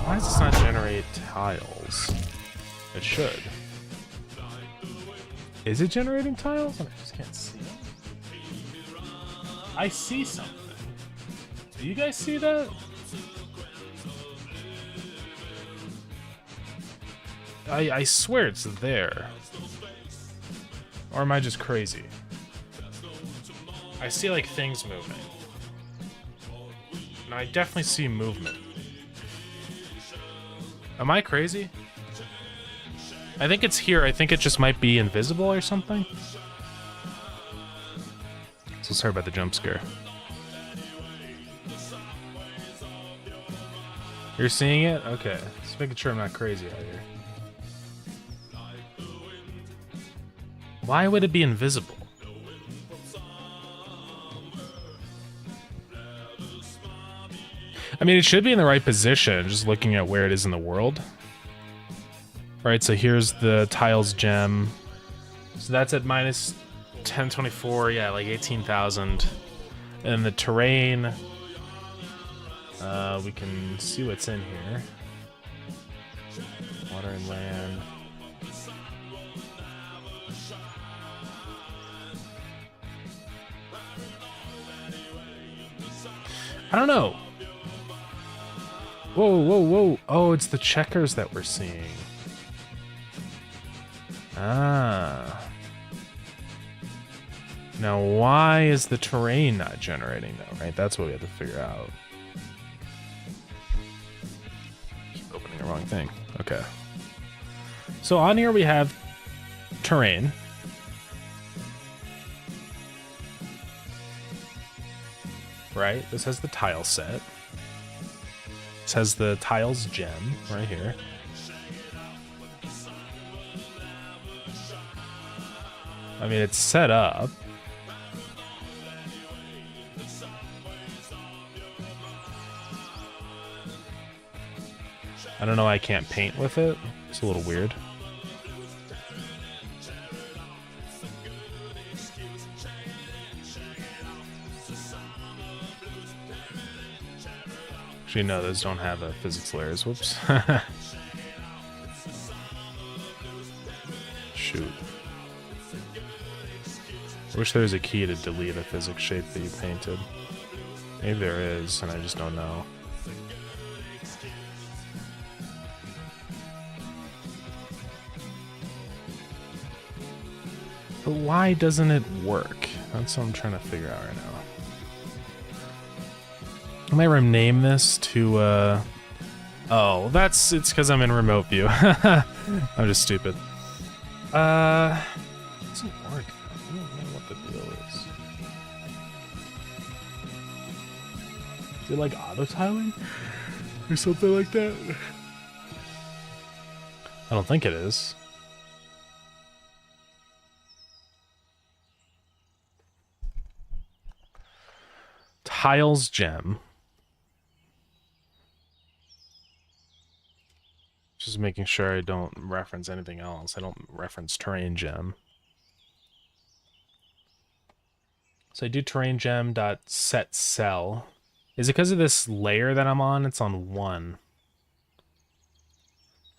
Speaker 1: Why does this not generate tiles? It should. Is it generating tiles? I just can't see it. I see something. Do you guys see that? I swear it's there. Or am I just crazy? I see like things moving. And I definitely see movement. Am I crazy? I think it's here. I think it just might be invisible or something. So sorry about the jump scare. You're seeing it? Okay. Just making sure I'm not crazy out here. Why would it be invisible? I mean, it should be in the right position, just looking at where it is in the world. Right, so here's the tiles gem. So that's at minus 1024, yeah, like 18,000. And the terrain, we can see what's in here. Water and land. I don't know. Whoa, whoa, whoa. Oh, it's the checkers that we're seeing. Ah. Now, why is the terrain not generating though, right? That's what we have to figure out. Keep opening the wrong thing. Okay. So on here we have terrain. Right? This has the tile set. This has the tiles gem right here. I mean, it's set up. I don't know why I can't paint with it. It's a little weird. Actually, no, those don't have physics layers. Whoops. Shoot. I wish there was a key to delete a physics shape that you painted. Maybe there is, and I just don't know. But why doesn't it work? That's what I'm trying to figure out right now. I might rename this to, oh, it's because I'm in remote view. I'm just stupid. It doesn't work. I don't know what the deal is. Is it like auto-tiling? Or something like that? I don't think it is. Tiles gem. Just making sure I don't reference anything else. I don't reference terrain gem. So I do terrain gem dot set cell. Is it because of this layer that I'm on? It's on 1.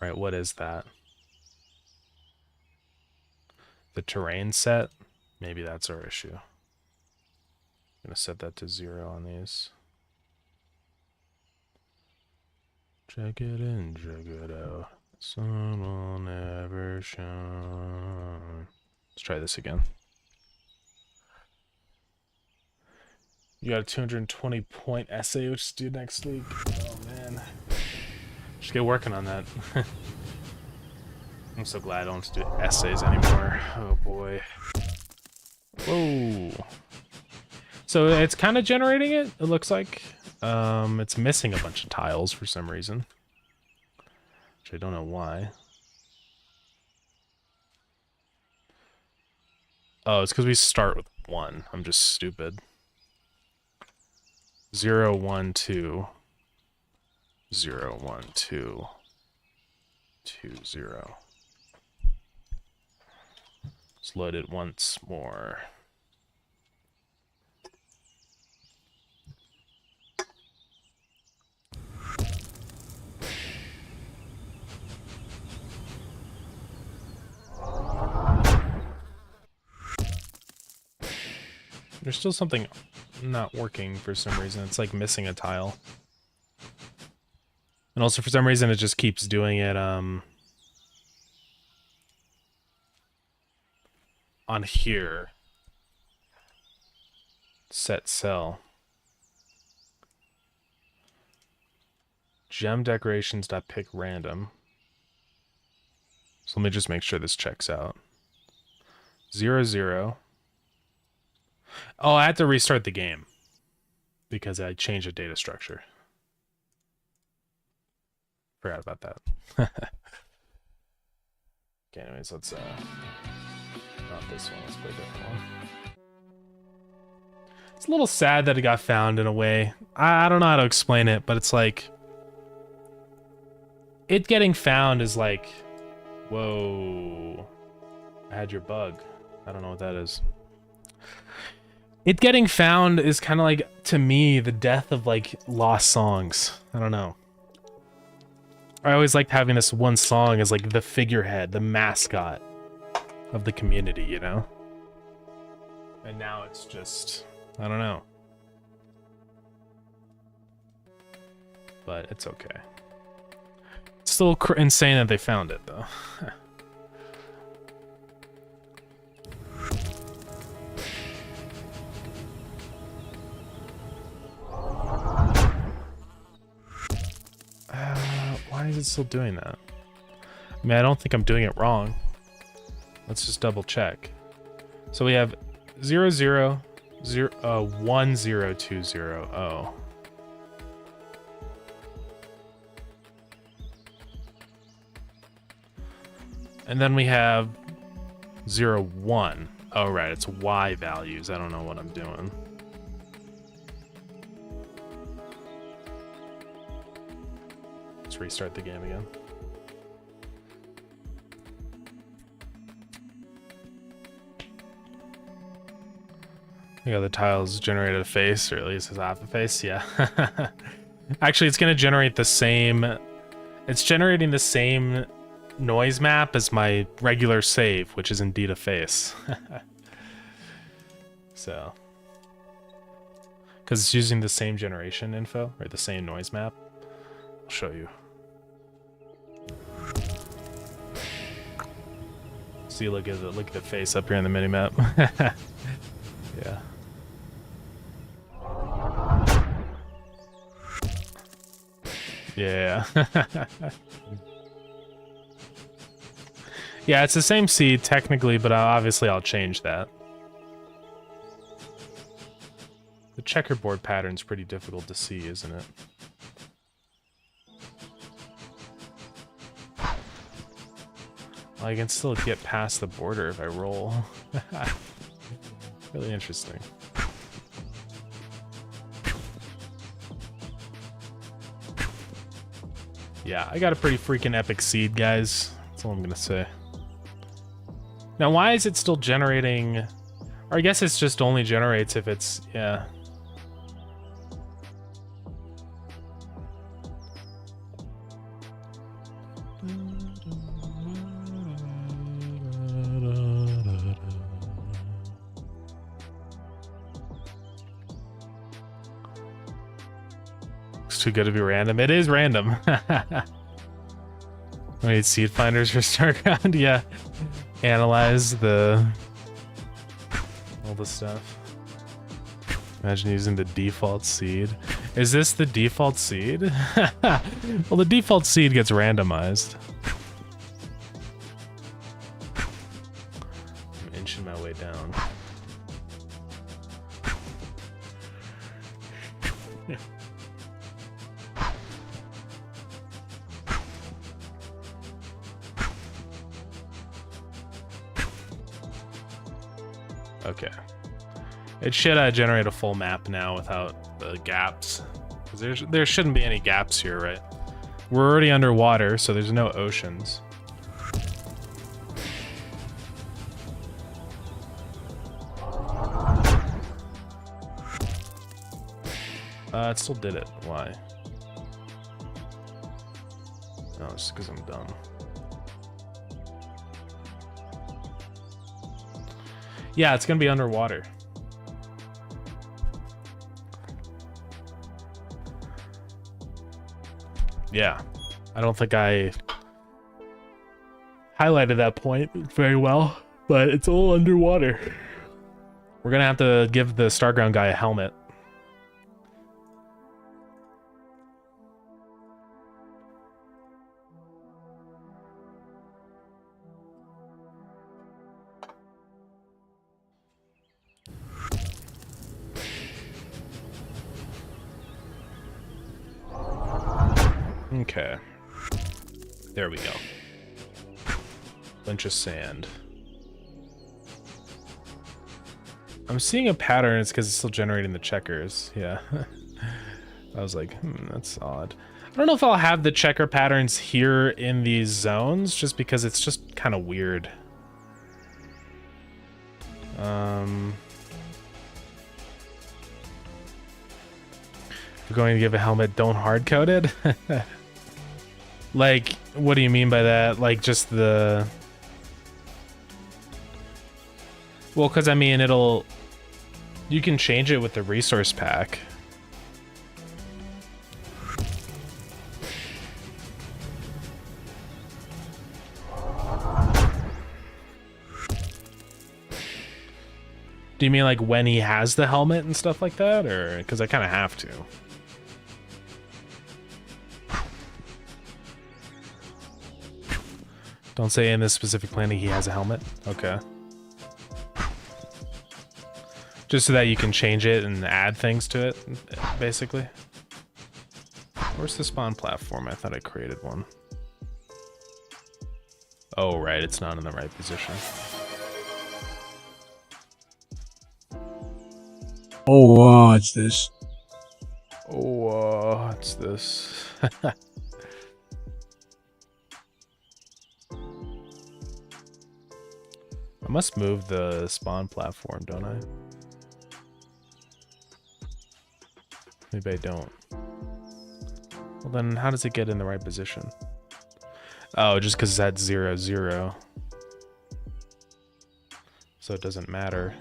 Speaker 1: Right, what is that? The terrain set? Maybe that's our issue. I'm gonna set that to 0 on these. Check it in, check it out. Sun will never shine. Let's try this again. You got a 220 point essay which is due next week. Oh man. Just get working on that. I'm so glad I don't have to do essays anymore. Oh boy. Whoa. So it's kind of generating it, it looks like. It's missing a bunch of tiles for some reason. Which I don't know why. Oh, it's because we start with 1. I'm just stupid. 0, 1, 2. 0, 1, 2. 2, 0. Let's load it once more. There's still something not working for some reason. It's like missing a tile. And also for some reason it just keeps doing it on here. Set cell. Gem decorations.pick random. So let me just make sure this checks out. 0, 0. Oh, I had to restart the game because I changed the data structure. Forgot about that. Okay, anyways, let's not this one, let's play a different one. It's a little sad that it got found in a way. I don't know how to explain it, but it's like it getting found is like, whoa, I had your bug. I don't know what that is. It getting found is kind of like, to me, the death of like lost songs. I don't know. I always liked having this one song as like the figurehead, the mascot of the community, you know? And now it's just, I don't know. But it's okay. It's still insane that they found it, though. Why is it still doing that? I mean, I don't think I'm doing it wrong. Let's just double check. So we have 0, 0, 0, 1, 0, 2, 0. Oh. And then we have 0, 1. Oh, right, it's Y values. I don't know what I'm doing. Let's restart the game again. Yeah, the tiles generated a face, or at least it's half a face, yeah. Actually, it's gonna generate the same... It's generating the same noise map as my regular save, which is indeed a face. So... Because it's using the same generation info, or the same noise map. I'll show you. See, look at the face up here in the minimap. Yeah. Yeah. Yeah, it's the same seed technically, but obviously I'll change that. The checkerboard pattern's pretty difficult to see, isn't it? Well, I can still get past the border if I roll. Really interesting. Yeah, I got a pretty freaking epic seed, guys. That's all I'm gonna say. Now, why is it still generating... Or I guess it's just only generates if it's... Yeah. It's too good to be random. It is random. We need seed finders for Starground. Yeah. Analyze all the stuff. Imagine using the default seed. Is this the default seed? Well, the default seed gets randomized. down. Okay. It should generate a full map now without the gaps. 'Cause there shouldn't be any gaps here, right? We're already underwater, so there's no oceans. It still did it. Why? Oh, it's just because I'm dumb. Yeah, it's gonna be underwater. Yeah, I don't think I highlighted that point very well, but it's all underwater. We're gonna have to give the Starground guy a helmet. Okay. There we go. Bunch of sand. I'm seeing a pattern. It's because it's still generating the checkers. Yeah. I was like, that's odd. I don't know if I'll have the checker patterns here in these zones, just because it's just kind of weird. If you're going to give a helmet, don't hard code it. Like, what do you mean by that? Like, just the... Well, because, I mean, it'll... You can change it with the resource pack. Do you mean, like, when he has the helmet and stuff like that? Or... Because I kind of have to. Don't say in this specific planet he has a helmet. Okay. Just so that you can change it and add things to it, basically. Where's the spawn platform? I thought I created one. Oh, right. It's not in the right position.
Speaker 5: Oh, what's this?
Speaker 1: Oh, what's this? I must move the spawn platform, don't I? Maybe I don't. Well, then how does it get in the right position? Oh, just because it's at 0, 0. So it doesn't matter.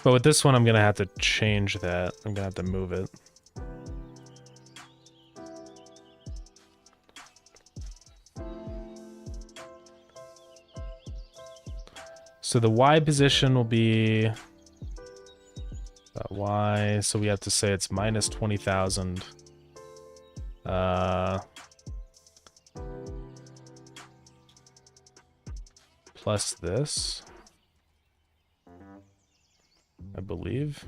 Speaker 1: But with this one, I'm going to have to change that. I'm going to have to move it. So the Y position will be Y, so we have to say it's minus 20,000. Plus this, I believe.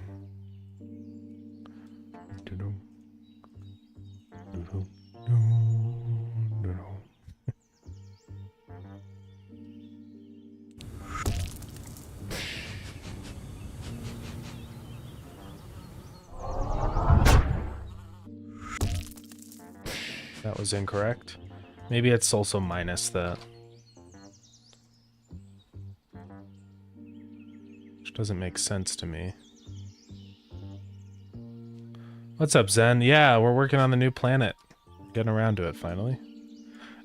Speaker 1: That was incorrect. Maybe it's also minus that. Which doesn't make sense to me. What's up, Zen? Yeah, we're working on the new planet. Getting around to it, finally.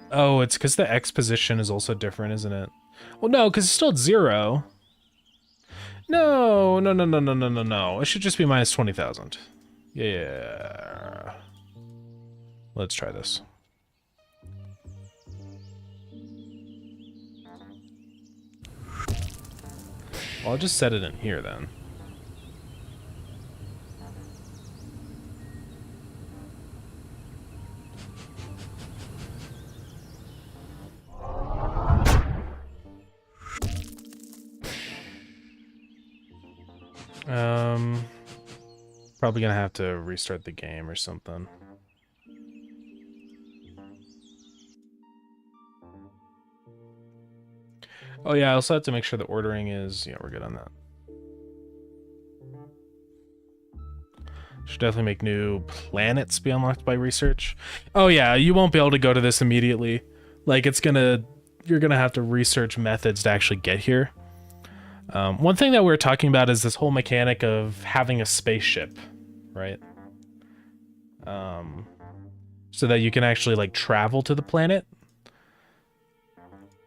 Speaker 1: Oh, it's because the X position is also different, isn't it? Well, no, because it's still at 0. No. It should just be minus 20,000. Yeah. Let's try this. Well, I'll just set it in here then. Probably gonna have to restart the game or something. Oh yeah, I also have to make sure the ordering is... Yeah, we're good on that. Should definitely make new planets be unlocked by research. Oh yeah, you won't be able to go to this immediately. Like, it's gonna... You're gonna have to research methods to actually get here. One thing that we were talking about is this whole mechanic of having a spaceship, right? So that you can actually, like, travel to the planet.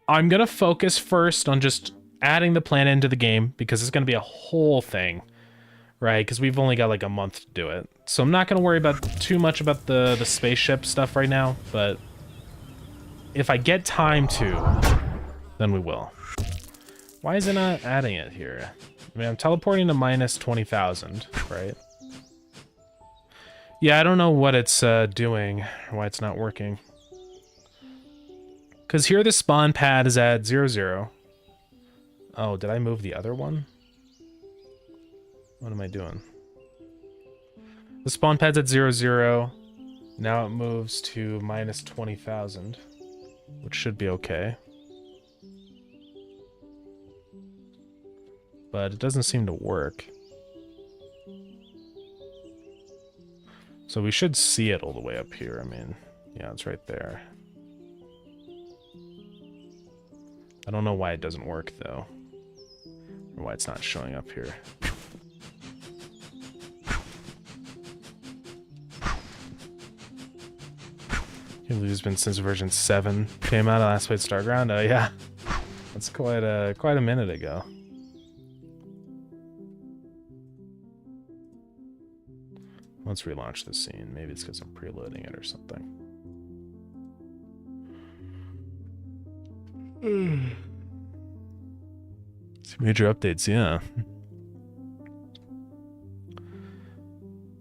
Speaker 1: I'm gonna focus first on just adding the planet into the game, because it's gonna be a whole thing, right? Because we've only got like a month to do it. So I'm not gonna worry about too much about the spaceship stuff right now, but if I get time to, then we will. Why is it not adding it here? I mean, I'm teleporting to minus 20,000, right? Yeah, I don't know what it's doing, or why it's not working. Because here the spawn pad is at 0, 0. Oh, did I move the other one? What am I doing? The spawn pad's at 0, 0. Now it moves to minus 20,000, which should be okay. But it doesn't seem to work. So we should see it all the way up here. I mean, yeah, it's right there. I don't know why it doesn't work, though. Or why it's not showing up here. It's been since version 7 came out. I last played Starground. Oh, yeah. That's quite a minute ago. Let's relaunch the scene. Maybe it's because I'm preloading it or something. Some major updates, yeah.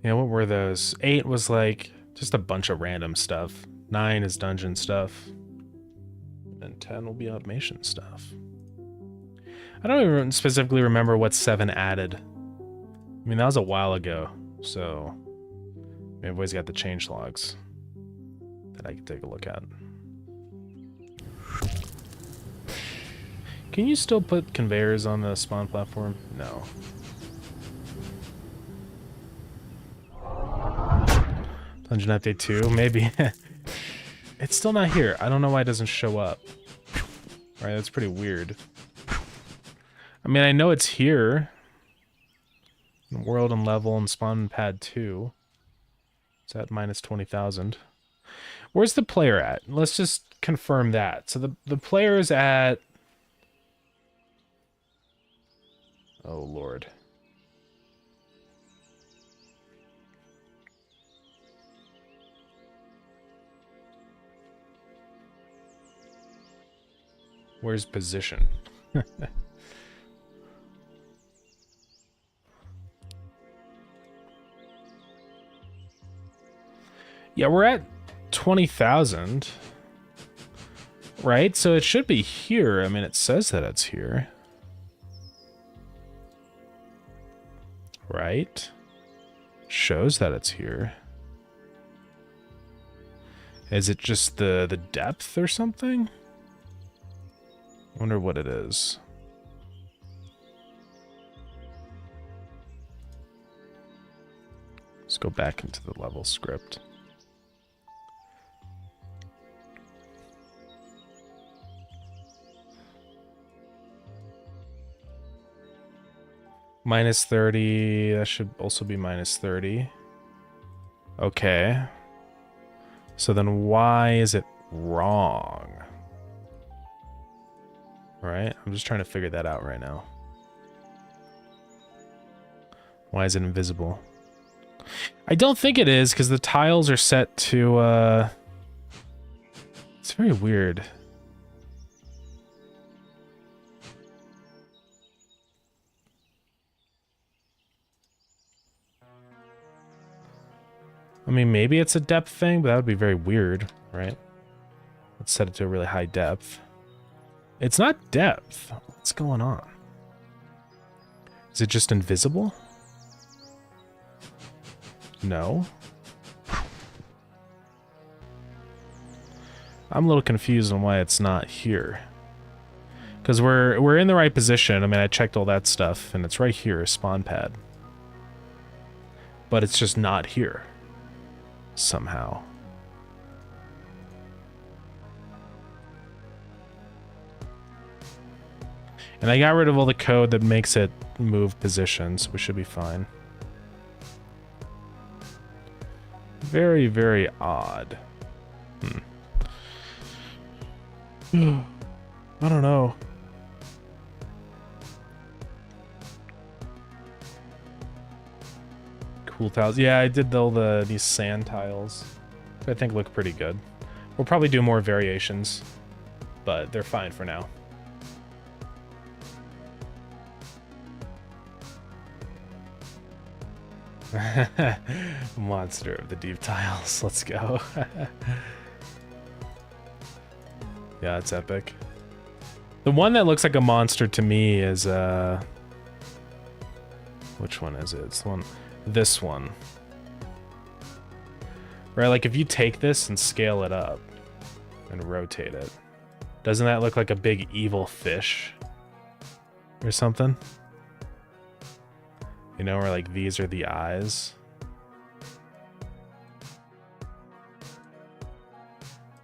Speaker 1: Yeah, what were those? 8 was like just a bunch of random stuff. 9 is dungeon stuff. And 10 will be automation stuff. I don't even specifically remember what 7 added. I mean, that was a while ago, so maybe I've always got the change logs that I can take a look at. Can you still put conveyors on the spawn platform? No. Dungeon update 2, maybe. It's still not here. I don't know why it doesn't show up. Right, that's pretty weird. I mean, I know it's here. World and level and spawn pad 2. It's at minus 20,000. Where's the player at? Let's just confirm that. So the player is at... Oh, Lord. Where's position? Yeah, we're at 20,000. Right? So it should be here. I mean, it says that it's here. Right? Shows that it's here. Is it just the depth or something? I wonder what it is. Let's go back into the level script. Minus 30, that should also be minus 30. Okay. So then why is it wrong? Right? I'm just trying to figure that out right now. Why is it invisible? I don't think it is, because the tiles are set to, It's very weird. I mean, maybe it's a depth thing, but that would be very weird, right? Let's set it to a really high depth. It's not depth. What's going on? Is it just invisible? No. I'm a little confused on why it's not here. Because we're in the right position. I mean, I checked all that stuff, and it's right here, spawn pad. But it's just not here. Somehow. And I got rid of all the code that makes it move positions, which should be fine. Very, very odd. I don't know. Cool tiles. Yeah, I did all these sand tiles. I think look pretty good. We'll probably do more variations, but they're fine for now. Monster of the deep tiles. Let's go. Yeah, it's epic. The one that looks like a monster to me is which one is it? It's the one, this one. Right, like if you take this and scale it up and rotate it, doesn't that look like a big evil fish or something? You know, where like these are the eyes.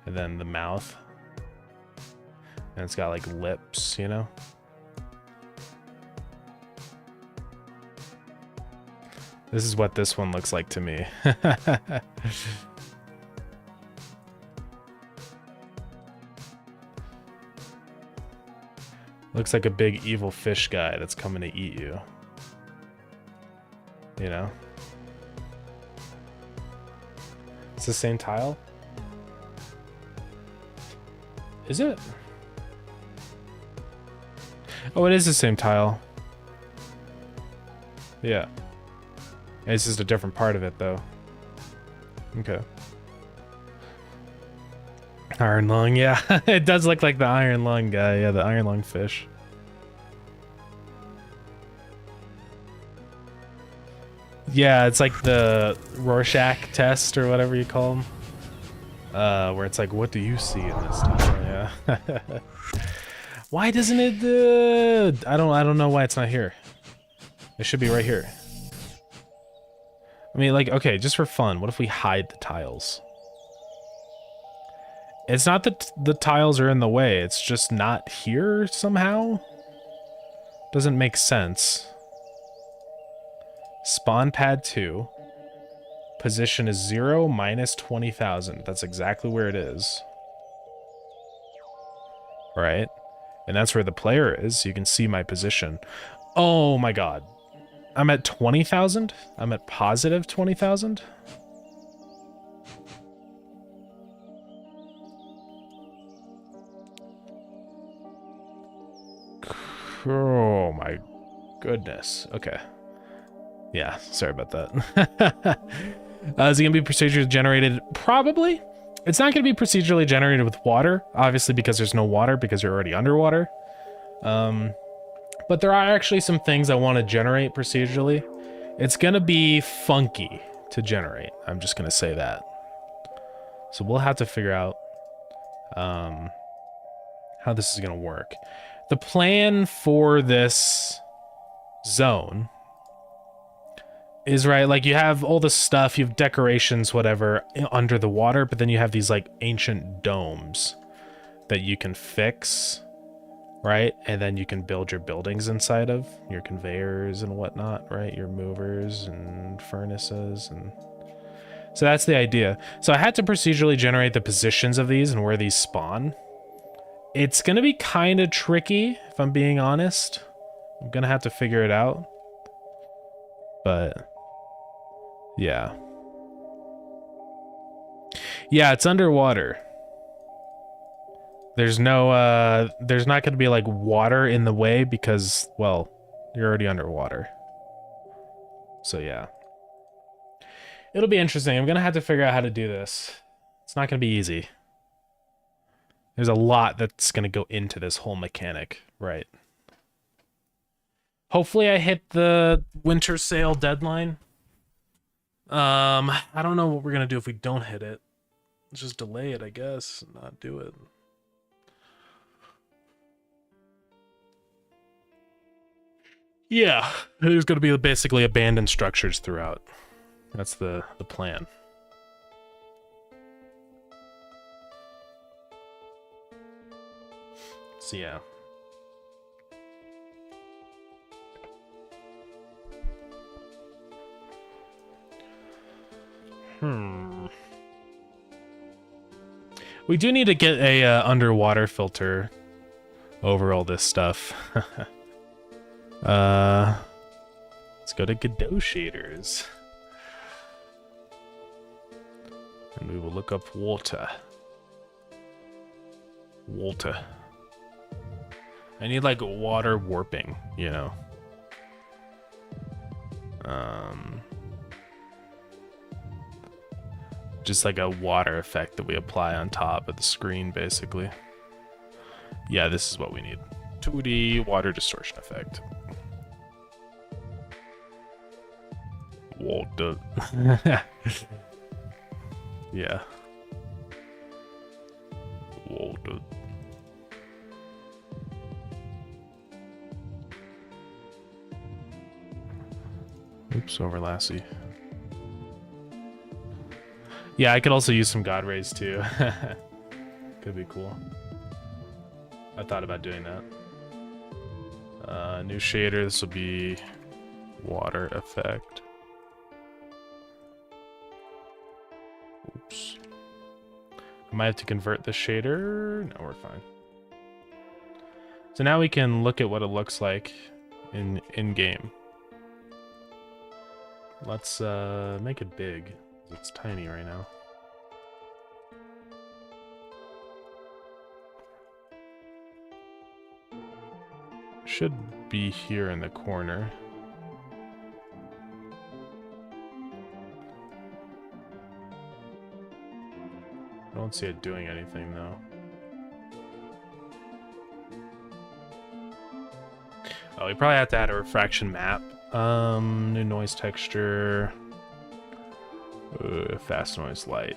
Speaker 1: And then the mouth. And it's got like lips, you know? This is what this one looks like to me. Looks like a big evil fish guy that's coming to eat you. You know? It's the same tile? Is it? Oh, it is the same tile. Yeah. It's just a different part of it, though. Okay. Iron lung, yeah. It does look like the iron lung guy. Yeah, the iron lung fish. Yeah, it's like the Rorschach test or whatever you call them. Where it's like, what do you see in this tile? Yeah. Why doesn't it? I don't know why it's not here. It should be right here. I mean, like, okay, just for fun, what if we hide the tiles? It's not that the tiles are in the way, it's just not here somehow? Doesn't make sense. Spawn pad 2. Position is 0 minus 20,000. That's exactly where it is. Right? And that's where the player is. You can see my position. Oh my god. I'm at 20,000? I'm at positive 20,000? Oh my goodness. Okay. Yeah, sorry about that. Is it going to be procedurally generated? Probably. It's not going to be procedurally generated with water, obviously, because there's no water, because you're already underwater. But there are actually some things I want to generate procedurally. It's going to be funky to generate. I'm just going to say that. So we'll have to figure out how this is going to work. The plan for this zone is, right, like you have all the stuff, you have decorations, whatever, under the water, but then you have these like ancient domes that you can fix, right? And then you can build your buildings inside of, your conveyors and whatnot, right? Your movers and furnaces. And so that's the idea. So I had to procedurally generate the positions of these and where these spawn. It's going to be kind of tricky, if I'm being honest. I'm going to have to figure it out. But yeah. Yeah, it's underwater. There's no, there's not going to be like water in the way because, well, you're already underwater. So yeah. It'll be interesting. I'm going to have to figure out how to do this. It's not going to be easy. There's a lot that's going to go into this whole mechanic, right? Hopefully I hit the winter sale deadline. I don't know what we're gonna do if we don't hit it. Let's just delay it, I guess, and not do it. Yeah, there's gonna be basically abandoned structures throughout. That's the plan. So yeah. We do need to get a underwater filter over all this stuff. Let's go to Godot shaders. And we will look up water. Water. I need like water warping, you know. Just like a water effect that we apply on top of the screen, basically. Yeah, this is what we need. 2D water distortion effect. Water. Yeah. Water. Oops, over Lassie. Yeah, I could also use some God Rays too. Could be cool. I thought about doing that. New shader, this will be water effect. Oops. I might have to convert the shader. No, we're fine. So now we can look at what it looks like in game. Let's make it big. It's tiny right now. Should be here in the corner. I don't see it doing anything though. Oh, we probably have to add a refraction map. New noise texture. Fast noise light.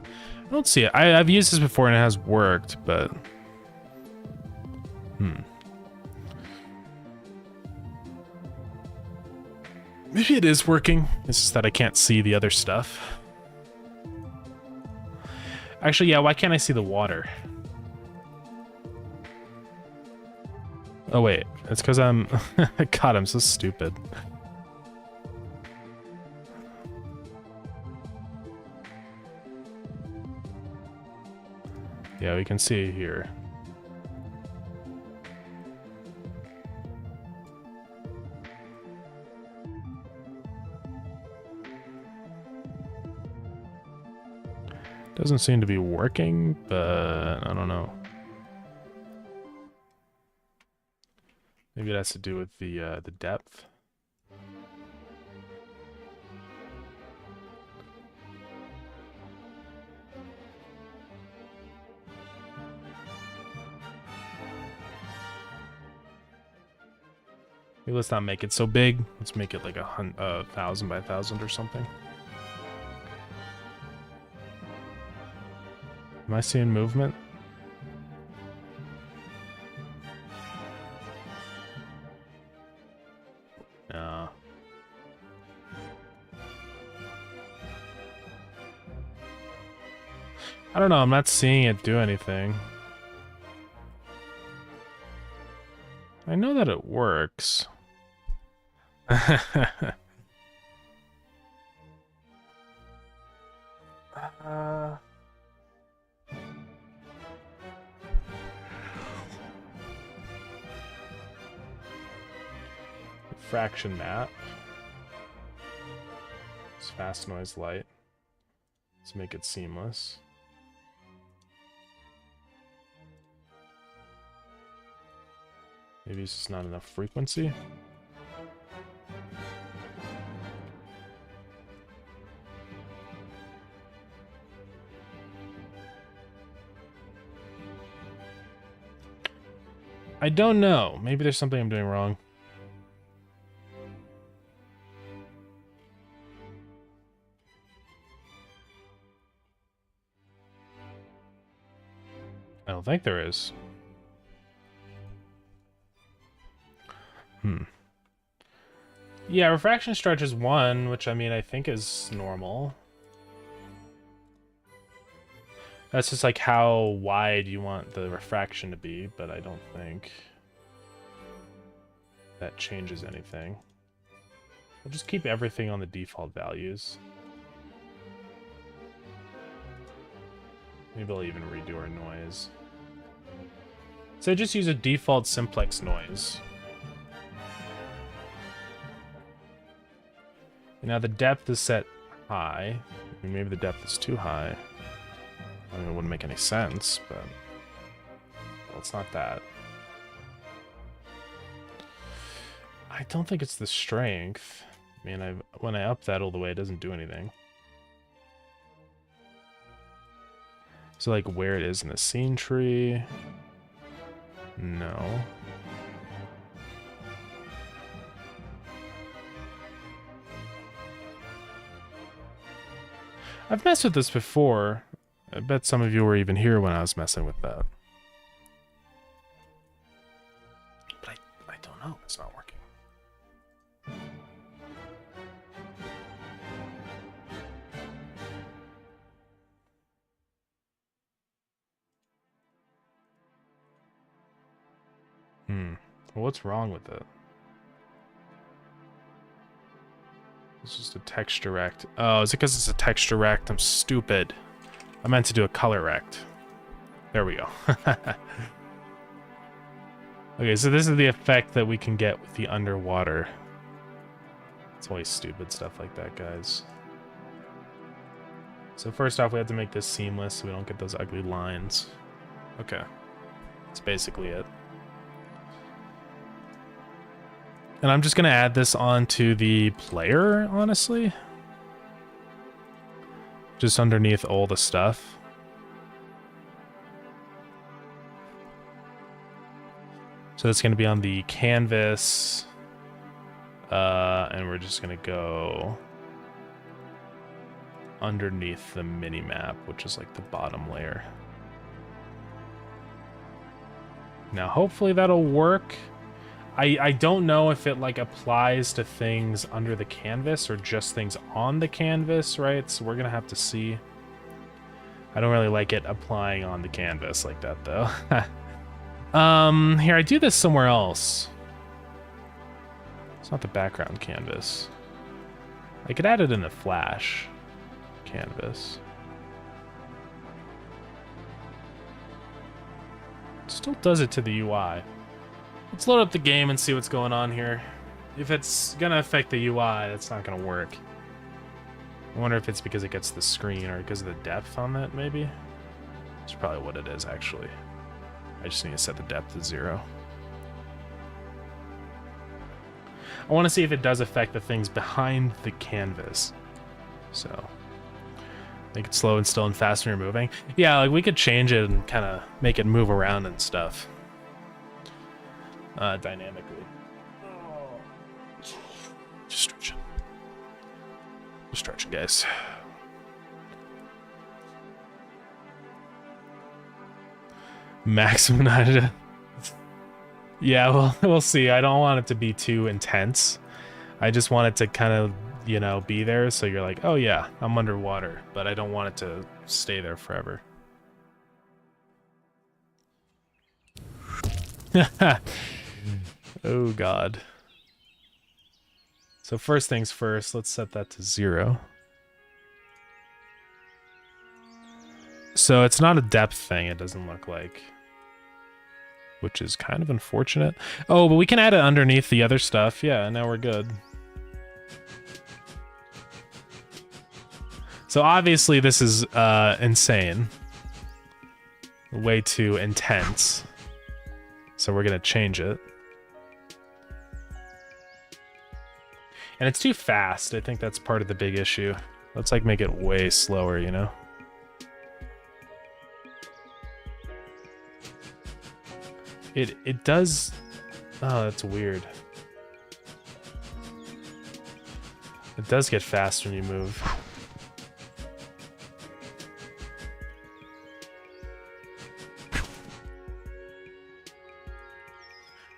Speaker 1: I don't see it. I've used this before and it has worked, but maybe it is working. It's just that I can't see the other stuff. Actually, yeah, why can't I see the water? Oh wait, it's because I'm God, I'm so stupid. Yeah, we can see here. Doesn't seem to be working, but I don't know. Maybe it has to do with the depth. Maybe let's not make it so big. Let's make it like 1,000 by 1,000 or something. Am I seeing movement? No. I don't know, I'm not seeing it do anything. I know that it works. Fraction map. It's fast noise light. Let's make it seamless. Maybe it's just not enough frequency. I don't know. Maybe there's something I'm doing wrong. I don't think there is. Yeah, refraction stretch is 1, which I mean I think is normal. That's just like how wide you want the refraction to be, but I don't think that changes anything. We'll just keep everything on the default values. Maybe I'll even redo our noise. So just use a default simplex noise. Now the depth is set high. I mean, maybe the depth is too high. I mean, it wouldn't make any sense, but... Well, it's not that. I don't think it's the strength. I mean, when I up that all the way, it doesn't do anything. So, like, where it is in the scene tree... No. I've messed with this before. I bet some of you were even here when I was messing with that. But I don't know. It's not working. Well, what's wrong with it? It's just a texture rect. Oh, is it because it's a texture rect? I'm stupid. I meant to do a color rect. There we go. Okay, so this is the effect that we can get with the underwater. It's always stupid stuff like that, guys. So first off, we have to make this seamless so we don't get those ugly lines. Okay. That's basically it. And I'm just going to add this onto the player, honestly. Just underneath all the stuff. So it's going to be on the canvas. And we're just going to go underneath the mini-map, which is like the bottom layer. Now, hopefully that'll work. I don't know if it like applies to things under the canvas or just things on the canvas, right? So we're gonna have to see. I don't really like it applying on the canvas like that though. Here, I do this somewhere else. It's not the background canvas. I could add it in the flash canvas. It still does it to the UI. Let's load up the game and see what's going on here. If it's gonna affect the UI, that's not gonna work. I wonder if it's because it gets the screen or because of the depth on that, maybe? That's probably what it is, actually. I just need to set the depth to 0. I want to see if it does affect the things behind the canvas. So, make it slow and still and fast when you're moving. Yeah, like we could change it and kind of make it move around and stuff. Dynamically. Just stretching. Just stretching, guys. Maximum. Yeah, well, we'll see. I don't want it to be too intense. I just want it to kind of, you know, be there so you're like, oh yeah, I'm underwater, but I don't want it to stay there forever. Oh god. So first things first, let's set that to 0. So it's not a depth thing, it doesn't look like. Which is kind of unfortunate. Oh, but we can add it underneath the other stuff. Yeah, now we're good. So obviously this is insane. Way too intense. So we're gonna change it. And it's too fast. I think that's part of the big issue. Let's like make it way slower, you know? It does... Oh, that's weird. It does get fast when you move.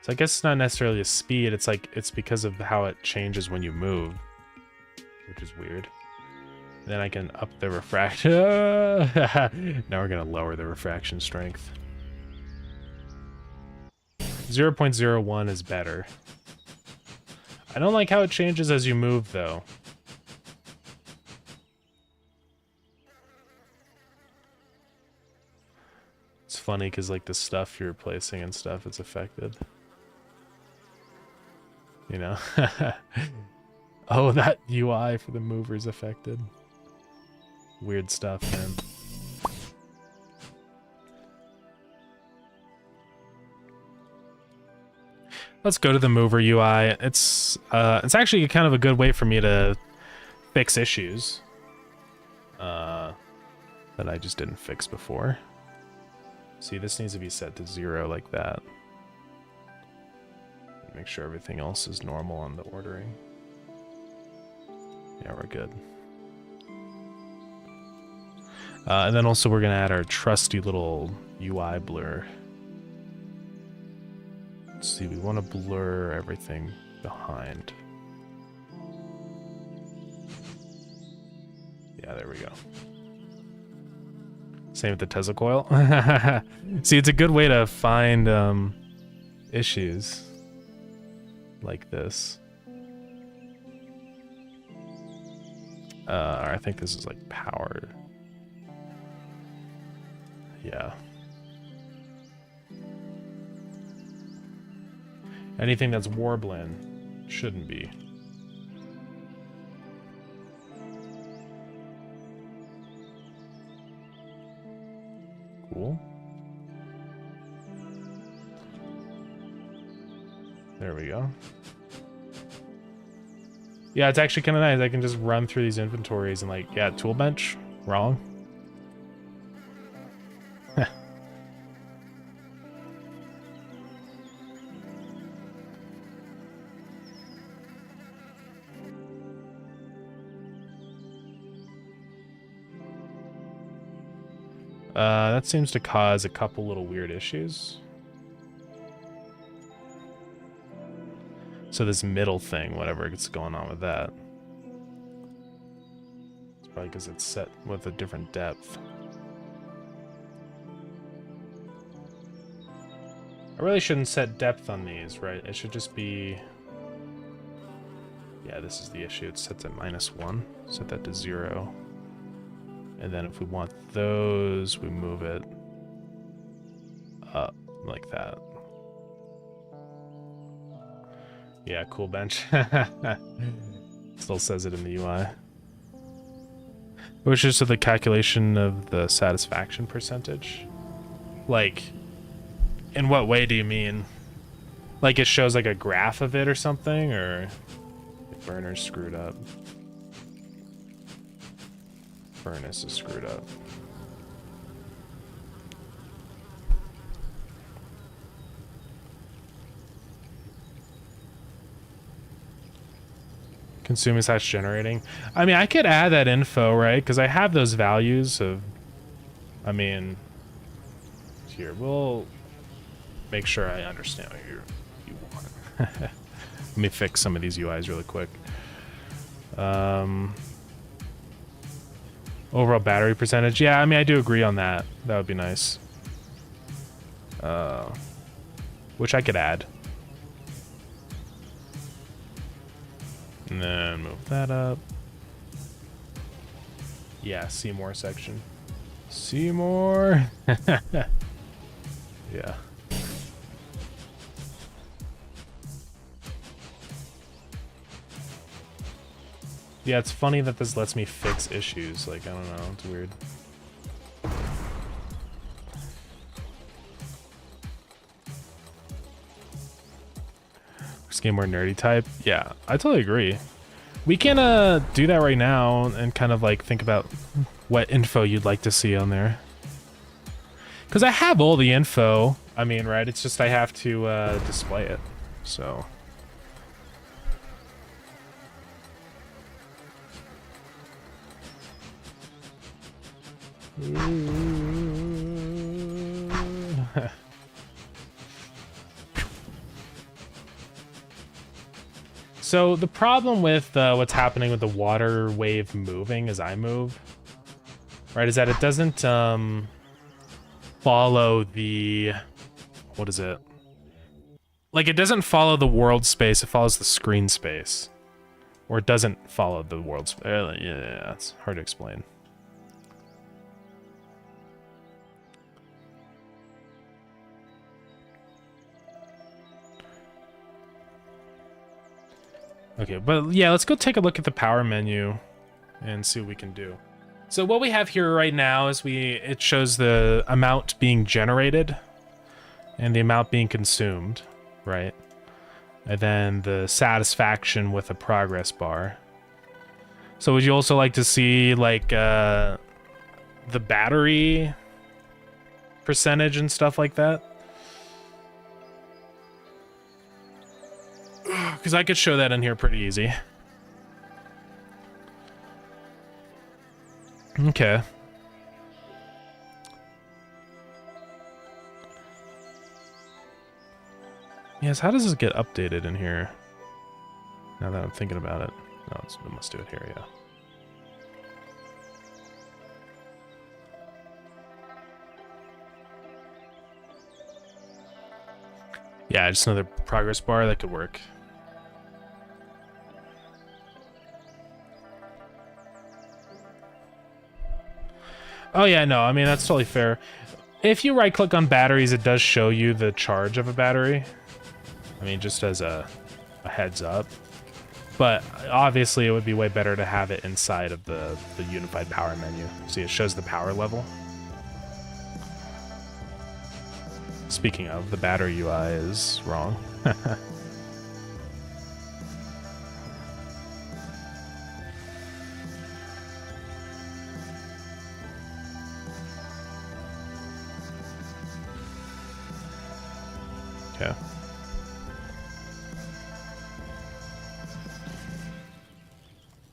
Speaker 1: So I guess it's not necessarily a speed, it's like it's because of how it changes when you move, which is weird. Then I can up the refraction. Now we're gonna lower the refraction strength. 0.01 is better. I don't like how it changes as you move, though. It's funny because, like, the stuff you're replacing and stuff, it's affected. You know? Oh, that UI for the mover's affected. Weird stuff, man. Let's go to the mover UI. It's actually kind of a good way for me to fix issues that I just didn't fix before. See, this needs to be set to 0 like that. Make sure everything else is normal on the ordering. Yeah, we're good. And then also we're gonna add our trusty little UI blur. Let's see, we want to blur everything behind. Yeah, there we go. Same with the Tesla coil. See, it's a good way to find issues like this. I think this is like power. Yeah. Anything that's warbling shouldn't be. Cool. There we go. Yeah, it's actually kind of nice. I can just run through these inventories and like, yeah, tool bench, wrong. That seems to cause a couple little weird issues. So this middle thing, whatever is going on with that. It's probably because it's set with a different depth. I really shouldn't set depth on these, right? It should just be... Yeah, this is the issue. It's set to -1. Set that to 0. And then if we want those, we move it up like that. Yeah, cool bench. Still says it in the UI. Which is to the calculation of the satisfaction percentage. Like, in what way do you mean? Like it shows like a graph of it or something, or the burner's screwed up? Furnace is screwed up. Consume is hash generating. I mean, I could add that info, right? Because I have those values of, I mean, here, we'll make sure I understand what you want. Let me fix some of these UIs really quick. Overall battery percentage. Yeah, I mean, I do agree on that. That would be nice. Which I could add. And then move that up. Yeah, see more section. See more. Yeah. Yeah, it's funny that this lets me fix issues. Like, I don't know, it's weird. Just get more nerdy type. Yeah, I totally agree. We can do that right now and kind of like think about what info you'd like to see on there. Because I have all the info. I mean, right? It's just I have to display it. So. So the problem with what's happening with the water wave moving as I move, right, is that it doesn't follow the, what is it? Like, it doesn't follow the world space, it follows the screen space. Or it doesn't follow the world space. Yeah, it's hard to explain. Okay, but yeah, let's go take a look at the power menu and see what we can do. So what we have here right now is it shows the amount being generated and the amount being consumed, right? And then the satisfaction with a progress bar. So would you also like to see like the battery percentage and stuff like that? Because I could show that in here pretty easy. Okay. Yes, how does this get updated in here? Now that I'm thinking about it. No, it must do it here, yeah. Yeah, just another progress bar that could work. Oh yeah, no, I mean, that's totally fair. If you right-click on batteries, it does show you the charge of a battery. I mean, just as a heads up. But obviously, it would be way better to have it inside of the unified power menu. See, it shows the power level. Speaking of, the battery UI is wrong. Okay.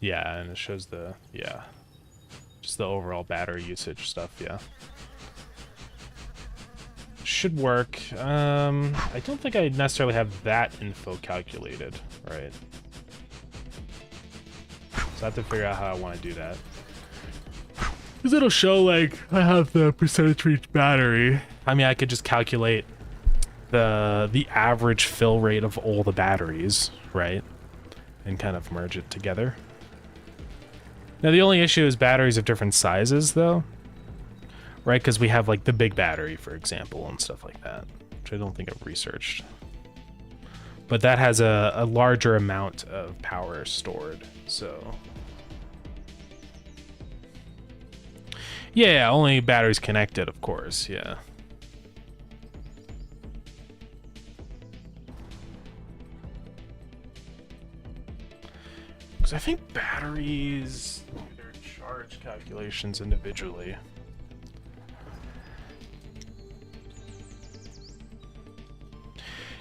Speaker 1: Yeah, and it shows the, yeah, just the overall battery usage stuff, yeah. Should work. I don't think I necessarily have that info calculated, right? So I have to figure out how I want to do that. Because it'll show, like, I have the percentage for each battery. I mean, I could just calculate the average fill rate of all the batteries, right? And kind of merge it together. Now, the only issue is batteries of different sizes, though. Right, because we have, like, the big battery, for example, and stuff like that. Which I don't think I've researched. But that has a larger amount of power stored, so... Yeah, only batteries connected, of course, yeah. Because I think batteries do their charge calculations individually.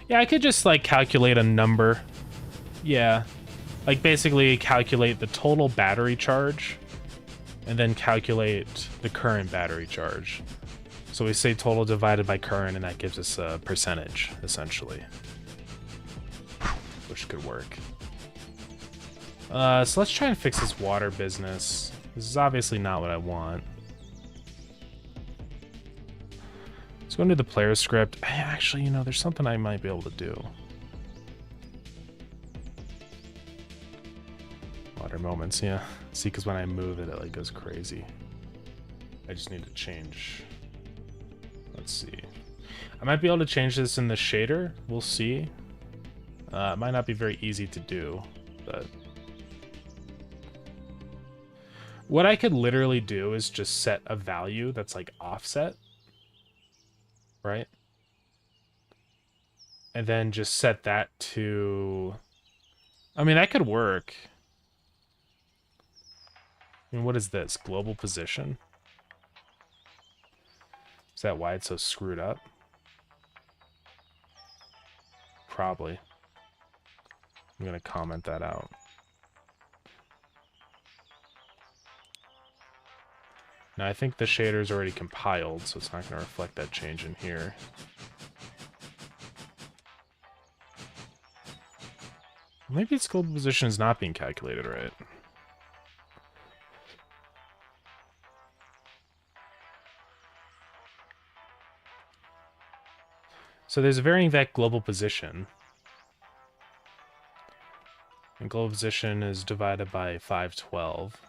Speaker 1: Yeah, I could just, like, calculate a number. Yeah. Like, basically calculate the total battery charge, and then calculate the current battery charge. So we say total divided by current, and that gives us a percentage, essentially. Which could work. So let's try and fix this water business. This is obviously not what I want. Let's go into the player script. Actually, you know, there's something I might be able to do. Water moments, yeah. See, because when I move it, it like goes crazy. I just need to change. Let's see. I might be able to change this in the shader. We'll see. It might not be very easy to do, but... What I could literally do is just set a value that's like offset. Right? And then just set that to... I mean, that could work. I mean, what is this? Global position? Is that why it's so screwed up? Probably. I'm going to comment that out. Now, I think the shader's already compiled, so it's not going to reflect that change in here. Maybe its global position is not being calculated right. So there's a varying vec global position. And global position is divided by 512.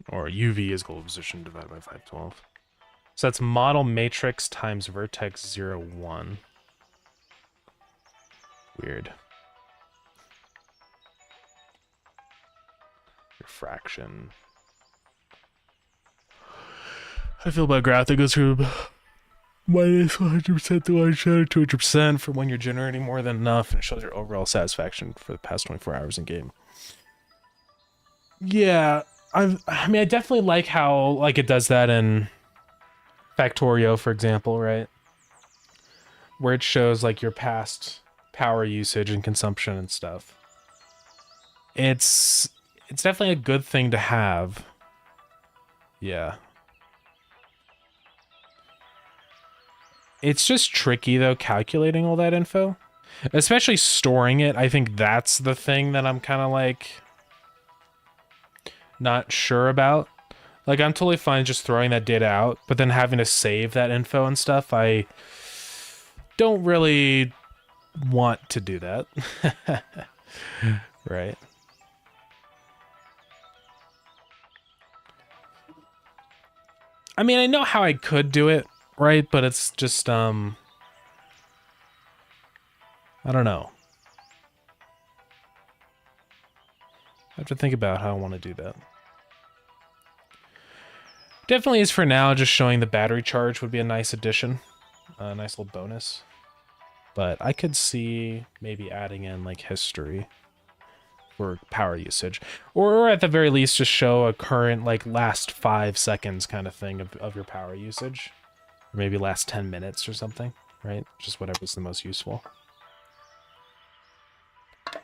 Speaker 1: Or UV is global position divided by 512. So that's model matrix times vertex 0, 1. Weird. Refraction. I feel about graph that goes from minus 100% to 200% for when you're generating more than enough, and it shows your overall satisfaction for the past 24 hours in game. Yeah, I mean, I definitely like how like it does that in Factorio, for example, right? Where it shows like your past power usage and consumption and stuff. It's definitely a good thing to have. Yeah. It's just tricky though calculating all that info, especially storing it. I think that's the thing that I'm kind of like not sure about. Like I'm totally fine just throwing that data out, but then having to save that info and stuff, I don't really want to do that. Right. I mean, I know how I could do it, right? But it's just, I don't know. I have to think about how I want to do that. Definitely is for now, just showing the battery charge would be a nice addition. A nice little bonus. But I could see maybe adding in, like, history for power usage. Or at the very least, just show a current, like, last 5 seconds kind of thing of your power usage. Or maybe last 10 minutes or something, right? Just whatever's the most useful. I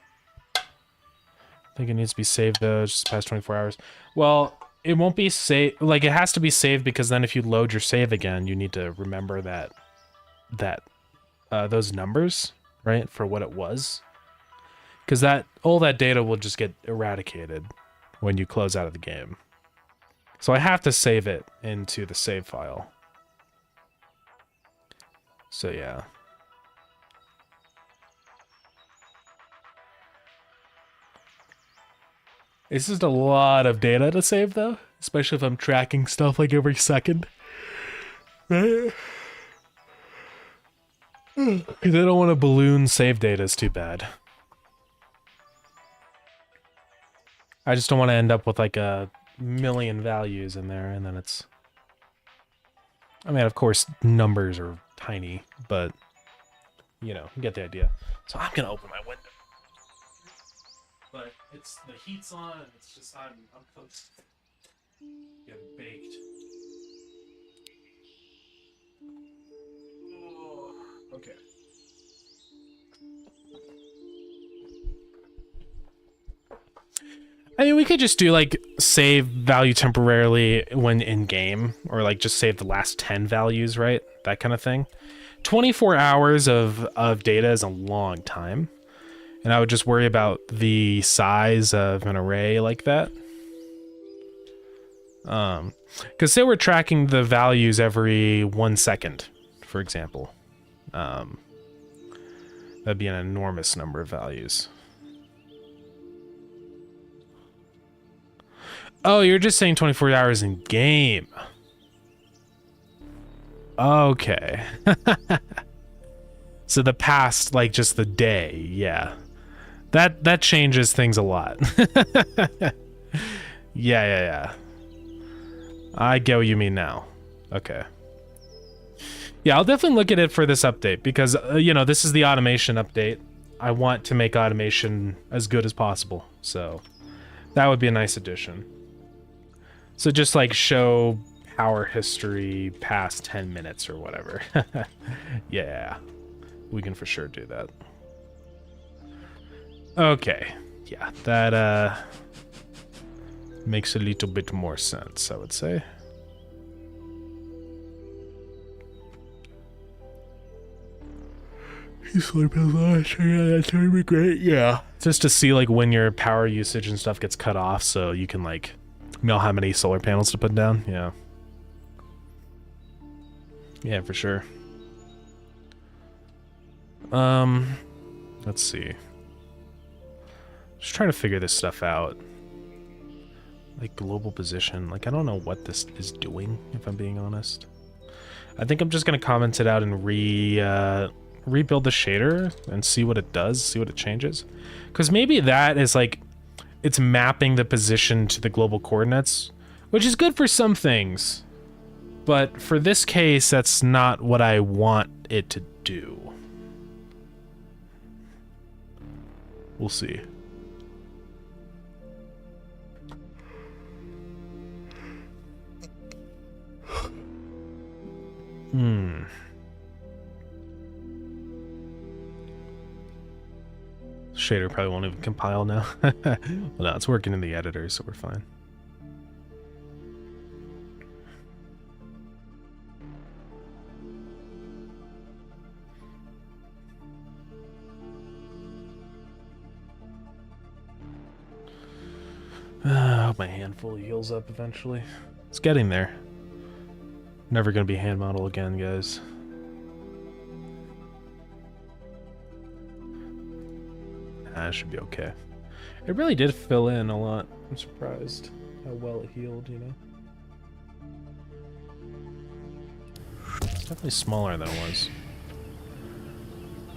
Speaker 1: think it needs to be saved, though, just past 24 hours. Well, it won't be saved. Like, it has to be saved because then if you load your save again, you need to remember those numbers, right, for what it was. Because all that data will just get eradicated when you close out of the game. So I have to save it into the save file. So yeah. It's just a lot of data to save though, especially if I'm tracking stuff like every second. Right? Because I don't want to balloon save data, is too bad. I just don't want to end up with like a million values in there, and then it's... I mean, of course, numbers are tiny, but, you know, you get the idea. So I'm going to open my window. But it's the heat's on, and it's just, I'm close. Getting baked. Oh, okay. I mean, we could just do, like, save value temporarily when in-game, or, like, just save the last 10 values, right? That kind of thing. 24 hours of data is a long time, and I would just worry about the size of an array like that. Because say we're tracking the values every 1 second, for example. That'd be an enormous number of values. Oh, you're just saying 24 hours in game. Okay. So the past, like just the day, yeah. That changes things a lot. Yeah. I get what you mean now. Okay. Yeah, I'll definitely look at it for this update because, you know, this is the automation update. I want to make automation as good as possible, so that would be a nice addition. So just like show power history past 10 minutes or whatever. Yeah, we can for sure do that. Okay, yeah, that makes a little bit more sense, I would say. Solar panels, that's gonna be great. Yeah. Just to see like when your power usage and stuff gets cut off, so you can like know how many solar panels to put down. Yeah. Yeah, for sure. Let's see. Just trying to figure this stuff out. Like global position. Like I don't know what this is doing, if I'm being honest. I think I'm just gonna comment it out and rebuild the shader and see what it does, see what it changes. Because maybe that is like, it's mapping the position to the global coordinates, which is good for some things. But for this case, that's not what I want it to do. We'll see. Shader probably won't even compile now. Well, no, it's working in the editor, so we're fine. I hope my hand fully heals up eventually. It's getting there. Never gonna be hand model again, guys. Nah, it should be okay. It really did fill in a lot. I'm surprised how well it healed, you know? It's definitely smaller than it was.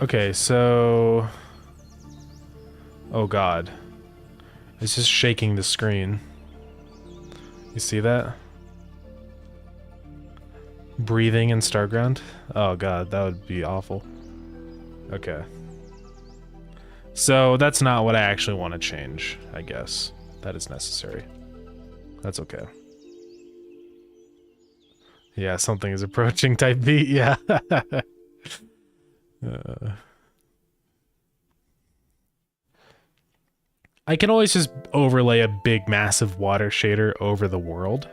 Speaker 1: Okay, so... Oh god. It's just shaking the screen. You see that? Breathing in Starground? Oh god, that would be awful. Okay. So that's not what I actually want to change, I guess. That is necessary. That's okay. Yeah, something is approaching type B, yeah. I can always just overlay a big massive water shader over the world,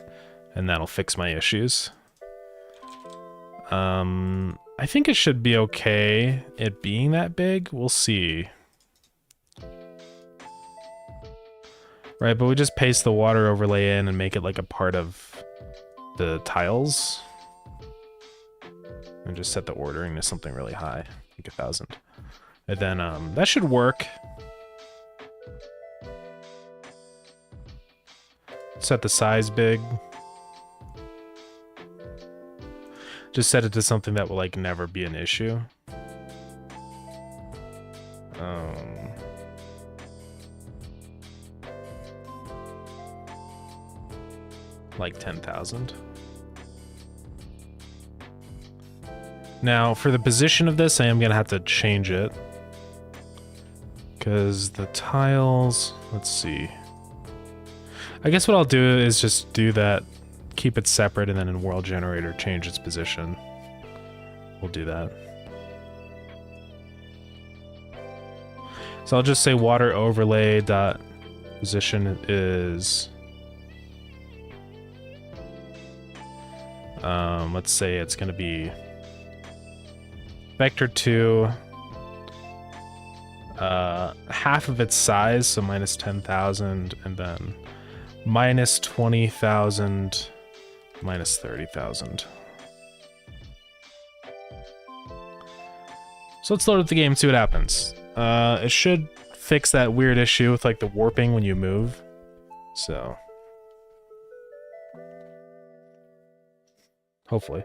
Speaker 1: and that'll fix my issues. I think it should be okay, it being that big. We'll see. Right, but we just paste the water overlay in and make it like a part of the tiles. And just set the ordering to something really high, like 1,000. And then, that should work. Set the size big. Just set it to something that will like never be an issue. Like 10,000. Now, for the position of this, I am gonna have to change it. Because the tiles, let's see. I guess what I'll do is just do that, keep it separate, and then in World Generator change its position. We'll do that. So I'll just say water overlay dot position is let's say it's gonna be vector 2 half of its size, so minus 10,000, and then minus 20,000, minus 30,000. So let's load up the game and see what happens. It should fix that weird issue with like the warping when you move. So hopefully.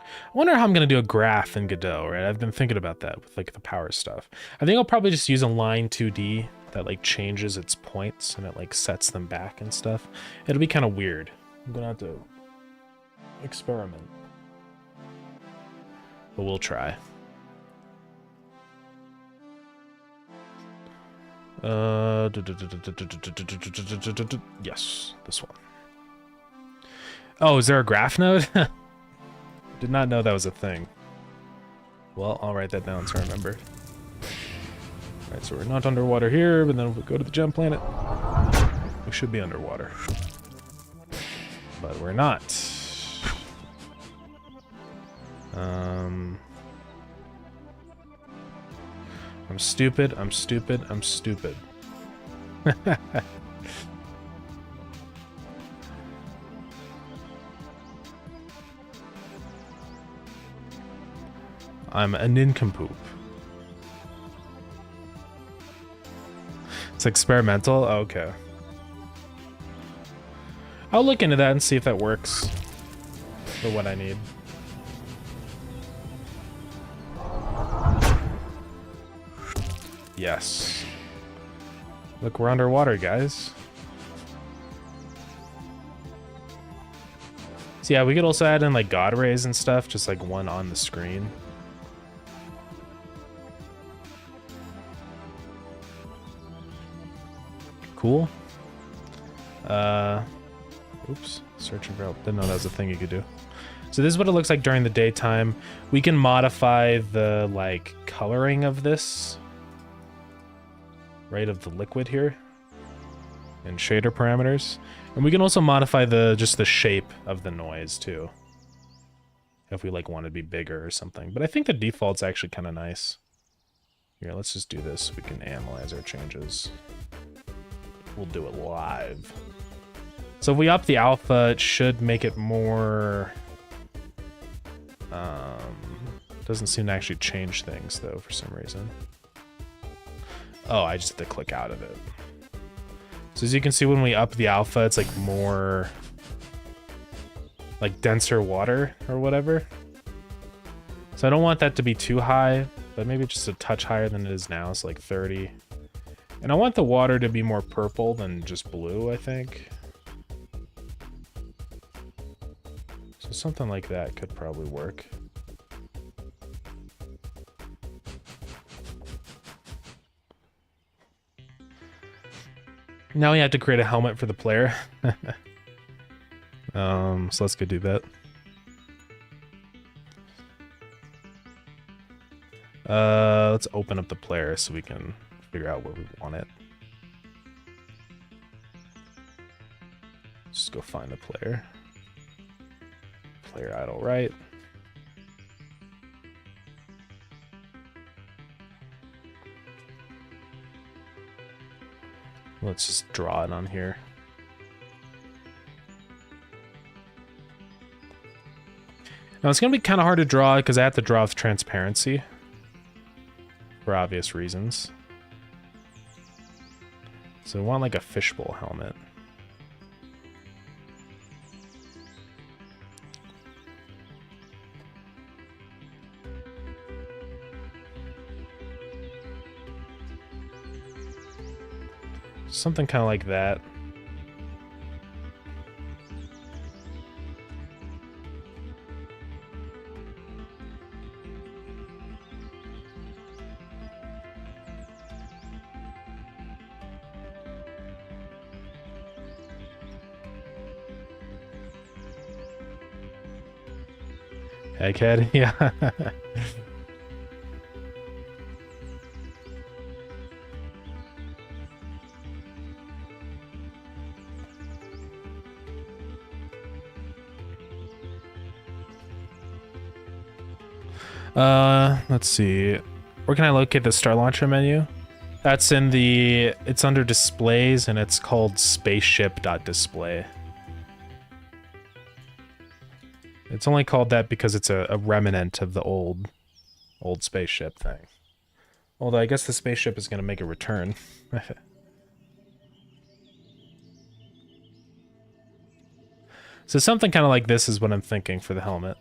Speaker 1: I wonder how I'm gonna do a graph in Godot, right? I've been thinking about that with like the power stuff. I think I'll probably just use a line 2D that like changes its points and it like sets them back and stuff. It'll be kind of weird. I'm gonna have to experiment. But we'll try. Yes, this one. Oh, is there a graph node? Did not know that was a thing. Well, I'll write that down so I remember. Alright, so we're not underwater here, but then if we go to the gem planet, we should be underwater. But we're not. I'm stupid, I'm stupid, I'm stupid. I'm a nincompoop. It's experimental? Oh, okay. I'll look into that and see if that works for what I need. Yes. Look, we're underwater, guys. So yeah, we could also add in like God rays and stuff, just like one on the screen. Cool. Oops, searching for help. Didn't know that was a thing you could do. So this is what it looks like during the daytime. We can modify the like coloring of this, right, of the liquid here, and shader parameters. And we can also modify just the shape of the noise too, if we like want to be bigger or something. But I think the default's actually kind of nice. Here, let's just do this. We can analyze our changes. We'll do it live. So if we up the alpha, it should make it more... doesn't seem to actually change things, though, for some reason. Oh, I just have to click out of it. So as you can see, when we up the alpha, it's like more... like denser water or whatever. So I don't want that to be too high, but maybe just a touch higher than it is now. It's like 30. And I want the water to be more purple than just blue, I think. So something like that could probably work. Now we have to create a helmet for the player. So let's go do that. Let's open up the player so we can figure out where we want it. Just go find the player. Player idle right. Let's just draw it on here. Now it's gonna be kind of hard to draw because I have to draw with transparency for obvious reasons. So I want like a fishbowl helmet. Something kind of like that. Egghead, yeah. Let's see. Where can I locate the Star Launcher menu? That's in the... it's under displays and it's called spaceship.display. It's only called that because it's a remnant of the old spaceship thing. Although I guess the spaceship is going to make a return. So something kind of like this is what I'm thinking for the helmet.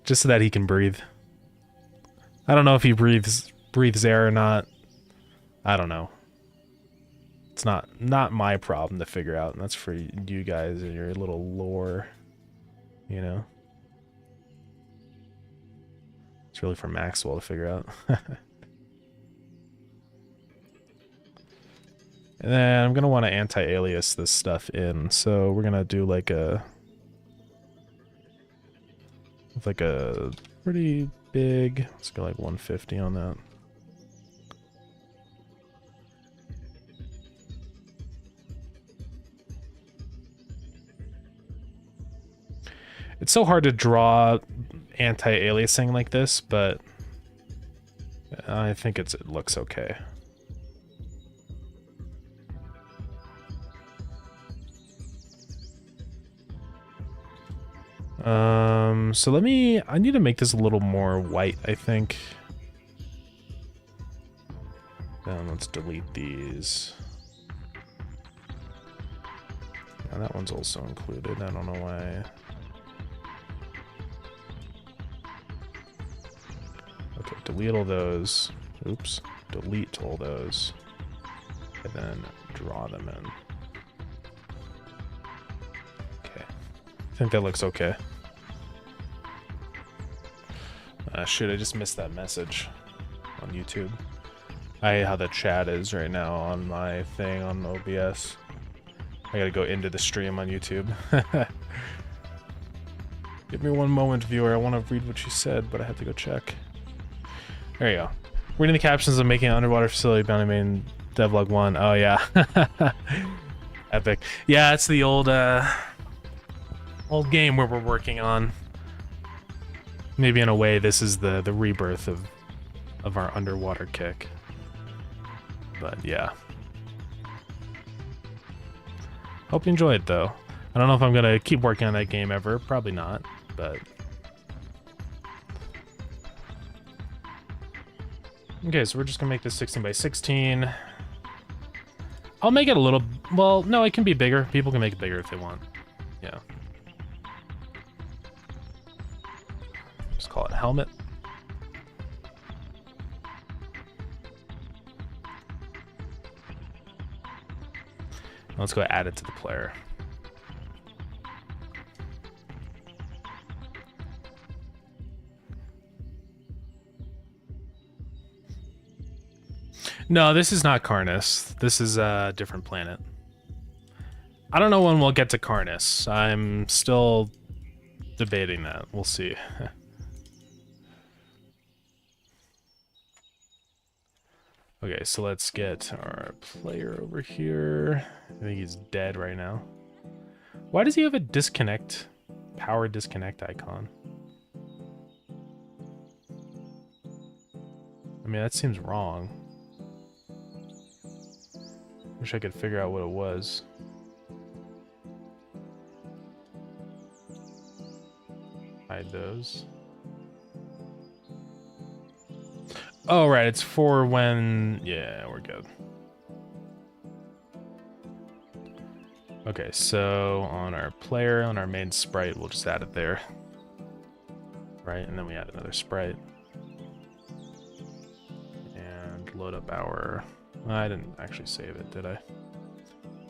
Speaker 1: Just so that he can breathe. I don't know if he breathes air or not. I don't know. It's not my problem to figure out, and that's for you guys and your little lore. You know? It's really for Maxwell to figure out. And then I'm going to want to anti-alias this stuff in. So we're going to do like a pretty big, let's go like 150 on that. It's so hard to draw anti-aliasing like this, but I think it looks okay. So I need to make this a little more white, I think. Then let's delete these. Now that one's also included, I don't know why. Okay, delete all those. Oops, delete all those. And then draw them in. Okay, I think that looks okay. Shoot, I just missed that message on YouTube. I hate how the chat is right now on my thing on OBS. I gotta go into the stream on YouTube. Give me one moment, viewer. I want to read what you said, but I have to go check. There you go. Reading the captions of making an underwater facility bounty main devlog 1. Oh, yeah. Epic. Yeah, it's the old game where we're working on. Maybe in a way, this is the rebirth of our underwater kick. But yeah. Hope you enjoyed, though. I don't know if I'm gonna keep working on that game ever. Probably not, but... Okay, so we're just gonna make this 16 by 16. I'll make it a little... Well, no, it can be bigger. People can make it bigger if they want. Yeah. Just call it helmet. Let's go add it to the player. No, this is not Karnas. This is a different planet. I don't know when we'll get to Karnas. I'm still debating that. We'll see. Okay, so let's get our player over here. I think he's dead right now. Why does he have a disconnect, power disconnect icon? I mean, that seems wrong. Wish I could figure out what it was. Hide those. Oh, right, it's for when... Yeah, we're good. Okay, so on our player, on our main sprite, we'll just add it there. Right, and then we add another sprite. And load up our... I didn't actually save it, did I?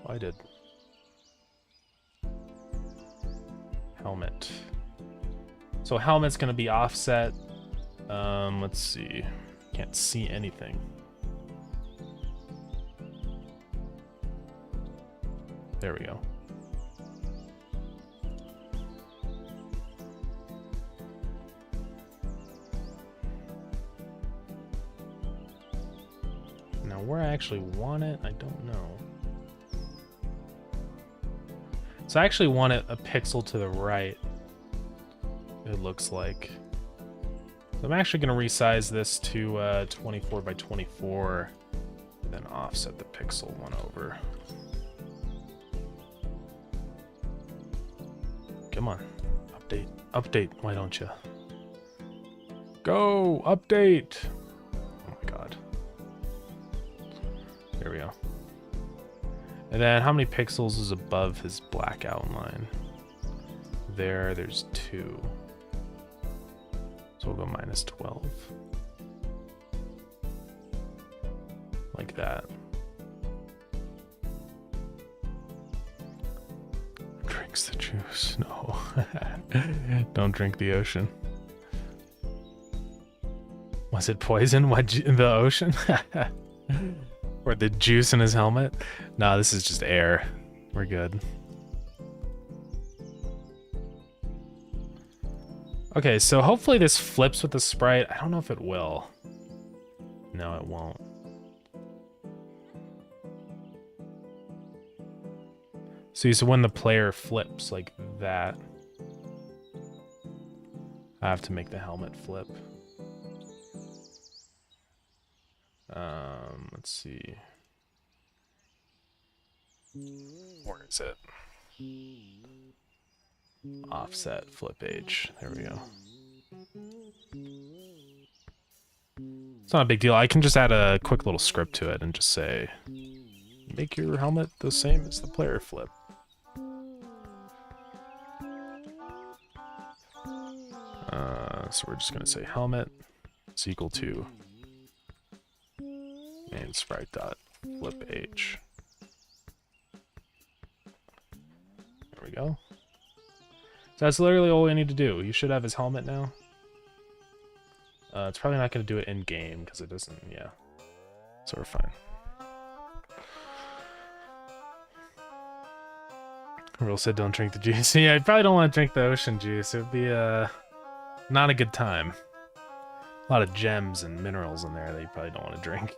Speaker 1: Oh, I did. Helmet. So helmet's gonna be offset. Let's see. Can't see anything. There we go. Now where I actually want it, I don't know. So I actually want it a pixel to the right, it looks like. So I'm actually going to resize this to 24 by 24, and then offset the pixel one over. Come on, update, update, why don't you? Go, update! Oh my god. There we go. And then how many pixels is above his black outline? There's 2. So we'll go minus 12. Like that. Drinks the juice. No. Don't drink the ocean. Was it poison? What, the ocean? Or the juice in his helmet? No, this is just air. We're good. Okay, so hopefully this flips with the sprite. I don't know if it will. No, it won't. See, so when the player flips like that, I have to make the helmet flip. Let's see. Where is it? Offset, flip H. There we go. It's not a big deal. I can just add a quick little script to it and just say, make your helmet the same as the player flip. So we're just gonna say helmet is equal to main sprite dot flip H. There we go. So that's literally all we need to do. You should have his helmet now. It's probably not going to do it in game because it doesn't. Yeah, so we're fine. Rule said don't drink the juice. Yeah, I probably don't want to drink the ocean juice. It would be not a good time. A lot of gems and minerals in there that you probably don't want to drink.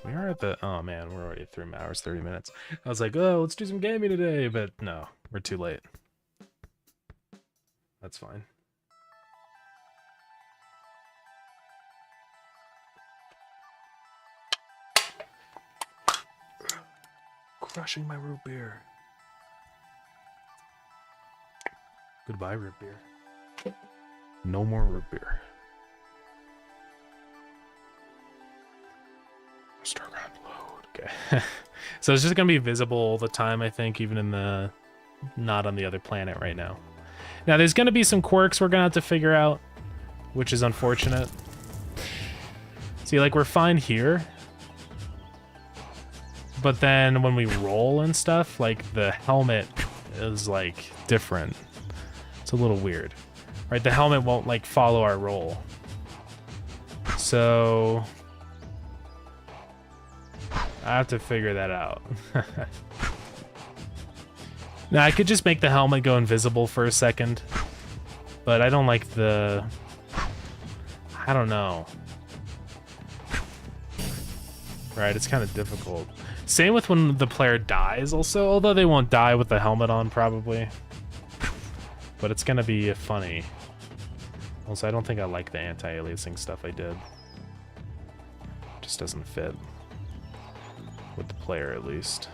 Speaker 1: We are at the... Oh man, we're already at 3 hours, 30 minutes. I was like, oh, let's do some gaming today, but no, we're too late. That's fine. Crushing my root beer. Goodbye, root beer. No more root beer. Starground load. Okay. So it's just gonna be visible all the time, I think, even in the not on the other planet right now. Now there's gonna be some quirks we're gonna have to figure out, which is unfortunate. See, like we're fine here, but then when we roll and stuff, like the helmet is like different. It's a little weird. Right? The helmet won't like follow our roll. So I have to figure that out. Now, I could just make the helmet go invisible for a second, but I don't like the... I don't know. Right, it's kind of difficult. Same with when the player dies also, although they won't die with the helmet on probably. But it's gonna be funny. Also, I don't think I like the anti-aliasing stuff I did. Just doesn't fit. With the player, at least.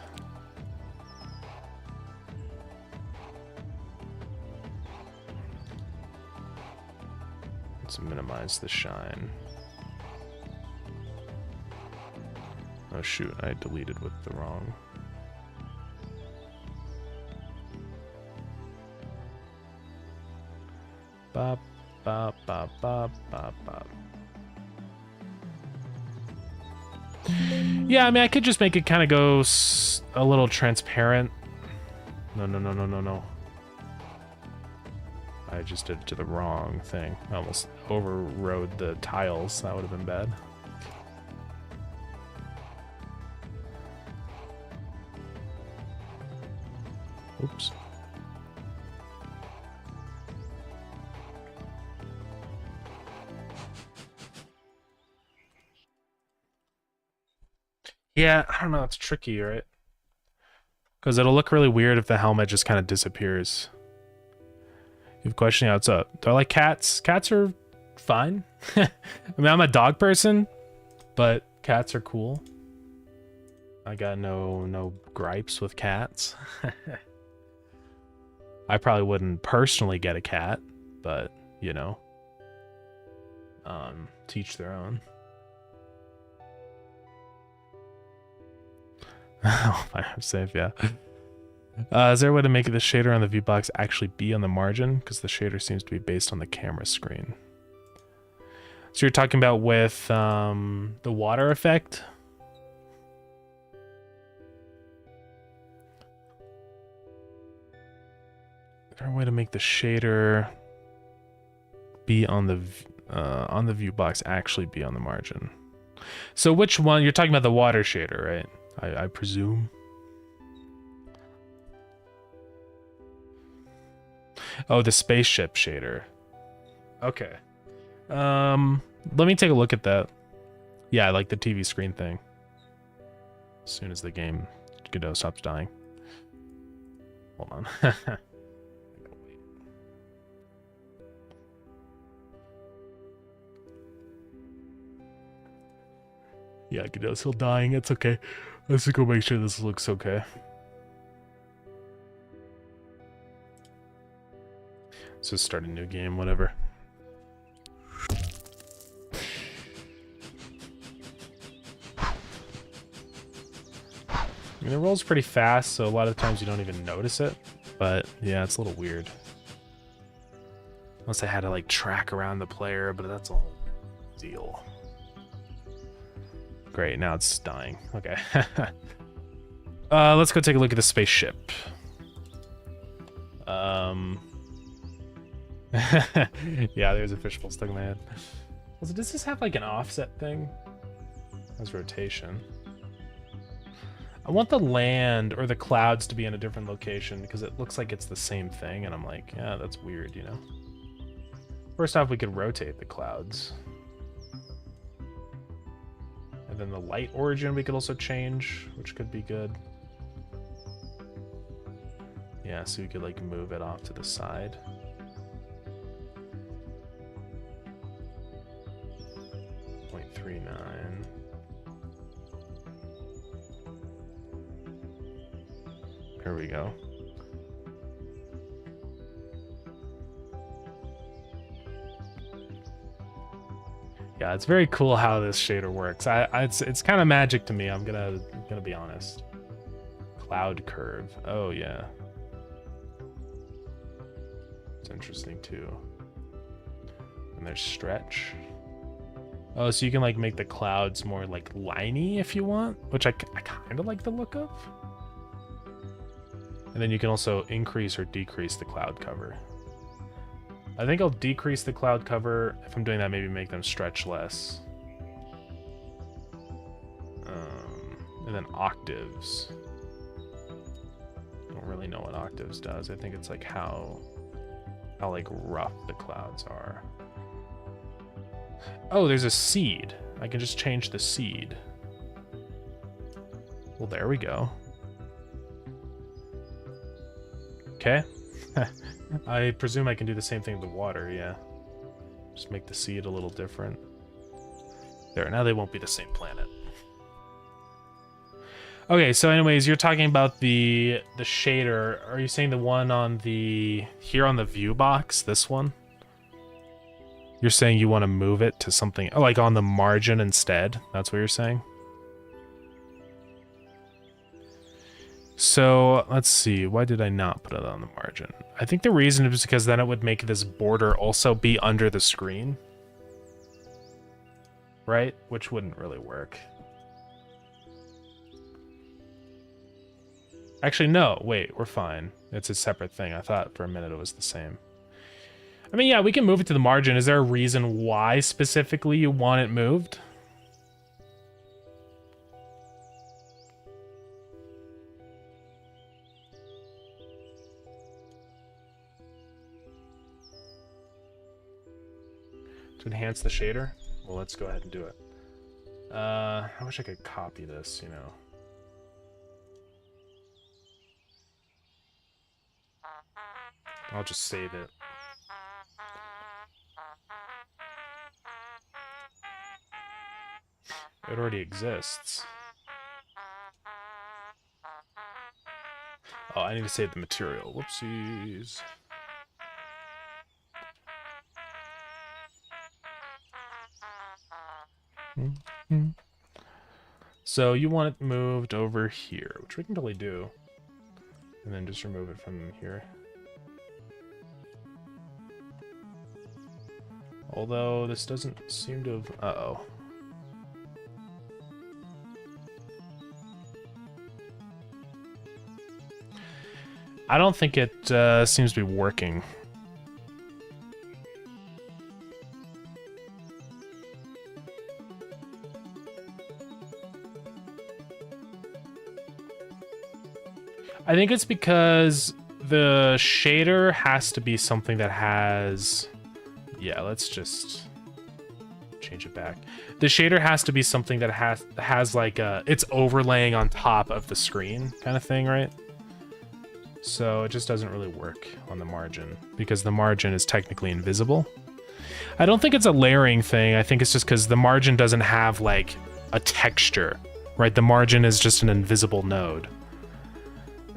Speaker 1: Let's minimize the shine. Oh shoot, I deleted with the wrong. Bop, bop, bop, bop, bop, bop. Yeah, I mean, I could just make it kind of go a little transparent. No, no, no, no, no, no. I just did it to the wrong thing. I almost overrode the tiles. That would have been bad. Oops. Yeah, I don't know. It's tricky, right? Because it'll look really weird if the helmet just kind of disappears. You have a question? Yeah, what's up? Do I like cats? Cats are fine. I mean, I'm a dog person, but cats are cool. I got no gripes with cats. I probably wouldn't personally get a cat, but, you know, teach their own. Oh, I'm safe, yeah. Is there a way to make the shader on the viewbox actually be on the margin? Because the shader seems to be based on the camera screen. So you're talking about with the water effect? Is there a way to make the shader be on the viewbox actually be on the margin? So which one? You're talking about the water shader, right? I presume. Oh, the spaceship shader. Okay. Let me take a look at that. Yeah, I like the TV screen thing. As soon as the game Godot stops dying. Hold on. Yeah, Godot's still dying. It's okay. Let's just go make sure this looks okay. So start a new game, whatever. I mean, it rolls pretty fast, so a lot of times you don't even notice it. But yeah, it's a little weird. Unless I had to like track around the player, but that's a whole deal. Great, now it's dying. Okay. Let's go take a look at the spaceship. Yeah, there's a fishbowl stuck in my head. Also, does this have like an offset thing? That's rotation. I want the land or the clouds to be in a different location because it looks like it's the same thing, and I'm like, yeah, that's weird, you know? First off, we could rotate the clouds. And then the light origin we could also change, which could be good. Yeah, so you could like move it off to the side. .39. Here we go. Yeah, it's very cool how this shader works. It's kind of magic to me. I'm gonna be honest. Cloud curve. Oh yeah. It's interesting too. And there's stretch. Oh, so you can like make the clouds more like liney if you want, which I kind of like the look of. And then you can also increase or decrease the cloud cover. I think I'll decrease the cloud cover. If I'm doing that, maybe make them stretch less. And then octaves. Don't really know what octaves does. I think it's like how like rough the clouds are. Oh, there's a seed. I can just change the seed. Well, there we go. Okay. I presume I can do the same thing with the water, yeah. Just make the seed a little different. There, now they won't be the same planet. Okay, so anyways, you're talking about the shader. Are you saying the one on the... here on the view box, this one? You're saying you want to move it to something... oh, like on the margin instead? That's what you're saying? So, let's see. Why did I not put it on the margin? I think the reason is because then it would make this border also be under the screen. Right? Which wouldn't really work. Actually, no. Wait, we're fine. It's a separate thing. I thought for a minute it was the same. I mean, yeah, we can move it to the margin. Is there a reason why specifically you want it moved? To enhance the shader? Well, let's go ahead and do it. I wish I could copy this, you know. I'll just save it. It already exists. Oh, I need to save the material. Whoopsies. So you want it moved over here, which we can totally do. And then just remove it from here. Although this doesn't seem to have... uh-oh. I don't think it seems to be working. I think it's because the shader has to be something that has... yeah, let's just change it back. The shader has to be something that has like a... it's overlaying on top of the screen kind of thing, right? So it just doesn't really work on the margin because the margin is technically invisible. I don't think it's a layering thing. I think it's just because the margin doesn't have like a texture, right? The margin is just an invisible node.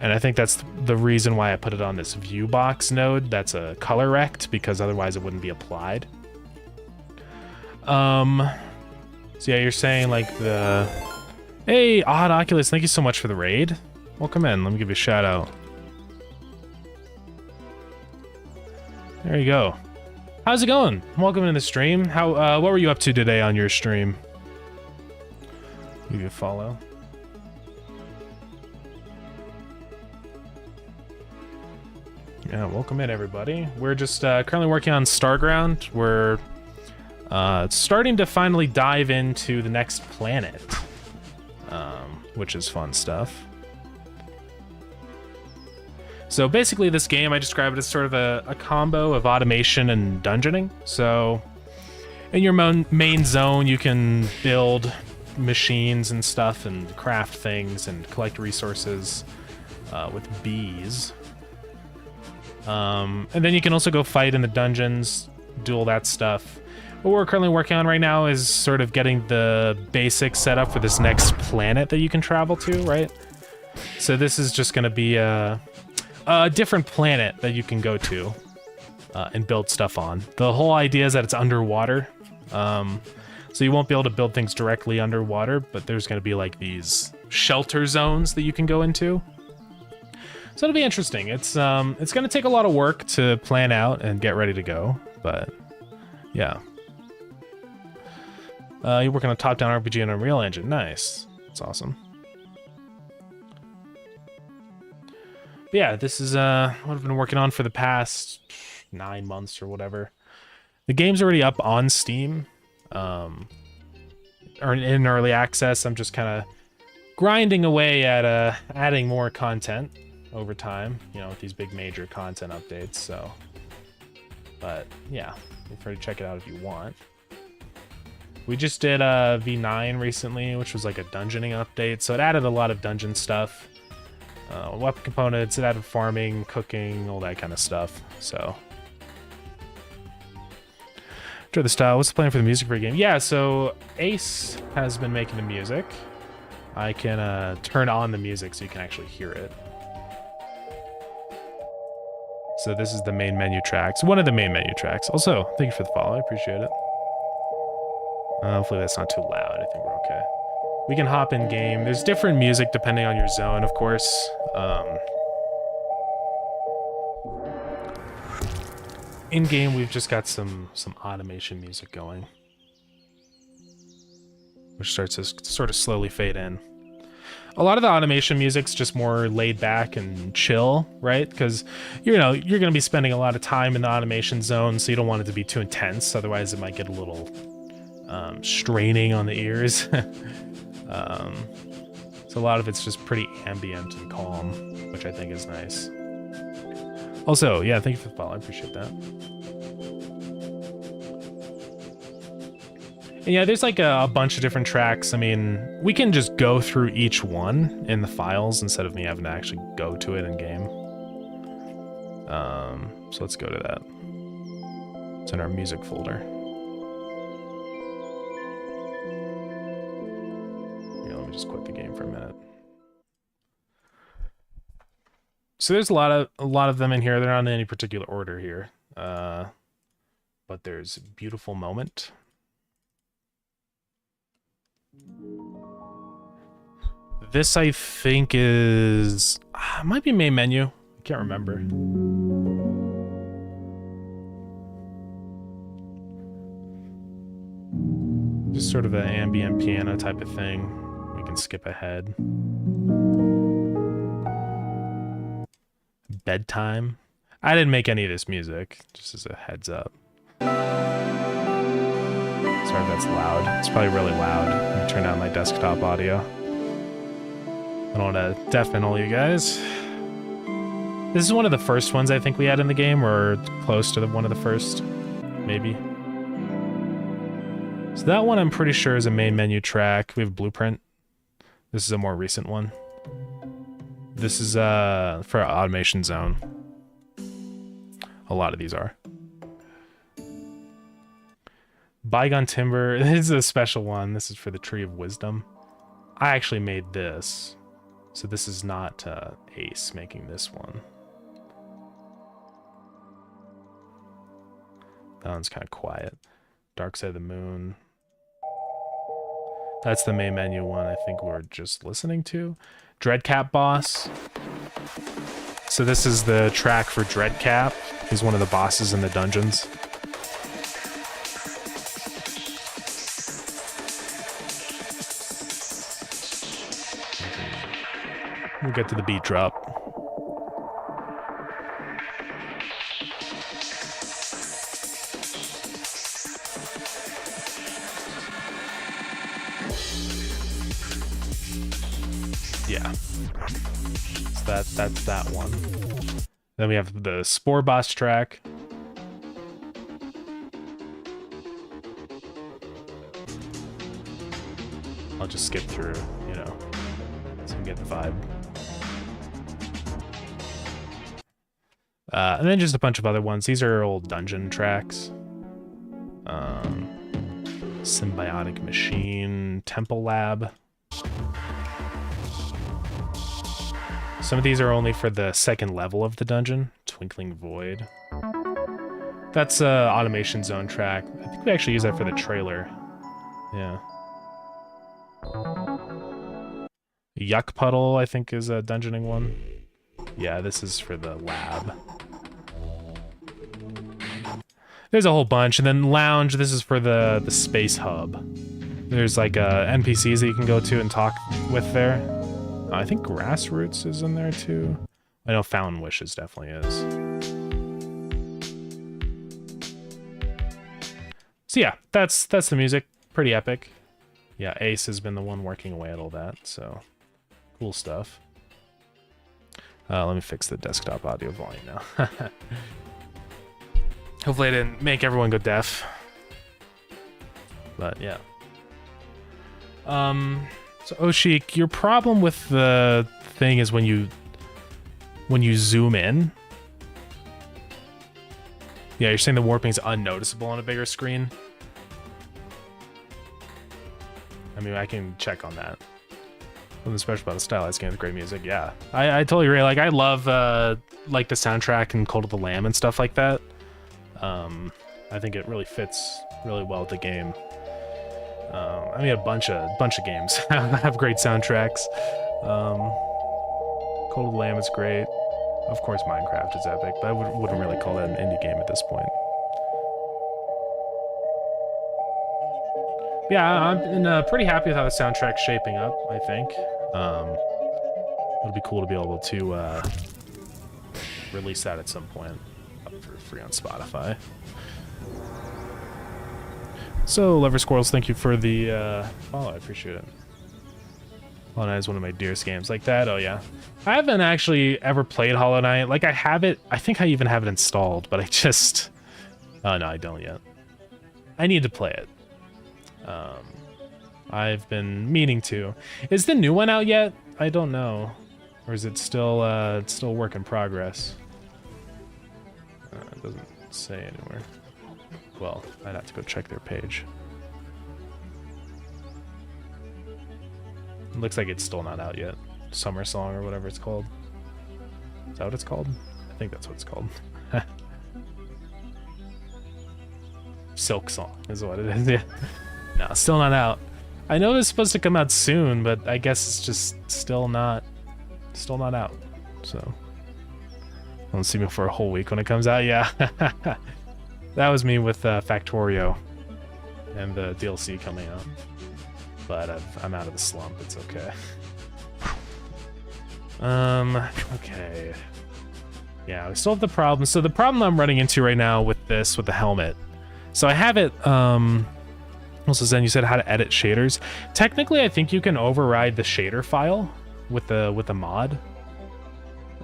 Speaker 1: And I think that's the reason why I put it on this view box node that's a color rect, because otherwise it wouldn't be applied. So yeah, you're saying like the... Hey, Odd Oculus, thank you so much for the raid. Welcome in, let me give you a shout out. There you go. How's it going? Welcome to the stream. What were you up to today on your stream? Give you a follow. Yeah, welcome in everybody. We're just currently working on Starground. We're starting to finally dive into the next planet, which is fun stuff. So basically this game, I describe it as sort of a combo of automation and dungeoning. So in your main zone, you can build machines and stuff and craft things and collect resources with bees. And then you can also go fight in the dungeons, do all that stuff. What we're currently working on right now is sort of getting the basics set up for this next planet that you can travel to, right? So this is just going to be a different planet that you can go to and build stuff on. The whole idea is that it's underwater. So you won't be able to build things directly underwater, but there's going to be like these shelter zones that you can go into. So it'll be interesting. It's going to take a lot of work to plan out and get ready to go, but yeah. You're working on a top-down RPG in Unreal Engine. Nice. That's awesome. But yeah, this is what I've been working on for the past 9 months or whatever. The game's already up on Steam, or in early access. I'm just kind of grinding away at adding more content over time, you know, with these big major content updates. So, but yeah, feel free to check it out if you want. We just did V9 recently, which was like a dungeoning update, so it added a lot of dungeon stuff. Weapon components, it added farming, cooking, all that kind of stuff. So, enjoy the style. What's the plan for the music for your game? Yeah, so Ace has been making the music. I can turn on the music so you can actually hear it. So this is the main menu tracks, one of the main menu tracks. Also, thank you for the follow, I appreciate it. Hopefully that's not too loud. I think we're okay. We can hop in game. There's different music depending on your zone, of course. In game, we've just got some automation music going, which starts to sort of slowly fade in. A lot of the automation music's just more laid back and chill, right? Because you know you're going to be spending a lot of time in the automation zone, so you don't want it to be too intense. Otherwise, it might get a little straining on the ears. So a lot of it's just pretty ambient and calm, which I think is nice. Also, yeah, thank you for the follow. I appreciate that. And yeah, there's like a bunch of different tracks. I mean, we can just go through each one in the files instead of me having to actually go to it in game. So let's go to that. It's in our music folder. Yeah, let me just quit the game for a minute. So there's a lot of them in here. They're not in any particular order here. But there's Beautiful Moment. This, I think, is... it might be main menu. I can't remember. Just sort of an ambient piano type of thing. We can skip ahead. Bedtime. I didn't make any of this music, just as a heads up. Sorry if that's loud. It's probably really loud. Let me turn down my desktop audio. I don't want to deafen all you guys. This is one of the first ones I think we had in the game, or close to one of the first, maybe. So that one I'm pretty sure is a main menu track. We have Blueprint. This is a more recent one. This is for our automation zone. A lot of these are. Bygone Timber. This is a special one. This is for the Tree of Wisdom. I actually made this. So this is not Ace making this one. That one's kind of quiet. Dark Side of the Moon. That's the main menu one I think we're just listening to. Dreadcap Boss. So this is the track for Dreadcap. He's one of the bosses in the dungeons. We'll get to the beat drop. Yeah. So that's that one. Then we have the Spore Boss track. I'll just skip through, you know, so you get the vibe. And then just a bunch of other ones. These are old dungeon tracks. Symbiotic Machine, Temple Lab. Some of these are only for the second level of the dungeon. Twinkling Void. That's Automation Zone track. I think we actually use that for the trailer. Yeah. Yuck Puddle, I think, is a dungeoning one. Yeah, this is for the lab. There's a whole bunch. And then Lounge, this is for the Space Hub. There's like NPCs that you can go to and talk with there. I think Grassroots is in there too. I know Fountain Wishes definitely is. So yeah, that's the music. Pretty epic. Yeah, Ace has been the one working away at all that, so cool stuff. Let me fix the desktop audio volume now. Hopefully I didn't make everyone go deaf. But yeah. So Oshik, your problem with the thing is when you zoom in. Yeah, you're saying the warping is unnoticeable on a bigger screen. I mean, I can check on that. Something special about a stylized game with great music. Yeah, I totally agree. Like, I love like the soundtrack and Cult of the Lamb and stuff like that. I think it really fits really well with the game. I mean, a bunch of games have great soundtracks. Cult of the Lamb is great. Of course, Minecraft is epic, but I wouldn't really call that an indie game at this point. Yeah, I'm pretty happy with how the soundtrack's shaping up, I think. It'll be cool to be able to release that at some point up for free on Spotify. So, Lever Squirrels, thank you for the follow. I appreciate it. Hollow Knight is one of my dearest games. Like that? Oh, yeah. I haven't actually ever played Hollow Knight. Like, I have it. I think I even have it installed, but I just... Oh, no, I don't yet. I need to play it. I've been meaning to. Is the new one out yet? I don't know. Or is it still it's still work in progress? It doesn't say anywhere. Well, I'd have to go check their page. It looks like it's still not out yet. Summer Song or whatever it's called. Is that what it's called? I think that's what it's called. Silk Song is what it is, yeah. No, still not out. I know it's supposed to come out soon, but I guess it's just still not out. So don't see me for a whole week when it comes out. Yeah, that was me with Factorio and the DLC coming out. But I'm out of the slump. It's okay. Okay. Yeah, we still have the problem. So the problem I'm running into right now with the helmet. So I have it. Also, Zen, you said how to edit shaders. Technically, I think you can override the shader file with the mod.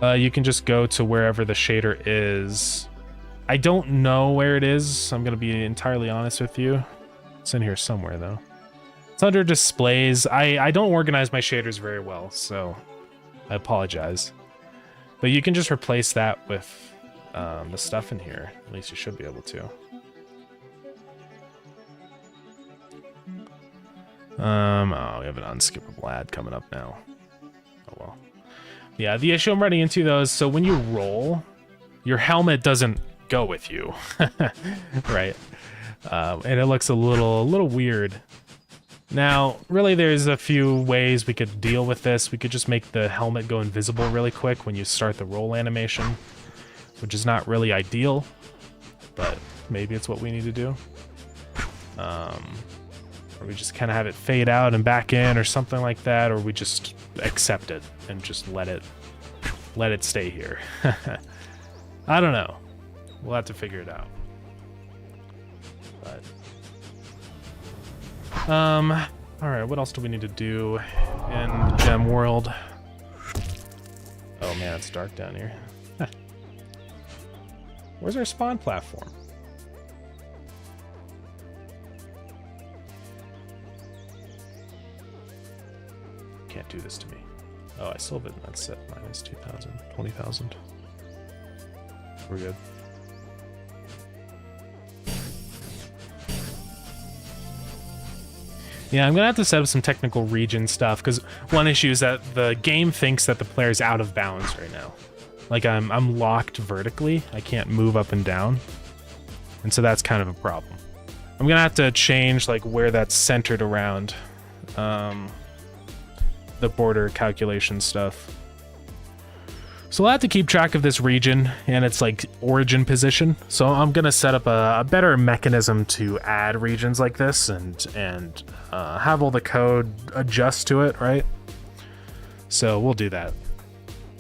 Speaker 1: You can just go to wherever the shader is. I don't know where it is. I'm gonna be entirely honest with you. It's in here somewhere though. It's under displays. I don't organize my shaders very well, so I apologize. But you can just replace that with the stuff in here. At least you should be able to. Oh, we have an unskippable ad coming up now. Oh well. Yeah, the issue I'm running into though is so when you roll, your helmet doesn't go with you, right? And it looks a little weird. Now, really, there's a few ways we could deal with this. We could just make the helmet go invisible really quick when you start the roll animation, which is not really ideal, but maybe it's what we need to do. Or we just kind of have it fade out and back in or something like that, or we just accept it and just let it stay here. I don't know. We'll have to figure it out. But all right, what else do we need to do in the gem world? Oh man, it's dark down here. Where's our spawn platform? Can't do this to me. Oh, I still have it. That's set minus 2,000, 20,000. We're good. Yeah, I'm gonna have to set up some technical region stuff because one issue is that the game thinks that the player's out of bounds right now. Like I'm locked vertically. I can't move up and down, and so that's kind of a problem. I'm gonna have to change like where that's centered around. The border calculation stuff. So we'll have to keep track of this region and its like origin position. So I'm gonna set up a better mechanism to add regions like this and have all the code adjust to it, right? So we'll do that.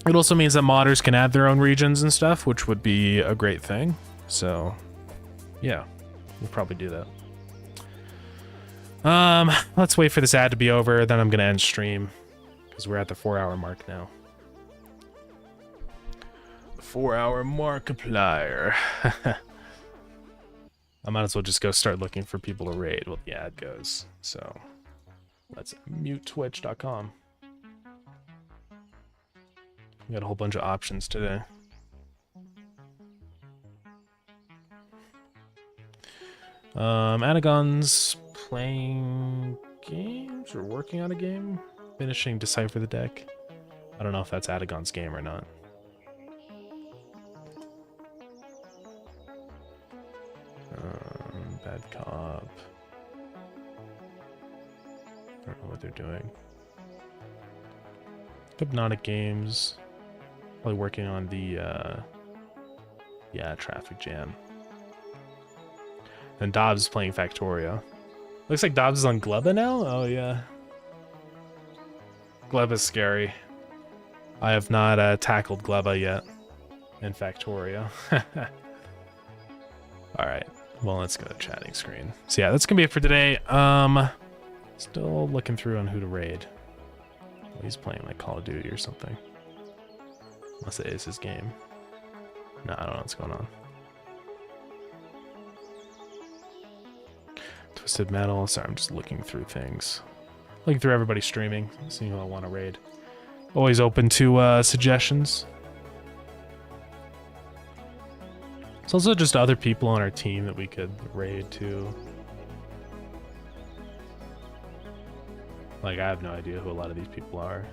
Speaker 1: It also means that modders can add their own regions and stuff, which would be a great thing. So yeah, we'll probably do that. Let's wait for this ad to be over, then I'm gonna end stream because we're at the 4-hour mark now. The 4-hour Markiplier. I might as well just go start looking for people to raid while the ad goes. So let's mute twitch.com. We got a whole bunch of options today. Anagon's playing games or working on a game, finishing Decipher the Deck. I don't know if that's Adagon's game or not. Bad Cop. I don't know what they're doing. Hypnotic Games. Probably working on the Traffic Jam. And Dobbs is playing Factorio. Looks like Dobbs is on Gleba now? Oh yeah. Gleba's scary. I have not tackled Gleba yet in Factorio. Alright. Well, let's go to chatting screen. So yeah, that's gonna be it for today. Still looking through on who to raid. Well, he's playing like Call of Duty or something. Unless it is his game. No, I don't know what's going on. Twisted Metal. Sorry, I'm just looking through things. Looking through everybody streaming, seeing who I want to raid. Always open to suggestions. It's also just other people on our team that we could raid too. Like, I have no idea who a lot of these people are.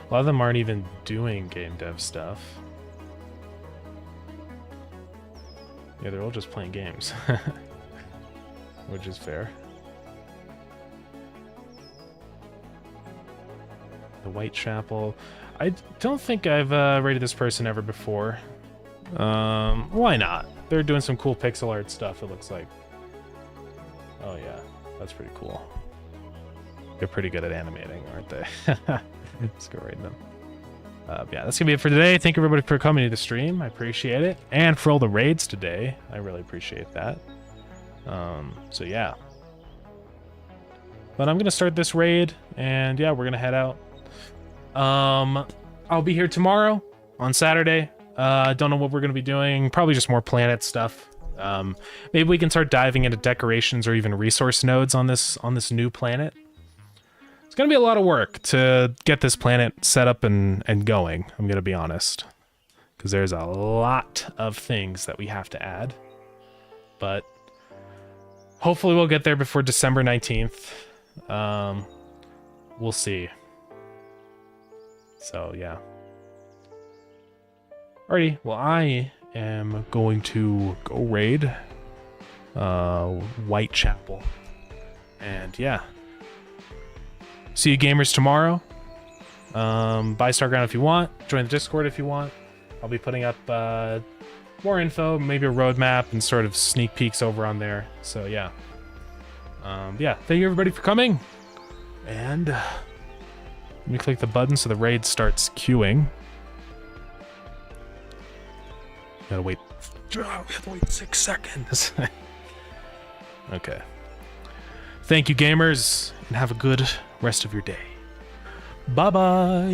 Speaker 1: A lot of them aren't even doing game dev stuff. Yeah, they're all just playing games. Which is fair. The Whitechapel. I don't think I've rated this person ever before. Why not? They're doing some cool pixel art stuff, it looks like. Oh yeah, that's pretty cool. They're pretty good at animating, aren't they? Let's go raid them. Yeah, that's gonna be it for today. Thank you everybody for coming to the stream. I appreciate it. And for all the raids today. I really appreciate that. So yeah. But I'm gonna start this raid, and yeah, we're gonna head out. I'll be here tomorrow on Saturday. Don't know what we're gonna be doing. Probably just more planet stuff. Maybe we can start diving into decorations or even resource nodes on this new planet. It's gonna be a lot of work to get this planet set up and going, I'm gonna be honest. because there's a lot of things that we have to add. But hopefully we'll get there before December 19th. We'll see. So, yeah. Alrighty, well, I am going to go raid Whitechapel. And, yeah. See you gamers tomorrow. Buy Starground if you want. Join the Discord if you want. I'll be putting up more info, maybe a roadmap, and sort of sneak peeks over on there. So, yeah. Yeah, thank you everybody for coming. And let me click the button so the raid starts queuing. Gotta wait. We have to wait 6 seconds. Okay. Thank you, gamers, and have a good rest of your day. Bye-bye.